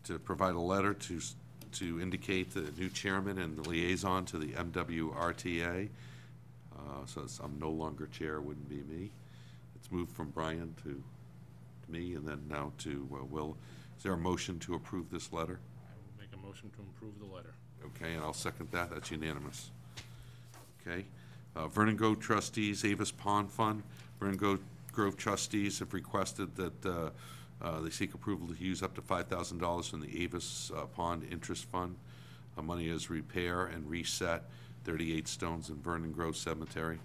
to provide a letter to indicate the new chairman and the liaison to the MWRTA. So I'm no longer chair, wouldn't be me. It's moved from Brian to me and then now to Will. Is there a motion to approve this letter? I will make a motion to approve the letter. Okay, and I'll second that. That's unanimous. Okay. Vernon Grove trustees, Avis Pond Fund. Vernon Grove trustees have requested that they seek approval to use up to $5,000 from the Avis Pond Interest Fund. Money is repair and reset 38 stones in Vernon Grove Cemetery.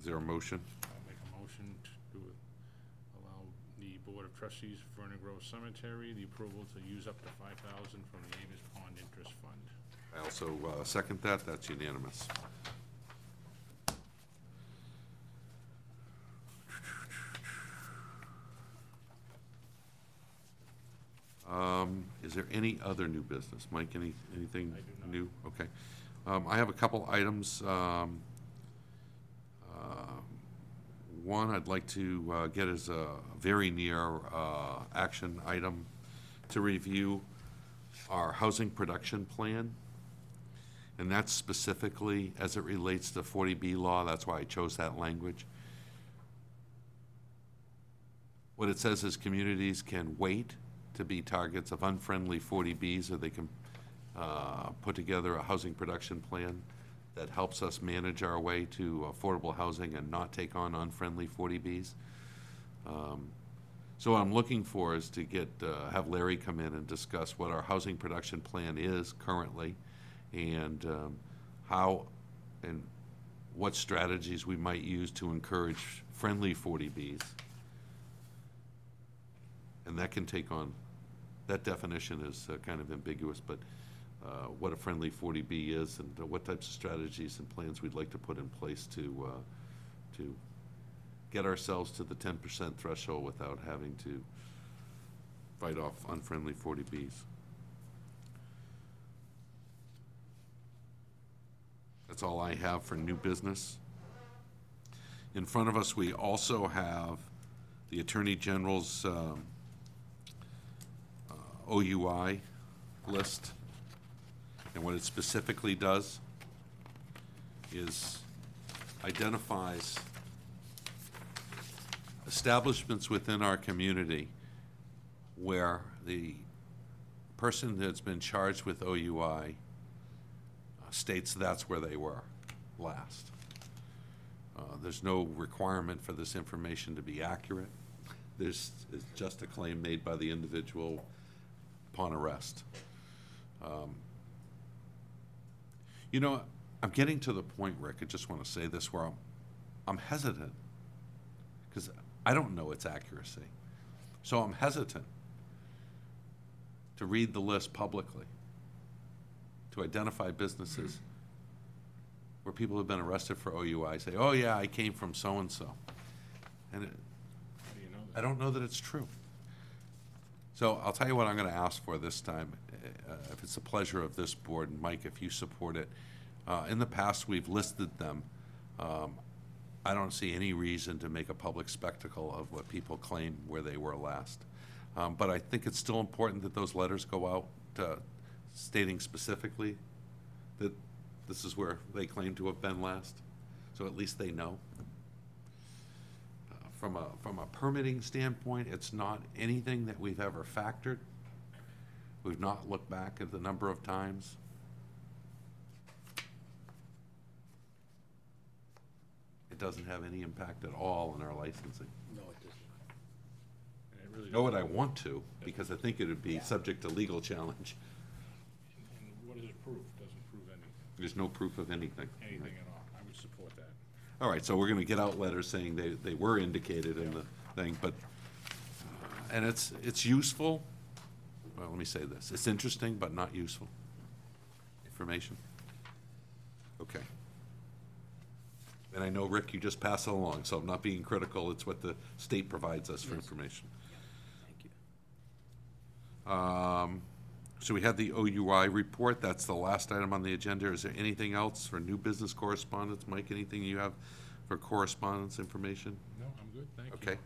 Is there a motion? I'll make a motion to allow the Board of Trustees of Vernon Grove Cemetery the approval to use up to $5,000 from the Avis Pond Interest Fund. I also second that. That's unanimous. Is there any other new business? Mike, anything I do not. new? Okay. I have a couple items. One, I'd like to get as a very near action item to review our housing production plan. And that's specifically as it relates to 40B law. That's why I chose that language. What it says is communities can wait to be targets of unfriendly 40Bs, or they can put together a housing production plan that helps us manage our way to affordable housing and not take on unfriendly 40Bs. So what I'm looking for is to have Larry come in and discuss what our housing production plan is currently, and how and what strategies we might use to encourage friendly 40Bs. And that can take on, that definition is kind of ambiguous, but what a friendly 40B is, and what types of strategies and plans we'd like to put in place to get ourselves to the 10% threshold without having to fight off unfriendly 40Bs. That's all I have for new business. In front of us, we also have the Attorney General's OUI list. And what it specifically does is identifies establishments within our community where the person that's been charged with OUI states that's where they were last. There's no requirement for this information to be accurate. It's just a claim made by the individual upon arrest. You know, I'm getting to the point, Rick, I just want to say this, where I'm hesitant, because I don't know its accuracy. So I'm hesitant to read the list publicly, to identify businesses where people have been arrested for OUI, say, oh yeah, I came from so-and-so. And How do you know that? I don't know that it's true. So I'll tell you what I'm going to ask for this time, if it's the pleasure of this board, and Mike, if you support it. In the past, we've listed them. I don't see any reason to make a public spectacle of what people claim where they were last. But I think it's still important that those letters go out stating specifically that this is where they claim to have been last, so at least they know. From a permitting standpoint, it's not anything that we've ever factored. We've not looked back at the number of times. It doesn't have any impact at all on our licensing. No, it doesn't. And it really Know what I want to, because I think it would be subject to legal challenge. And what is it proof? Doesn't prove anything, There's no proof of anything. anything at all. I would support that. All right, so we're gonna get out letters saying they were indicated in the thing, but, and it's useful. Well, let me say this, it's interesting, but not useful information. Okay. And I know, Rick, you just pass it along, so I'm not being critical, it's what the state provides us for information. Thank you. So we have the OUI report, that's the last item on the agenda. Is there anything else for new business correspondence? Mike, anything you have for correspondence information? No, I'm good, thank you. Okay.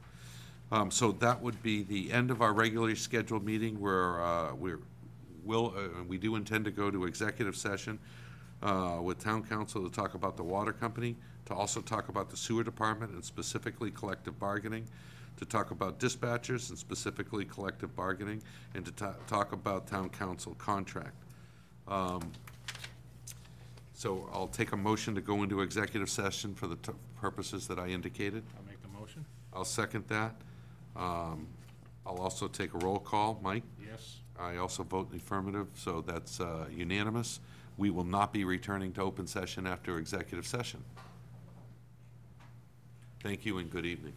So that would be the end of our regularly scheduled meeting, where we do intend to go to executive session with town council to talk about the water company, to also talk about the sewer department and specifically collective bargaining, to talk about dispatchers and specifically collective bargaining, and to talk about town council contract. So I'll take a motion to go into executive session for the purposes that I indicated. I'll make the motion. I'll second that. I'll also take a roll call. Mike? Yes. I also vote in the affirmative, so that's unanimous. We will not be returning to open session after executive session. Thank you and good evening.